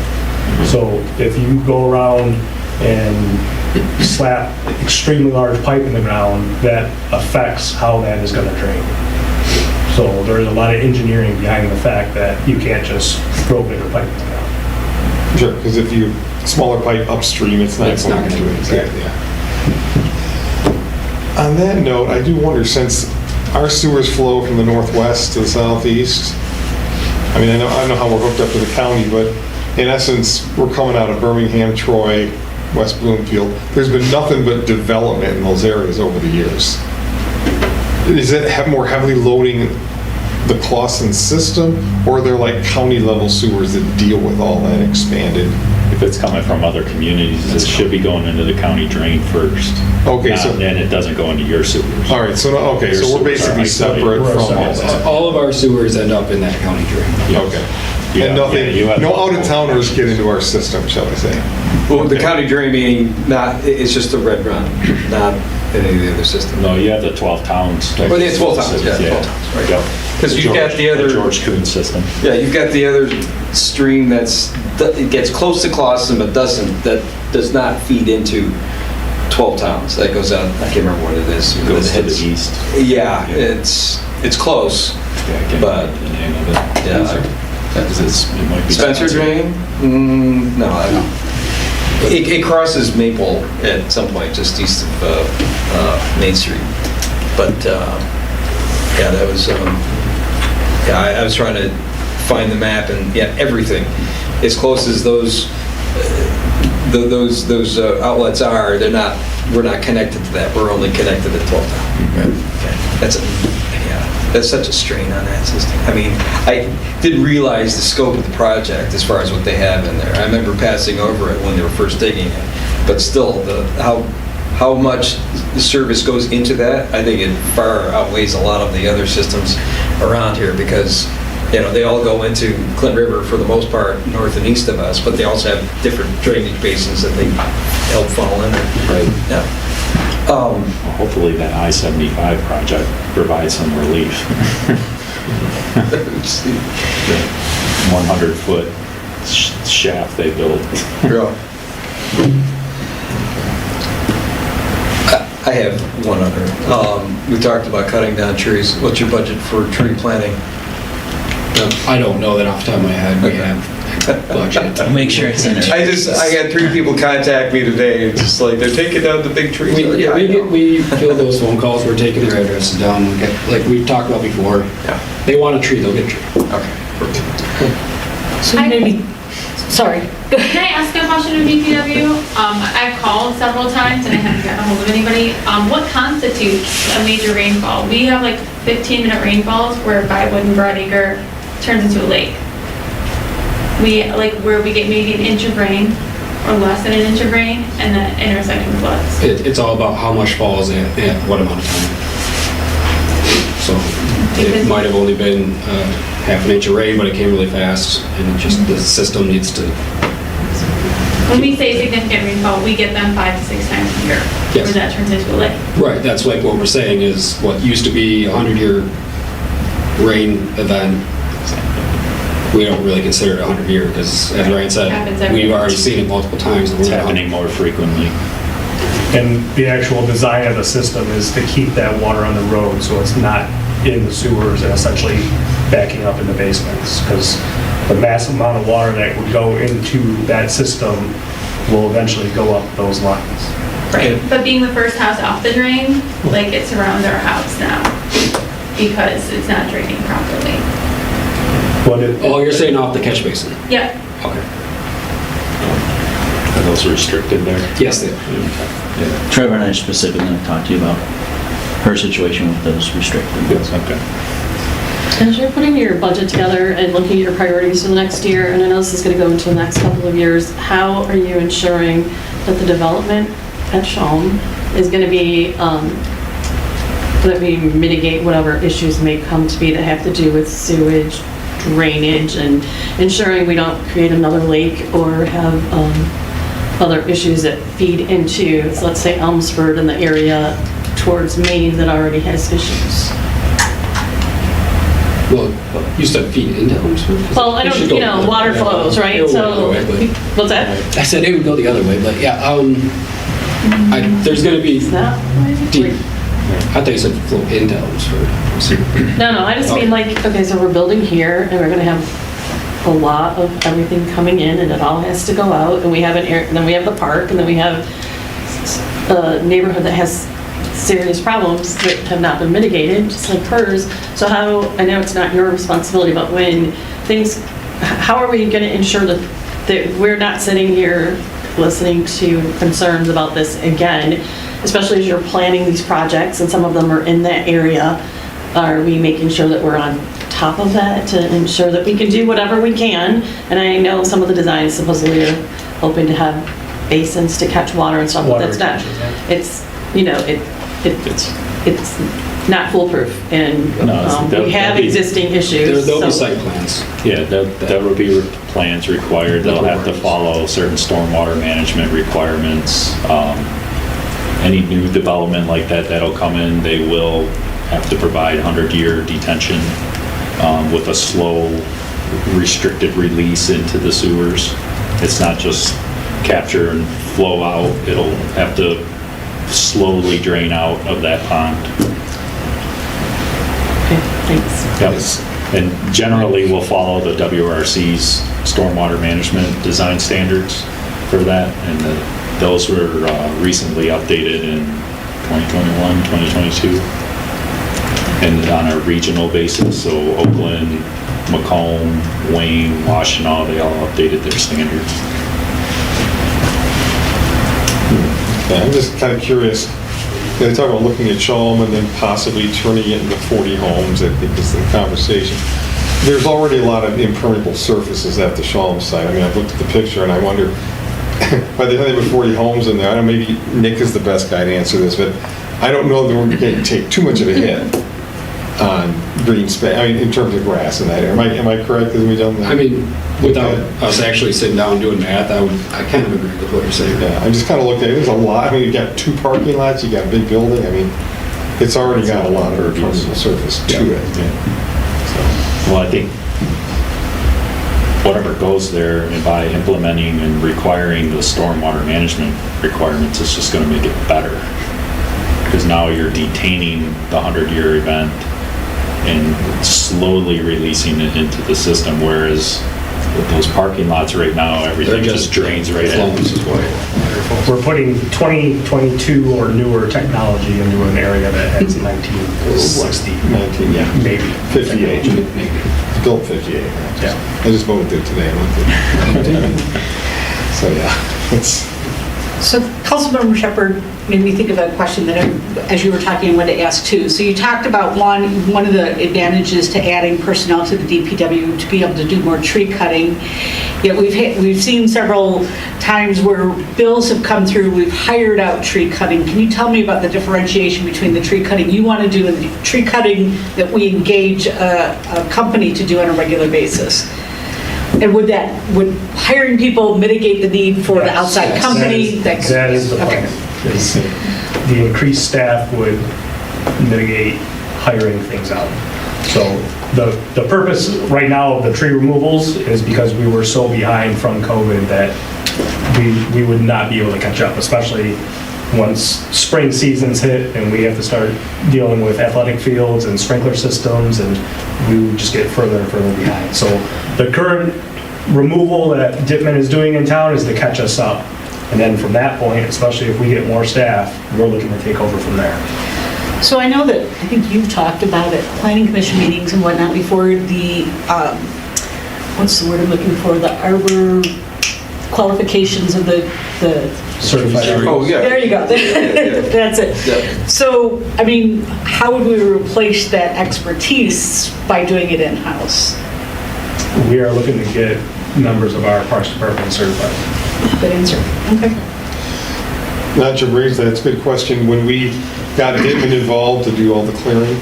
So if you go around and slap extremely large pipe in the ground, that affects how that is gonna drain. So there's a lot of engineering behind the fact that you can't just throw bigger pipe in the ground. Sure, because if you, smaller pipe upstream, it's not going to do it. Exactly, yeah. On that note, I do wonder, since our sewers flow from the northwest to the southeast, I mean, I know how we're hooked up to the county, but in essence, we're coming out of Birmingham, Troy, West Bloomfield. There's been nothing but development in those areas over the years. Is it more heavily loading the Clausen system, or are there like county level sewers that deal with all that expanded? If it's coming from other communities, it should be going into the county drain first. Okay, so- And it doesn't go into your sewers. All right, so, okay, so we're basically separate from all that. All of our sewers end up in that county drain. Okay. Yeah, And yeah, you have no multiple. out-of-towners get into our system, shall I say? Well, the county drain meaning it's just the red run, not any of the other systems. No, you have the 12 towns. Well, yeah, 12 towns, yeah, 12 towns, right. Yep. 'Cause you've got the other- George Coons system. Yeah, you've got the other stream it gets close to Clausen, but that does not feed into 12 towns. That goes out, I can't remember what it is. It goes to the It's- east. Yeah, it's close, Yeah, I can't but, remember the name of it. yeah. It might be Spencer Drain? No, I don't. It crosses Maple at some point, just east of Main Street. But, yeah, that was, I was trying to find the map, and yeah, everything, as close as those outlets are, we're not connected to that. We're only connected to 12 town. That's such a strain on that system. I mean, I didn't realize the scope of the project as far as what they have in there. I remember passing over it when they were first digging it, but still, how much the service goes into that, I think it far outweighs a lot of the other systems around here, because they all go into Clinton River for the most part, north and east of us, but they also have different drainage basins that they help funnel in. Right. Yeah. Well, hopefully that I-75 project provides some relief. 100-foot shaft they built. Yeah. I have one other. We talked about cutting down trees. What's your budget for tree planting? I don't know that off the top of my head. We have budget. Make sure it's in there. I had 3 people contact me today, and just like, they're taking down the big trees. Yeah, I know. we field those phone calls, we're taking their addresses down, like we talked about before. Yeah. They want a tree, they'll get a tree. Okay. So maybe, sorry. Can I ask a question of DPW? I've called several times and I haven't gotten a hold of anybody. What constitutes a major rainfall? We have like 15-minute rainfalls where Bywood and Broadacre turns into a lake. Where we get maybe an inch of rain or less than an inch of rain and the intersection floods. It's all about how much falls at what amount of time. So it might have only been half an inch of rain, but it came really fast, and it just the system needs to. When we say significant rainfall, we get them 5 to 6 times a year. Yes. Where that turns into a lake. Right, that's like what we're saying is what used to be a 100-year rain event. We don't really consider it a 100-year because, as Ryan Happens said, every we've year. already seen it multiple times. and It's we're not- happening more frequently. And the actual design of the system is to keep that water on the road, so it's not in the sewers and essentially backing up in the basements, because the massive amount of water that would go into that system will eventually go up those lines. Right. But being the first house off the drain, like it surrounds our house now because it's not draining properly. Oh, you're saying off the catch basin? Yep. Okay. Are those restricted there? Yes, they are. Yeah. Trevor and I are specifically going to talk to you about her situation with those restricted. Yes, okay. As you're putting your budget together and looking at your priorities for the next year, and I know this is going to go into the next couple of years, how are you ensuring that the development at Shalom is going to be, that we mitigate whatever issues may come to be that have to do with sewage, drainage, and ensuring we don't create another lake or have other issues that feed into, so let's say Elmsford and the area towards Maine that already has issues? Well, you said feed into Elmsford. Well, I It should don't, go- water flows, right? It would So, go the other way, but- what's that? I said it would go the other way, but yeah, there's gonna be Is that? deep. I thought you said flow into Elmsford. No, I just mean like, okay, so we're building here and we're gonna have a lot of everything coming in and it all has to go out and we have and then we have the park and then we have a neighborhood that has serious problems that have not been mitigated, just like hers. So how, I know it's not your responsibility, but when things, how are we gonna ensure that we're not sitting here listening to concerns about this again, especially as you're planning these projects and some of them are in that area? Are we making sure that we're on top of that to ensure that we can do whatever we can? And I know some of the designs supposedly are hoping to have basins to catch water and stuff, but Water that's not, retention, yeah. it's, you know, it's not foolproof and No, we have there'll be- existing issues. There'll be so- site plans. Yeah, there will be plans required. They'll have to follow certain stormwater management requirements. Any new development like that that'll come in, they will have to provide 100-year detention with a slow, restricted release into the sewers. It's not just capture and flow out. It'll have to slowly drain out of that pond. Okay, thanks. Yes. And generally, we'll follow the WRC's stormwater management design standards for that. And those were recently updated in 2021, 2022. And on a regional basis, so Oakland, Macomb, Wayne, Washtenaw, they all updated their standards. Yeah, I'm just kind of curious. They talk about looking at Shalom and then possibly turning it into 40 homes, I think is the conversation. There's already a lot of impermeable surfaces at the Shalom site. I mean, I've looked at the picture and I wonder, by the time they put 40 homes in there, I don't know, maybe Nick is the best guy to answer this, but I don't know that we're going to take too much of a hit on green space, I mean, in terms of grass in that area. Am I correct, as we done that? I mean, without us actually sitting down and doing math, I kind of agree with what you're saying. Yeah, I just kind of looked at it, there's a lot, I mean, you got 2 parking lots, you got a big building, I mean, it's already got a lot of impermeable surface to it. Well, I think whatever goes there, and by implementing and requiring the stormwater management requirements, it's just going to make it better. Because now you're detaining the 100-year event and slowly releasing it into the system, whereas with those parking lots right now, everything just drains right in. We're putting 2022 or newer technology into an area that has 1960. 19, yeah. Maybe. 58. Maybe. Built 58. Right? Yeah. I just voted it today. So, yeah, it's... So Councilmember Shepherd made me think of a question that, as you were talking, I wanted to ask too. So you talked about one of the advantages to adding personnel to the DPW to be able to do more tree cutting. Yet we've seen several times where bills have come through, we've hired out tree cutting. Can you tell me about the differentiation between the tree cutting you want to do and the tree cutting that we engage a company to do on a regular basis? And would hiring people mitigate the need for the outside company? That is the plan. The increased staff would mitigate hiring things out. So the purpose right now of the tree removals is because we were so behind from COVID that we would not be able to catch up, especially once spring seasons hit and we have to start dealing with athletic fields and sprinkler systems, and we would just get further and further behind. So the current removal that Dittman is doing in town is to catch us up. And then from that point, especially if we get more staff, we're looking to take over from there. So I know that, I think you've talked about at planning commission meetings and whatnot before, the, what's the word I'm looking for, the arbor qualifications of the Certified. Oh, yeah. There you go. That's it. Yeah. So, I mean, how would we replace that expertise by doing it in-house? We are looking to get members of our Parks Department certified. Good answer. Okay. Not to raise that, it's a good question. When we got Dittman involved to do all the clearing,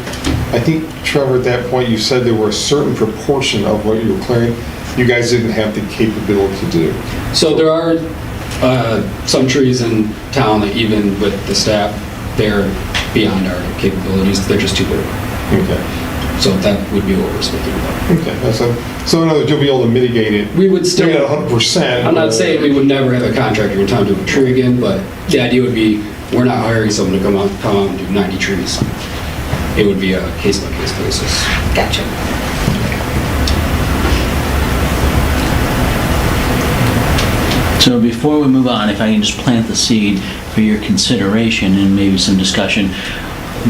I think, Trevor, at that point, you said there were a certain proportion of what you were clearing you guys didn't have the capability to do. So there are some trees in town that even with the staff, they're beyond our capabilities. They're just too big. Okay. So that would be what we're speaking about. Okay. So in other words, you'll be able to mitigate it. We would still... At 100%. I'm not saying we would never have a contractor in town do a tree again, but the idea would be we're not hiring someone to come out and do 90 trees. It would be a case-by-case basis. Gotcha. So before we move on, if I can just plant the seed for your consideration and maybe some discussion,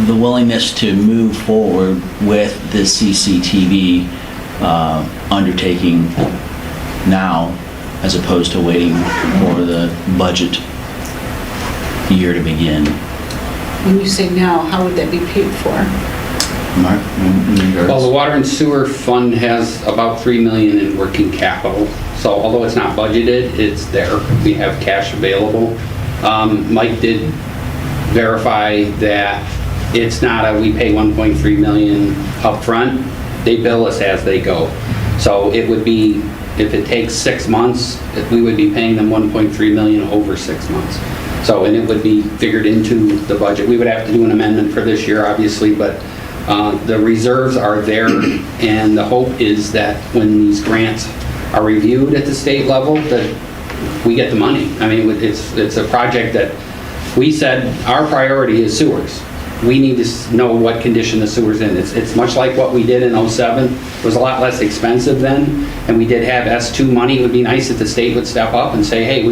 the willingness to move forward with the CCTV undertaking now, as opposed to waiting for the budget year to begin. When you say now, how would that be paid for? Mark? in regards- Well, the water and sewer fund has about 3 million in working capital. So although it's not budgeted, it's there. We have cash available. Mike did verify that it's not we pay 1.3 million upfront. They bill us as they go. So it would be, if it takes 6 months, we would be paying them 1.3 million over 6 months. So, and it would be figured into the budget. We would have to do an amendment for this year, obviously, but the reserves are there, and the hope is that when these grants are reviewed at the state level, that we get the money. I mean, it's a project that we said our priority is sewers. We need to know what condition the sewer's in. It's much like what we did in '07. It was a lot less expensive then, and we did have S2 money. It would be nice if the state would step up and say, hey,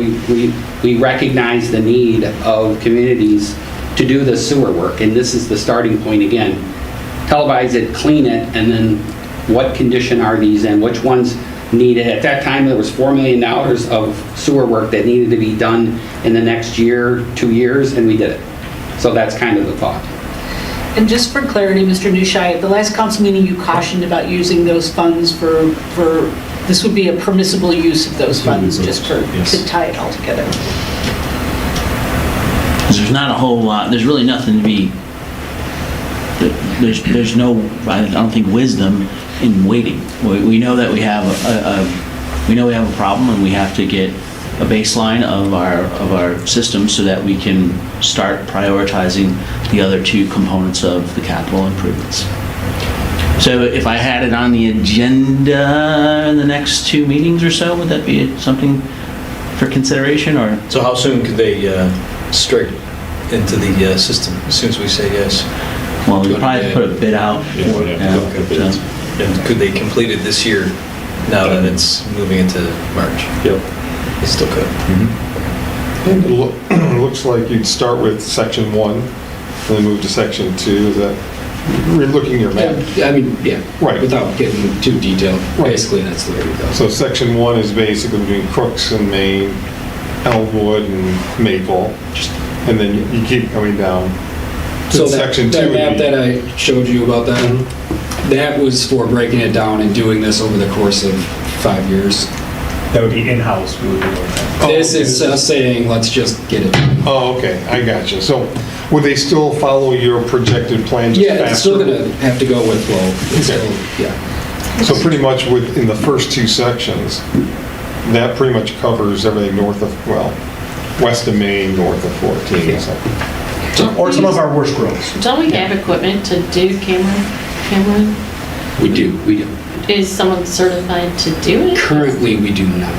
we recognize the need of communities to do the sewer work, and this is the starting point again. Televise it, clean it, and then what condition are these in? Which ones need it? At that time, there was $4 million of sewer work that needed to be done in the next year, 2 years, and we did it. So that's kind of the thought. And just for clarity, Mr. Nushai, at the last council meeting, you cautioned about using those funds for this would be a permissible use of those funds, just to tie it all together. Because there's not a whole lot, there's really nothing to be there's no, I don't think, wisdom in waiting. We know that we have a problem, and we have to get a baseline of our system so that we can start prioritizing the other two components of the capital improvements. So if I had it on the agenda in the next 2 meetings or so, would that be something for consideration, or? So how soon could they strike into the system, as soon as we say yes? Well, we probably put a bid out. Yeah, we'd have to look at bids. And could they complete it this year, now that it's moving into March? Yep. They still could. And it looks like you'd start with section 1, and then move to section 2, is that, we're looking at your map. Yeah, I mean, yeah. Right. Without getting too detailed, Right. basically that's the way we go. So section 1 is basically between Crooks and Maine, Elmwood and Maple, and then you keep coming down. So Section 2 that would map be- that I showed you about that was for breaking it down and doing this over the course of 5 years. That would be in-house, we would be doing that. Oh, This okay. is saying, let's just get it. Oh, okay, I got you. So would they still follow your projected plan just faster? Yeah, it's still gonna have to go with flow. It's Okay. still- Yeah. So pretty much in the first 2 sections, that pretty much covers everything north of, well, west of Maine, north of 14, so. Or some of our worst roads. Don't we have equipment to do camera? We do. Is someone certified to do it? Currently, we do not.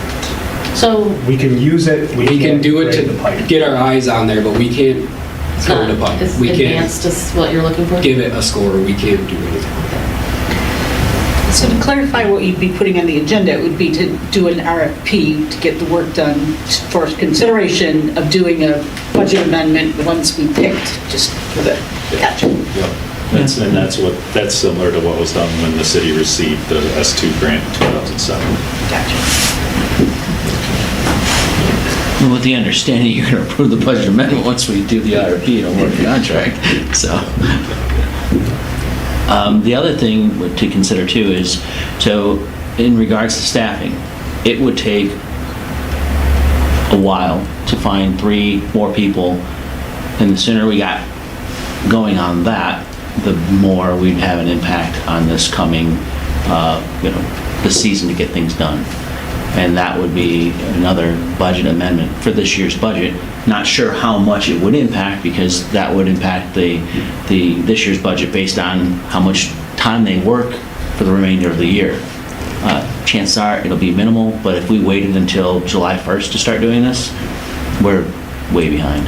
So We can use it. We can can't do it grade the to pipe. get our eyes on there, but we can't it's code not a pipe. as We can't advanced as what you're looking for? give it a score. We can't do anything. So to clarify what you'd be putting on the agenda, it would be to do an RFP to get the work done for consideration of doing a budget amendment once we picked, just for the, gotcha. That's similar to what was done when the city received the S2 grant in 2007. And with the understanding you're going to approve the budget amendment once we do the RFP and award the contract, so. The other thing to consider too is, so in regards to staffing, it would take a while to find 3 more people, and the sooner we got going on that, the more we'd have an impact on this coming, this season to get things done. And that would be another budget amendment for this year's budget. Not sure how much it would impact, because that would impact this year's budget based on how much time they work for the remainder of the year. Chances are it'll be minimal, but if we waited until July 1st to start doing this, we're way behind.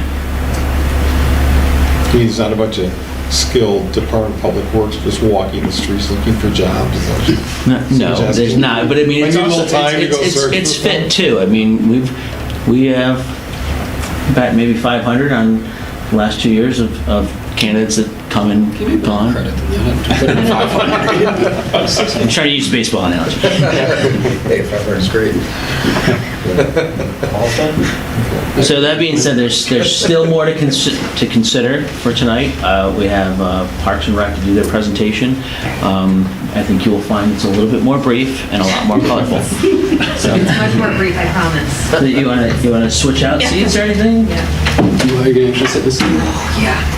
He's not a bunch of skilled Department of Public Works just walking the streets looking for jobs. No, there's not, but I mean, I it's need a also, little time to go search it's for fit too. I mean, we have about maybe 500 on the last 2 years of candidates that come and gone. Credit than that. Put it in 500. I'm trying to use a baseball analogy. Hey, 500 is great. So that being said, there's still more to consider for tonight. We have Parks and Rec to do their presentation. I think you will find it's a little bit more brief and a lot more colorful. So, It's much more brief, I promise. you want to switch out seats or anything? Yeah. You want to actually sit this in? Yeah.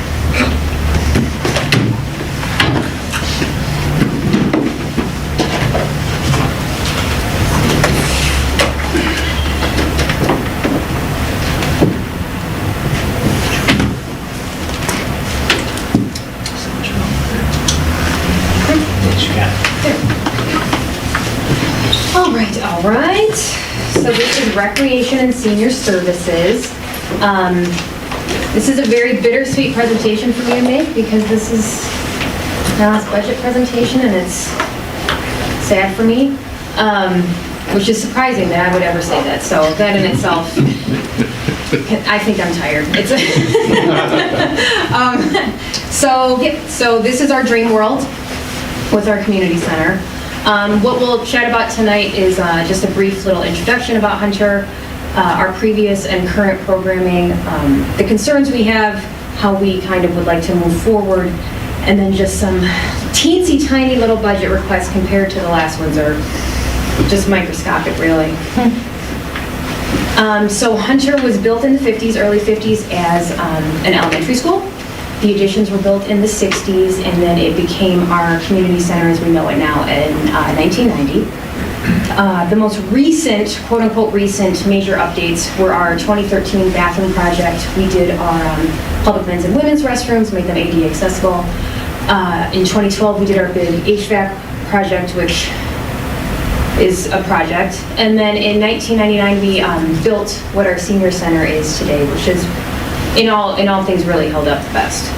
All right. So this is Recreation and Senior Services. This is a very bittersweet presentation for me to make because this is my last budget presentation and it's sad for me, which is surprising that I would ever say that. So that in itself, I think I'm tired. So this is our dream world with our community center. What we'll chat about tonight is just a brief little introduction about Hunter, our previous and current programming, the concerns we have, how we kind of would like to move forward, and then just some teensy tiny little budget requests compared to the last ones are just microscopic, really. So Hunter was built in the 50s, early 50s, as an elementary school. The additions were built in the 60s, and then it became our community center as we know it now in 1990. The most recent, quote-unquote recent, major updates were our 2013 bathroom project. We did our public men's and women's restrooms, made them ADA accessible. In 2012, we did our big HVAC project, which is a project. And then in 1999, we built what our senior center is today, which is, in all things, really held up the best.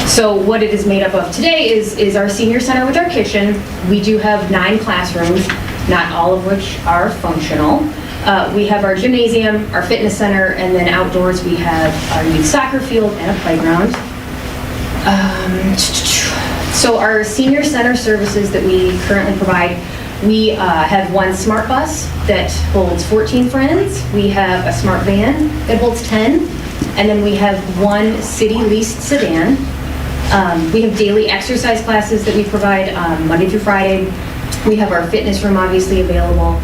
So what it is made up of today is our senior center with our kitchen. We do have 9 classrooms, not all of which are functional. We have our gymnasium, our fitness center, and then outdoors we have our youth soccer field and a playground. So our senior center services that we currently provide, we have one smart bus that holds 14 friends. We have a smart van that holds 10. And then we have one city leased sedan. We have daily exercise classes that we provide Monday through Friday. We have our fitness room obviously available.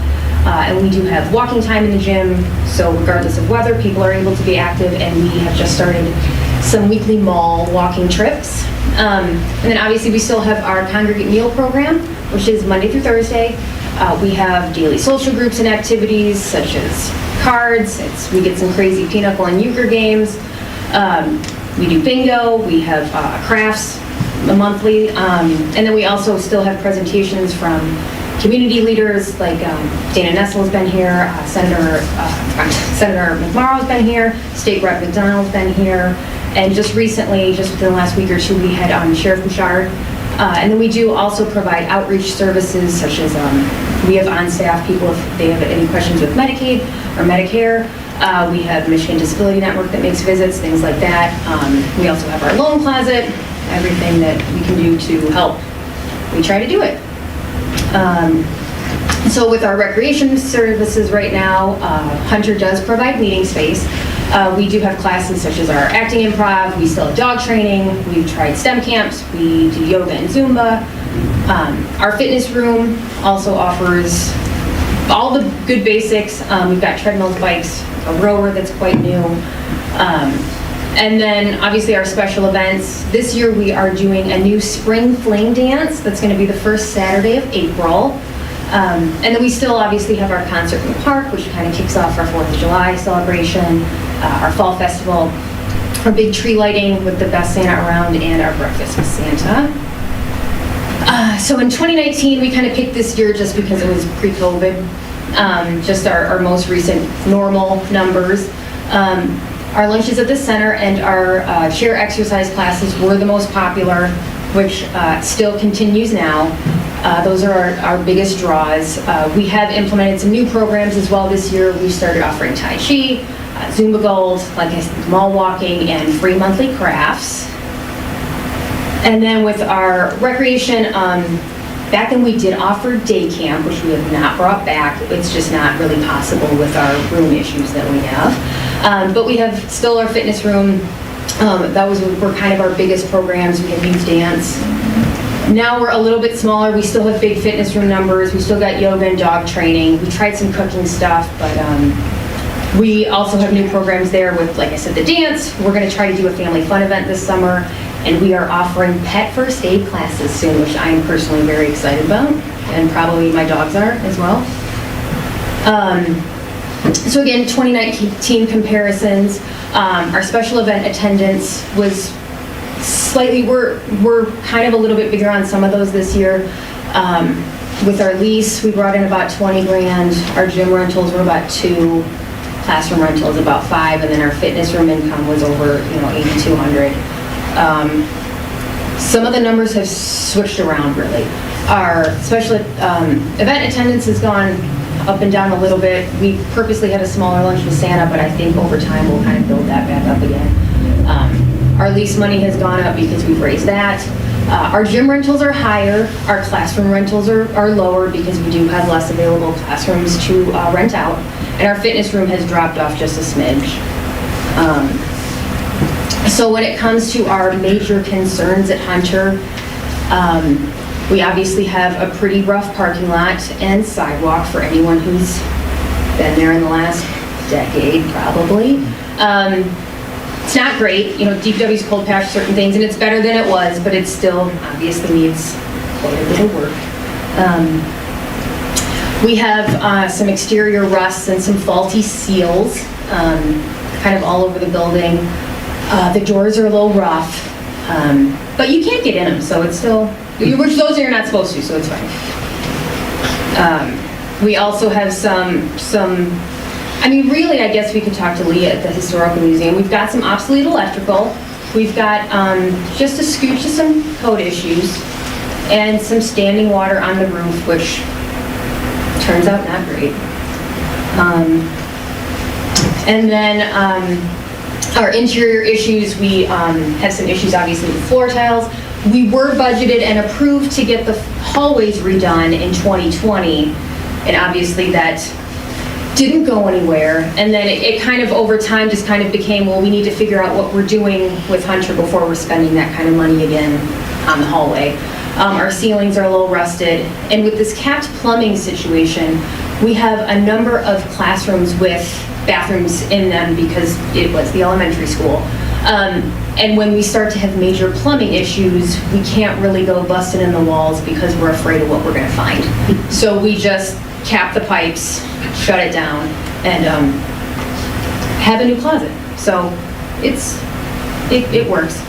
And we do have walking time in the gym. So regardless of weather, people are able to be active. And we have just started some weekly mall walking trips. And then obviously we still have our congregate meal program, which is Monday through Thursday. We have daily social groups and activities such as cards. We get some crazy pinochle and euchre games. We do bingo. We have crafts monthly. And then we also still have presentations from community leaders like Dana Nessel has been here, Senator McMorrow has been here, State Rep McDonald's been here. And just recently, just within the last week or two, we had Sheriff Bouchard. And then we do also provide outreach services such as we have on-staff people if they have any questions with Medicaid or Medicare. We have Michigan Disability Network that makes visits, things like that. We also have our loan closet, everything that we can do to help. We try to do it. So with our recreation services right now, Hunter does provide meeting space. We do have classes such as our acting improv, we still have dog training, we've tried STEM camps, we do yoga and Zumba. Our fitness room also offers all the good basics. We've got treadmills, bikes, a rower that's quite new. And then obviously our special events. This year we are doing a new spring fling dance that's going to be the first Saturday of April. And then we still obviously have our concert in the park, which kind of kicks off our 4th of July celebration, our fall festival, our big tree lighting with the best Santa around, and our breakfast with Santa. So in 2019, we kind of picked this year just because it was pre-COVID, just our most recent normal numbers. Our lunches at the center and our chair exercise classes were the most popular, which still continues now. Those are our biggest draws. We have implemented some new programs as well this year. We started offering Tai Chi, Zumba Gold, like I said, mall walking, and free monthly crafts. And then with our recreation, back then we did offer day camp, which we have not brought back. It's just not really possible with our room issues that we have. But we have still our fitness room. Were kind of our biggest programs. We have youth dance. Now we're a little bit smaller. We still have big fitness room numbers. We still got yoga and dog training. We tried some cooking stuff, but we also have new programs there with, like I said, the dance. We're going to try to do a family fun event this summer, and we are offering pet first aid classes soon, which I am personally very excited about, and probably my dogs are as well. So again, 2019 comparisons. Our special event attendance was slightly, we're kind of a little bit bigger on some of those this year. With our lease, we brought in about 20 grand. Our gym rentals were about 2, classroom rentals about 5, and then our fitness room income was over 8,200. Some of the numbers have switched around really. Our special event attendance has gone up and down a little bit. We purposely had a smaller lunch with Santa, but I think over time we'll kind of build that back up again. Our lease money has gone up because we've raised that. Our gym rentals are higher. Our classroom rentals are lower because we do have less available classrooms to rent out. And our fitness room has dropped off just a smidge. So when it comes to our major concerns at Hunter, we obviously have a pretty rough parking lot and sidewalk for anyone who's been there in the last decade, probably. It's not great, you know, DPW's cold patched certain things, and it's better than it was, but it still obviously needs quite a bit of work. We have some exterior rusts and some faulty seals, kind of all over the building. The doors are a little rough, but you can't get in them, so it's still, which those you're not supposed to, so it's fine. We also have some, I mean, really, I guess we could talk to Leah at the Historical Museum. We've got some obsolete electrical. We've got just a scooch of some code issues and some standing water on the roof, which turns out not great. And then our interior issues, we have some issues obviously with floor tiles. We were budgeted and approved to get the hallways redone in 2020, and obviously that didn't go anywhere. And then it kind of over time just kind of became, well, we need to figure out what we're doing with Hunter before we're spending that kind of money again on the hallway. Our ceilings are a little rusted, and with this capped plumbing situation, we have a number of classrooms with bathrooms in them because it was the elementary school. And when we start to have major plumbing issues, we can't really go busting in the walls because we're afraid of what we're gonna find. So we just cap the pipes, shut it down, and have a new closet. So it works.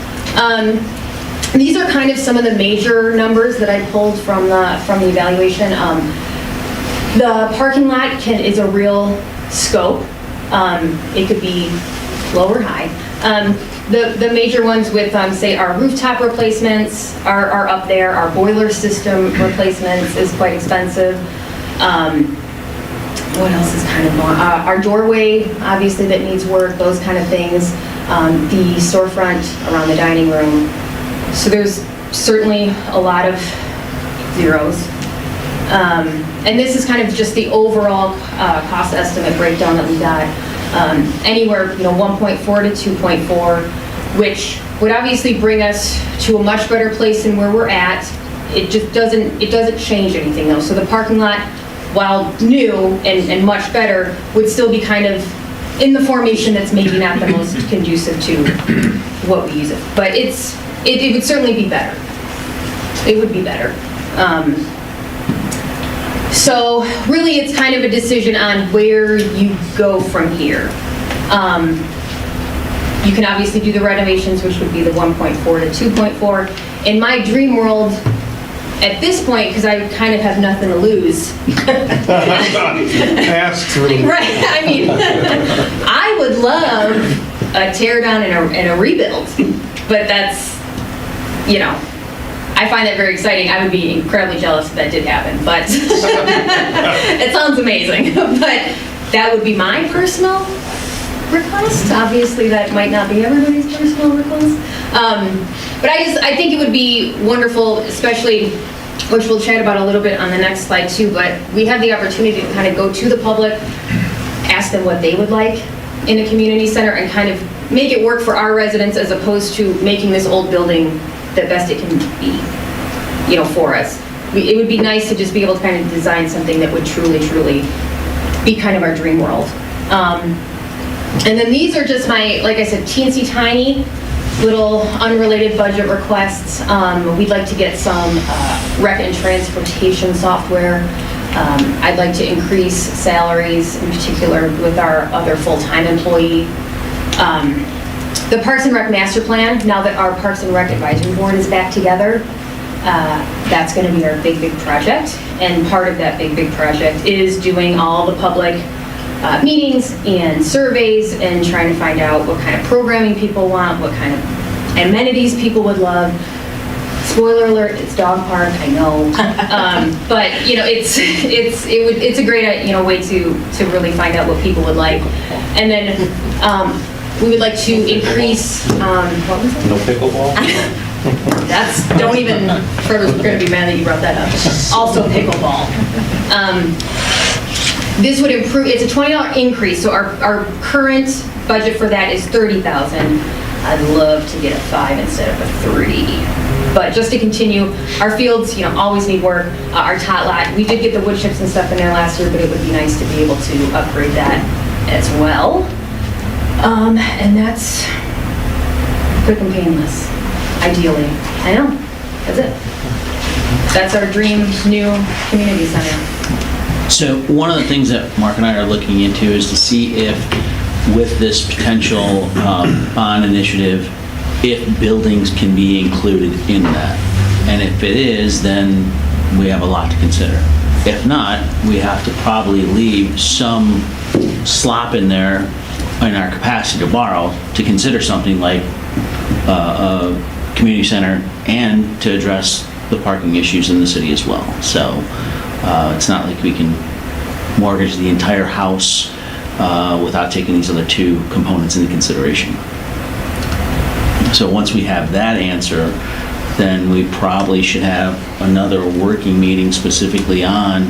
These are kind of some of the major numbers that I pulled from the evaluation. The parking lot is a real scope. It could be low or high. The major ones with, say, our rooftop replacements are up there. Our boiler system replacements is quite expensive. What else is kind of more? Our doorway, obviously, that needs work, those kind of things. The storefront around the dining room. So there's certainly a lot of zeros. And this is kind of just the overall cost estimate breakdown that we got. Anywhere, 1.4 to 2.4, which would obviously bring us to a much better place than where we're at. It just doesn't change anything though. So the parking lot, while new and much better, would still be kind of in the formation that's maybe not the most conducive to what we use it. But it would certainly be better. It would be better. So really it's kind of a decision on where you go from here. You can obviously do the renovations, which would be the 1.4 to 2.4. In my dream world, at this point, because I kind of have nothing to lose. Pass through. Right, I mean, I would love a tear down and a rebuild, but that's, I find that very exciting. I would be incredibly jealous if that did happen, but it sounds amazing. But that would be my personal request. Obviously, that might not be everybody's personal request. But I think it would be wonderful, especially, which we'll chat about a little bit on the next slide too, but we have the opportunity to kind of go to the public, ask them what they would like in a community center, and kind of make it work for our residents as opposed to making this old building the best it can be, for us. It would be nice to just be able to kind of design something that would truly, truly be kind of our dream world. And then these are just my, like I said, teensy tiny little unrelated budget requests. We'd like to get some rec and transportation software. I'd like to increase salaries, in particular with our other full-time employee. The Parks and Rec Master Plan, now that our Parks and Rec Advisory Board is back together, that's going to be our big, big project. And part of that big, big project is doing all the public meetings and surveys and trying to find out what kind of programming people want, what kind of amenities people would love. Spoiler alert, it's dog park, I know. But, it's a great, way to really find out what people would like. And then we would like to increase, what was it? No pickleball? Don't even, Trevor's going to be mad that you brought that up. Also pickleball. This would improve, it's a $20 increase, so our current budget for that is $30,000. I'd love to get a 5 instead of a 3. But just to continue, our fields, always need work. Our tot lot, we did get the wood chips and stuff in there last year, but it would be nice to be able to upgrade that as well. And that's quick and painless, ideally. I know, that's it. That's our dream new community center. So one of the things that Mark and I are looking into is to see if, with this potential bond initiative, if buildings can be included in that. And if it is, then we have a lot to consider. If not, we have to probably leave some slop in there in our capacity to borrow to consider something like a community center and to address the parking issues in the city as well. So it's not like we can mortgage the entire house without taking these other two components into consideration. So once we have that answer, then we probably should have another working meeting specifically on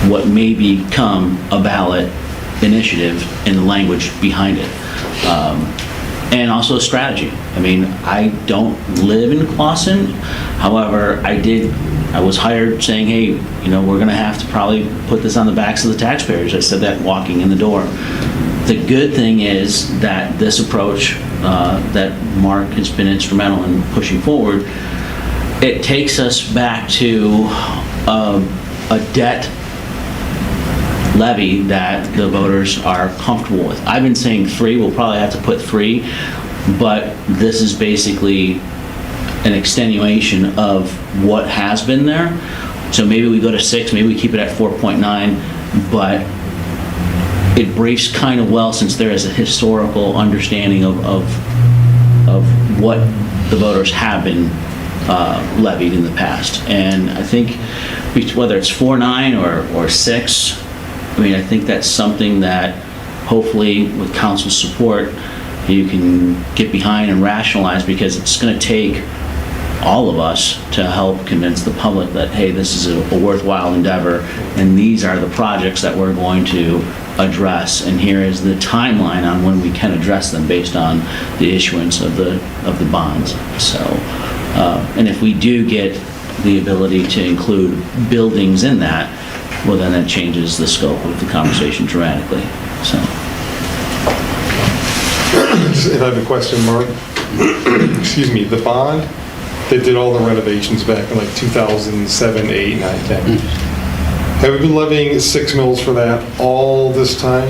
what may become a ballot initiative and the language behind it. And also a strategy. I mean, I don't live in Clawson. However, I was hired saying, hey, you know, we're gonna have to probably put this on the backs of the taxpayers. I said that walking in the door. The good thing is that this approach that Mark has been instrumental in pushing forward, it takes us back to a debt levy that the voters are comfortable with. I've been saying 3, we'll probably have to put 3, but this is basically an extenuation of what has been there. So maybe we go to 6, maybe we keep it at 4.9, but it briefs kind of well since there is a historical understanding of what the voters have been levied in the past. And I think whether it's 4.9 or 6, I mean, I think that's something that hopefully with council's support, you can get behind and rationalize, because it's going to take all of us to help convince the public that, hey, this is a worthwhile endeavor, and these are the projects that we're going to address, and here is the timeline on when we can address them based on the issuance of the bonds. So, and if we do get the ability to include buildings in that, well, then that changes the scope of the conversation dramatically. So. If I have a question, Mark. Excuse me, the bond that did all the renovations back in like 2007, 8, 9, 10. Have we been levying 6 mils for that all this time?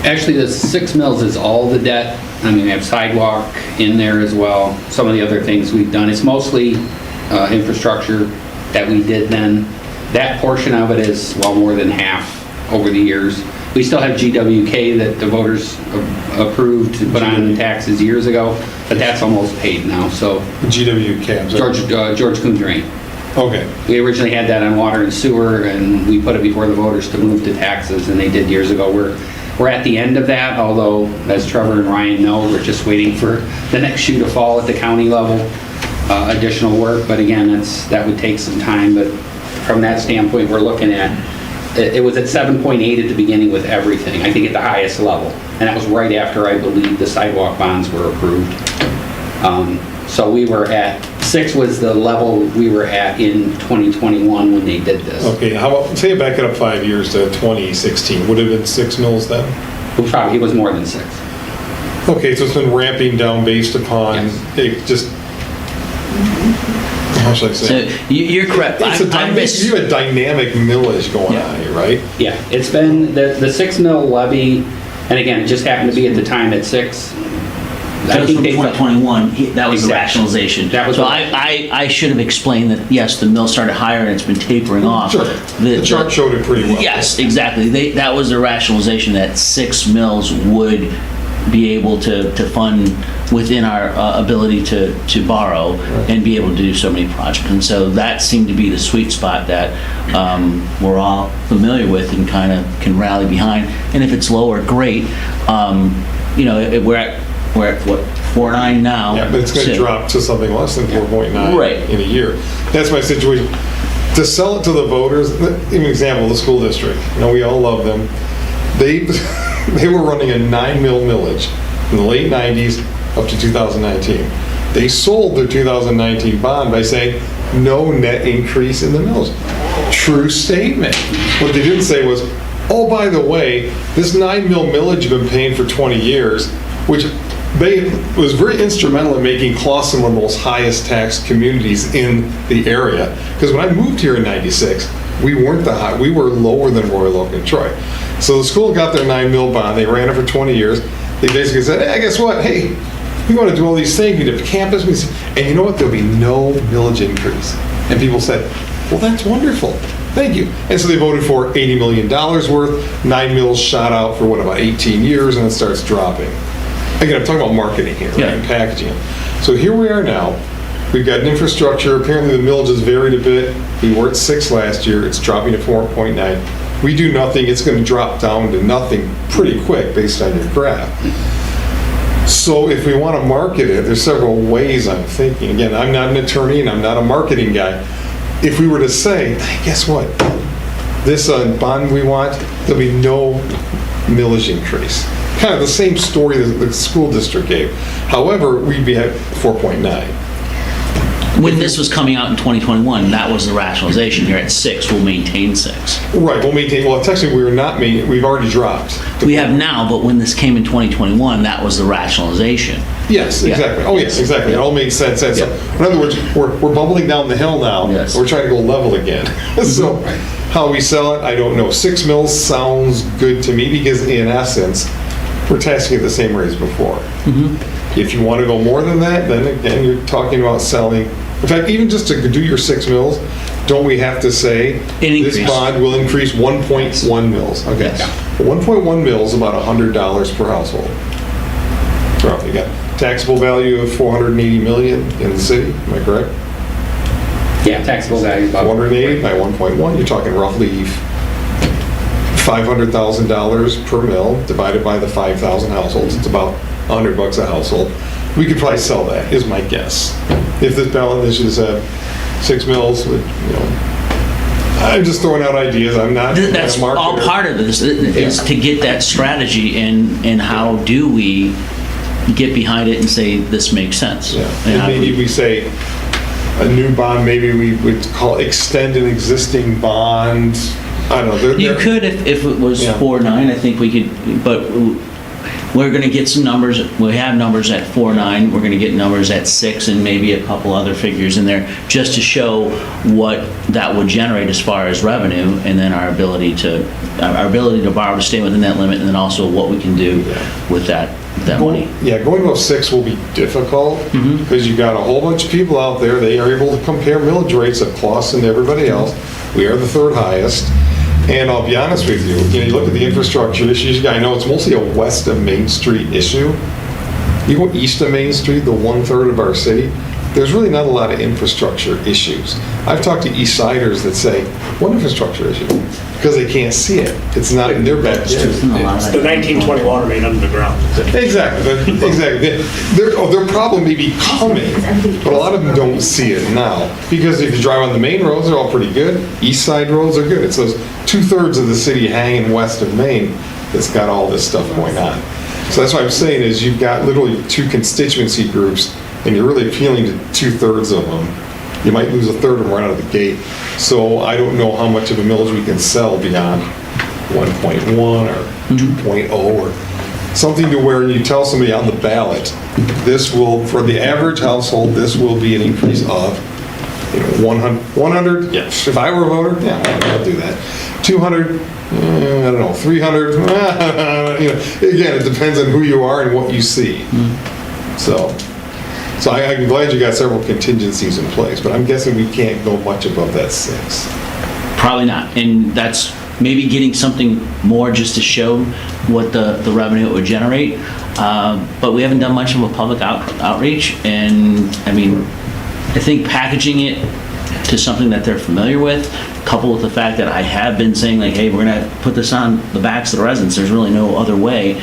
Actually, the 6 mils is all the debt. I mean, we have sidewalk in there as well. Some of the other things we've done. It's mostly infrastructure that we did then. That portion of it is well more than half over the years. We still have GWK that the voters approved to put on taxes years ago, but that's almost paid now, so. GWK, I'm sorry. George Coombs Drain. Okay. We originally had that on water and sewer, and we put it before the voters to move to taxes, and they did years ago. We're at the end of that, although, as Trevor and Ryan know, we're just waiting for the next shoe to fall at the county level, additional work, but again, that would take some time, but from that standpoint, we're looking at, it was at 7.8 at the beginning with everything, I think at the highest level, and that was right after, I believe, the sidewalk bonds were approved. So we were at, 6 was the level we were at in 2021 when they did this. Okay, how about, say back it up 5 years to 2016, would it have been 6 mils then? It was more than 6. Okay, so it's been ramping down based upon it just, how should I say? So you're correct. You have a dynamic millage going on here, right? Yeah, it's been, the 6 mil levy, and again, it just happened to be at the time at 6. That was from 2021, that was the Exactly. rationalization. That was so what- I should have explained that, yes, the mill started higher and it's been tapering off. Sure, the chart showed it pretty well. Yes, exactly. That was the rationalization, that 6 mills would be able to fund within our ability to borrow and be able to do so many projects. And so that seemed to be the sweet spot that we're all familiar with and kind of can rally behind. And if it's lower, great. You know, we're at what, 4.9 now? Yeah, but it's going to drop to something less than 4.9 Right. in a year. That's my situation. To sell it to the voters, give me an example, the school district. You know, we all love them. They were running a 9 mil millage in the late 90s up to 2019. They sold their 2019 bond by saying no net increase in the millage. True statement. What they didn't say was, oh, by the way, this 9 mil millage you've been paying for 20 years, which Bay was very instrumental in making Clawson one of the most highest tax communities in the area. Because when I moved here in 96, we weren't the high, we were lower than Royal Oak and Troy. So the school got their 9 mil bond, they ran it for 20 years. They basically said, hey, guess what? Hey, we want to do all these things, we have campus, and you know what? There'll be no millage increase. And people said, well, that's wonderful. Thank you. And so they voted for $80 million worth, 9 mils shot out for what, about 18 years, and it starts dropping. Again, I'm talking about marketing here, right, and packaging. So here we are now. We've got an infrastructure. Apparently the millage has varied a bit. We were at 6 last year. It's dropping to 4.9. We do nothing, it's going to drop down to nothing pretty quick based on your graph. So if we want to market it, there's several ways I'm thinking. Again, I'm not an attorney and I'm not a marketing guy. If we were to say, hey, guess what? This bond we want, there'll be no millage increase. Kind of the same story that the school district gave. However, we'd be at 4.9. When this was coming out in 2021, that was the rationalization. You're at 6, we'll maintain 6. Right, we'll maintain, well, technically we're not we've already dropped. We have now, but when this came in 2021, that was the rationalization. Yes, exactly. Oh, yes, exactly. It all made sense. And so, in other words, we're bubbling down the hill now. Yes. We're trying to go level again. So how we sell it, I don't know. 6 mils sounds good to me because in essence, we're testing at the same rate as before. If you want to go more than that, then again, you're talking about selling. In fact, even just to do your 6 mils, don't we have to say this bond will increase 1.1 mils? Okay. Yes. 1.1 mils is about $100 per household. Roughly, you got taxable value of $480 million in the city, am I correct? Yeah, taxable value is about 180 by 1.1, you're talking roughly $500,000 per mil divided by the 5,000 households. It's about $100 a household. We could probably sell that, is my guess. If this ballot initiatives have 6 mils, I'm just throwing out ideas. I'm not a That's marketer. all part of this, is to get that strategy and how do we get behind it and say, this makes sense. Yeah. And And how do maybe we say a new bond, maybe we would call extend an existing bond. I don't know. You could if it was 4.9, I think we could, but we're going to get some numbers. We have numbers at 4.9. We're going to get numbers at 6 and maybe a couple other figures in there just to show what that would generate as far as revenue, and then our ability to borrow to stay within that limit, and then also what we can do with that money. Yeah, going above 6 will be difficult because you got a whole bunch of people out there. They are able to compare millage rates of Clawson to everybody else. We are the 3rd highest. And I'll be honest with you, you look at the infrastructure issues, I know it's mostly a west of Main Street issue. You go east of Main Street, the 1/3 of our city, there's really not a lot of infrastructure issues. I've talked to East Siders that say, what infrastructure issue? Because they can't see it. It's not in their backyard. It's the 1920 water main under the ground. Exactly. Their problem may be coming, but a lot of them don't see it now. Because if you drive on the main roads, they're all pretty good. East side roads are good. It's those 2/3 of the city hanging west of Main that's got all this stuff going on. So that's what I'm saying is you've got literally 2 constituency groups, and you're really appealing to 2/3 of them. You might lose 1/3 of them right out of the gate. So I don't know how much of a millage we can sell beyond 1.1 or 2.0 or something to where you tell somebody on the ballot, this will, for the average household, this will be an increase of 100, yes. If I were a voter, yeah, I'll do that. 200, I don't know, 300, again, it depends on who you are and what you see. So I'm glad you got several contingencies in place, but I'm guessing we can't go much above that 6. Probably not. And that's maybe getting something more just to show what the revenue it would generate. But we haven't done much of a public outreach. And I mean, I think packaging it to something that they're familiar with, coupled with the fact that I have been saying like, hey, we're going to put this on the backs of the residents. There's really no other way.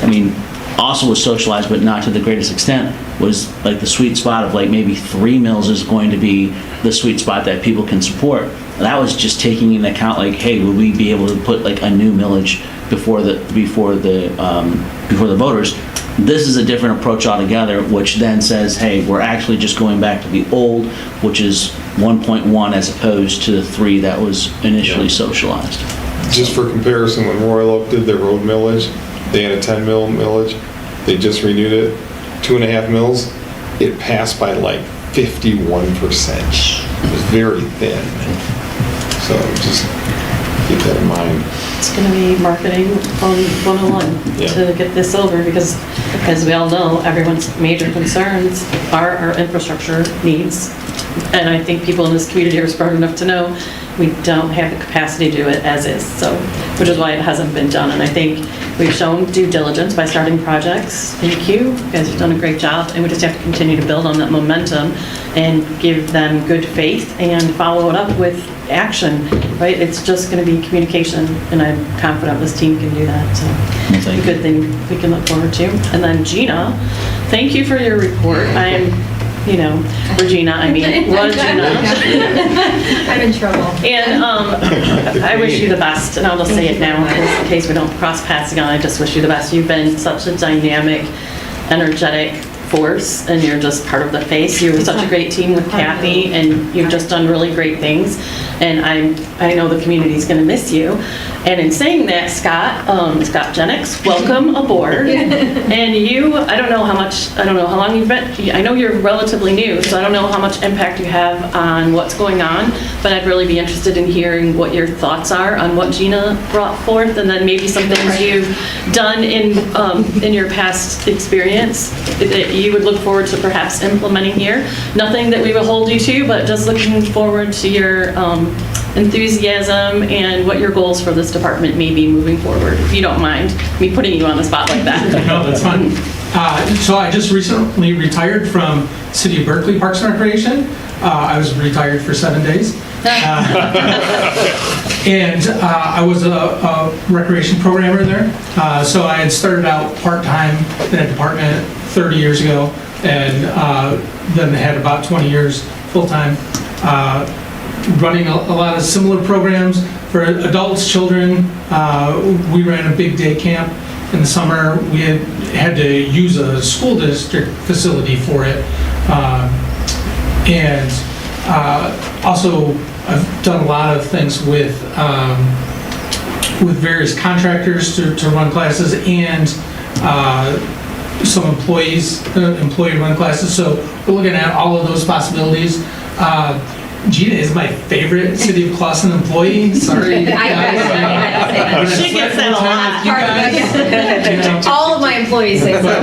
I mean, also was socialized, but not to the greatest extent, was like the sweet spot of like maybe 3 mils is going to be the sweet spot that people can support. That was just taking into account like, hey, will we be able to put like a new millage before the voters? This is a different approach altogether, which then says, hey, we're actually just going back to the old, which is 1.1 as opposed to the 3 that was initially socialized. Just for comparison, when Royal Oak did their road millage, they had a 10 mil millage. They just renewed it. 2.5 mils, it passed by like 51%. It was very thin. So just keep that in mind. It's going to be marketing on 101 Yeah. to get this over, because as we all know, everyone's major concerns are our infrastructure needs. And I think people in this community are smart enough to know we don't have the capacity to do it as is, so, which is why it hasn't been done. And I think we've shown due diligence by starting projects. Thank you. You guys have done a great job, and we just have to continue to build on that momentum and give them good faith and follow it up with action, right? It's just going to be communication, and I'm confident this team can do that, so it's a good thing we can look forward to. And then Gina, thank you for your report. Regina, I mean, Regina. I'm in trouble. And I wish you the best, and I'll just say it now, in case we don't cross paths again, I just wish you the best. You've been such a dynamic, energetic force, and you're just part of the face. You were such a great team with Kathy, and you've just done really great things, and I know the community's going to miss you. And in saying that, Scott Jennings, welcome aboard. And you, I don't know how long you've been, I know you're relatively new, so I don't know how much impact you have on what's going on, but I'd really be interested in hearing what your thoughts are on what Gina brought forth, and then maybe some things you've done in your past experience that you would look forward to perhaps implementing here. Nothing that we would hold you to, but just looking forward to your enthusiasm and what your goals for this department may be moving forward, if you don't mind me putting you on the spot like that. No, that's fine. So I just recently retired from City of Berkeley Parks and Recreation. I was retired for 7 days. And I was a recreation programmer there. So I had started out part-time in that department 30 years ago, and then had about 20 years full-time, running a lot of similar programs for adults, children. We ran a big day camp in the summer. We had to use a school district facility for it. And also, I've done a lot of things with various contractors to run classes, and some employee-run classes. So we're looking at all of those possibilities. Gina is my favorite City of Clawson employee. Sorry. She gets that a lot. All of my employees say so.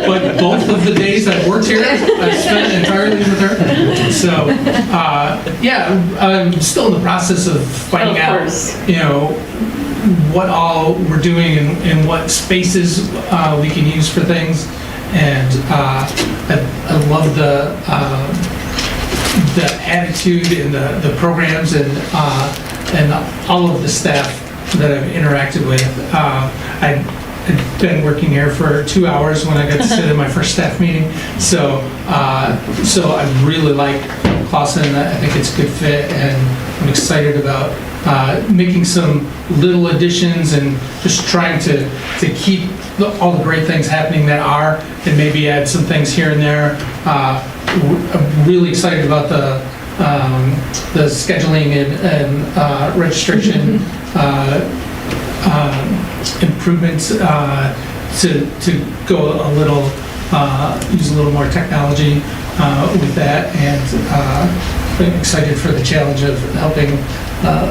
But both of the days I've worked here, I've spent entirely with her. So, I'm still in the process of finding out, what all we're doing and what spaces we can use for things. And I love the attitude and the programs and all of the staff that I've interacted with. I've been working here for 2 hours when I got to sit in my first staff meeting. So I really like Clawson. I think it's a good fit, and I'm excited about making some little additions and just trying to keep all the great things happening that are, and maybe add some things here and there. I'm really excited about the scheduling and registration improvements to go a little, use a little more technology with that, and I'm excited for the challenge of helping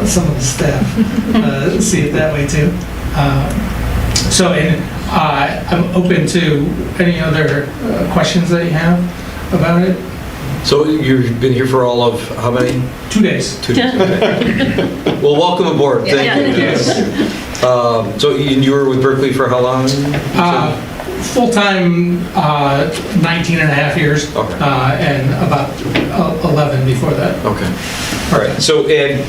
some of the staff see it that way too. I'm open to any other questions that you have about it. So you've been here for all of how many? 2 days. 2 days. Okay. Well, welcome aboard. Thank you. So you were with Berkeley for how long? Full-time, 19 and a half years, okay. And about 11 before that. Okay. All right. So, and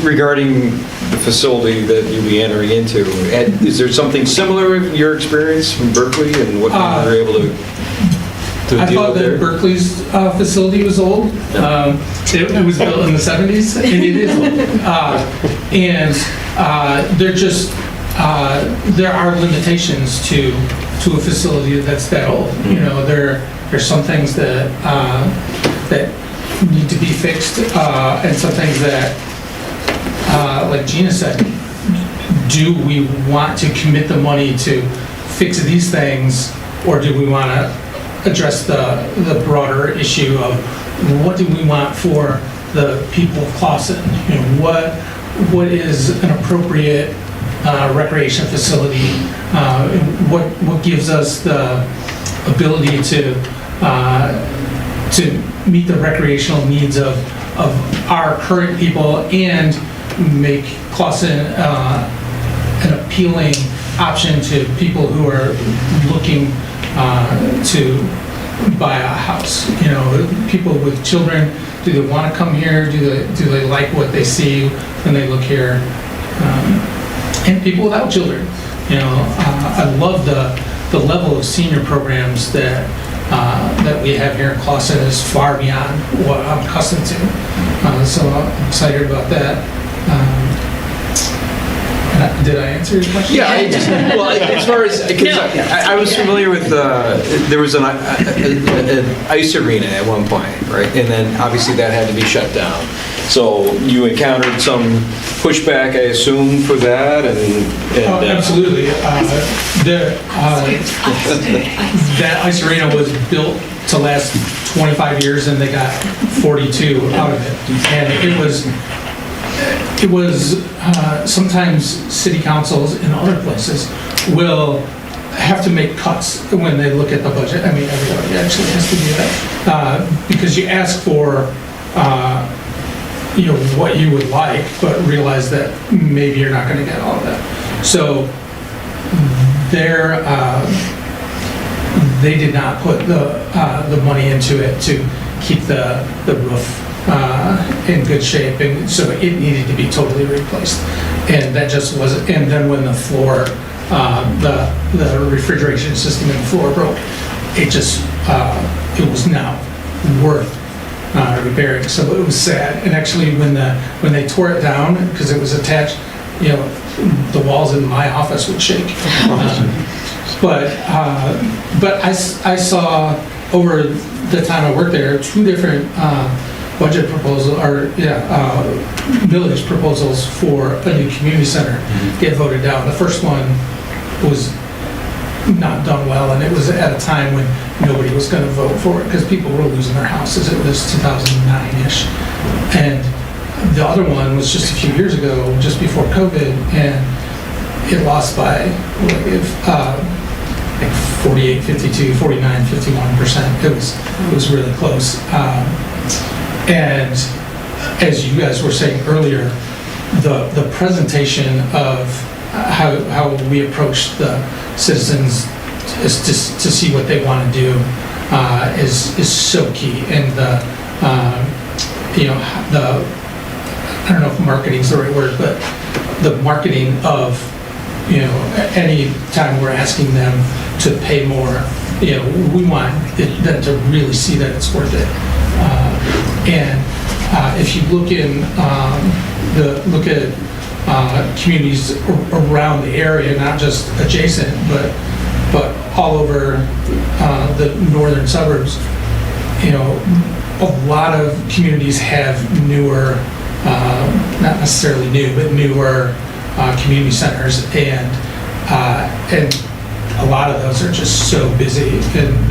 regarding the facility that you'll be entering into, is there something similar in your experience from Berkeley and what you were able to I deal thought with there? that Berkeley's facility was old. It was built in the 70s, and it is old. They're just, there are limitations to a facility that's that old. There's some things that need to be fixed, and some things that, like Gina said, do we want to commit the money to fix these things, or do we want to address the broader issue of what do we want for the people of Clawson? You know, what is an appropriate recreation facility? What gives us the ability to meet the recreational needs of our current people and make Clawson an appealing option to people who are looking to buy a house. You know, people with children, do they want to come here? Do they like what they see when they look here? And people without children. You know, I love the level of senior programs that we have here in Clawson is far beyond what I'm accustomed to. So I'm excited about that. Did I answer your question? Yeah, well, as far as, because I was familiar with, there was an ice arena at one point, right? And then obviously that had to be shut down. So you encountered some pushback, I assume, for that, and Absolutely. That ice arena was built to last 25 years, and they got 42 out of it. And it was sometimes city councils in other places will have to make cuts when they look at the budget. I mean, everybody actually has to do that because you ask for what you would like, but realize that maybe you're not going to get all of that. So they did not put the money into it to keep the roof in good shape, and so it needed to be totally replaced. And that just wasn't. And then when the floor, the refrigeration system in the floor broke, it was not worth repairing. So it was sad. And actually, when they tore it down, because it was attached, the walls in my office would shake. But I saw over the time I worked there 2 different budget proposal village proposals for a new community center get voted down. The first one was not done well, and it was at a time when nobody was going to vote for it because people were losing their houses. It was 2009-ish. And the other one was just a few years ago, just before COVID, and it lost by 48, 52, 49, 51%. It was really close. And as you guys were saying earlier, the presentation of how we approach the citizens is to see what they want to do is so key. And I don't know if marketing is the right word, but the marketing of any time we're asking them to pay more, we want them to really see that it's worth it. And if you look at communities around the area, not just adjacent, but all over the northern suburbs, a lot of communities have newer, not necessarily new, but newer community centers, and a lot of those are just so busy, and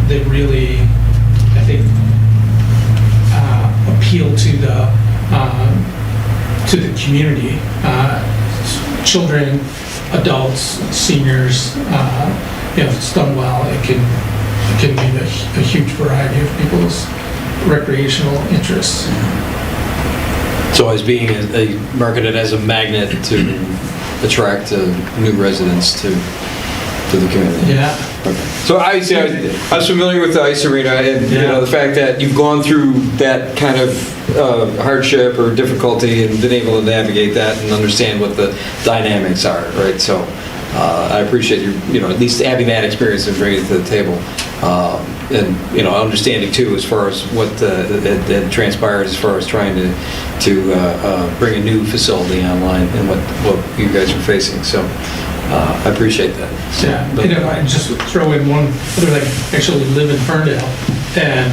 they really, I think, appeal to the community, children, adults, seniors. If it's done well, it can meet a huge variety of people's recreational interests. So as being marketed as a magnet to attract new residents to the community. Yeah. Okay. So I was familiar with the ice arena, and the fact that you've gone through that kind of hardship or difficulty and been able to navigate that and understand what the dynamics are, right? So I appreciate you at least having that experience and bringing it to the table, and understanding too as far as what had transpired as far as trying to bring a new facility online and what you guys are facing. So. I appreciate that. Yeah, I just throw in one other thing. Actually live in Ferndale, and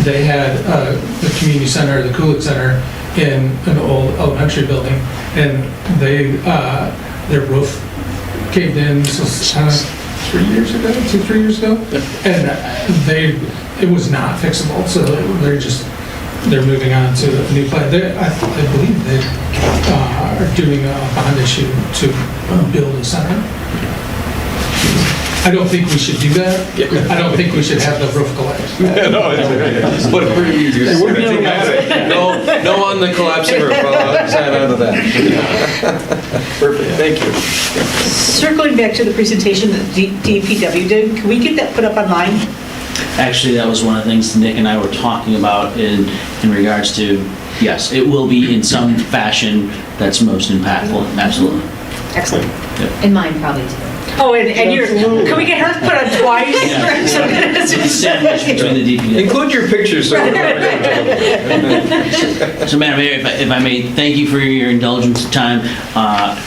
they had the community center, the Kulik Center, in an old elementary building, and their roof caved in. So kind of 3 years ago, 2-3 years ago. And it was not fixable, so they're moving on to a new plan. I believe they are doing a bond issue to build a center. I don't think we should do that. I don't think we should have the roof collapse. What a pretty easy to say. No on the collapsing roof, I'll sign on to that. Perfect, thank you. Circling back to the presentation that DPW did, can we get that put up online? Actually, that was one of the things Nick and I were talking about in regards to, yes, it will be in some fashion that's most impactful, absolutely. Excellent. Yep. And mine probably too. Oh, and yours, can we get hers put on twice? It's a sandwich between the DPW. Include your pictures, so. So Madam Mayor, if I may, thank you for your indulgence of time.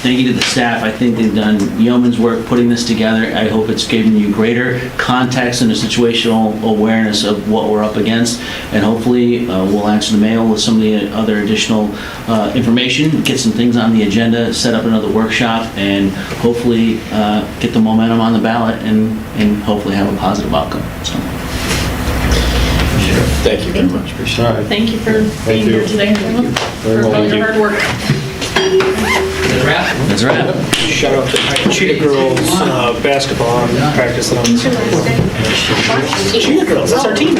Thank you to the staff. I think they've done yeoman's work putting this together. I hope it's given you greater context and a situational awareness of what we're up against. And hopefully we'll answer the mail with some of the other additional information, get some things on the agenda, set up another workshop, and hopefully get the momentum on the ballot and hopefully have a positive outcome. So. Thank you very much, appreciate it. All right. Thank you for being you. here today. For all your hard work. That's right. Shout out to Cheetah Girls basketball practice. Cheetah Girls, that's our team.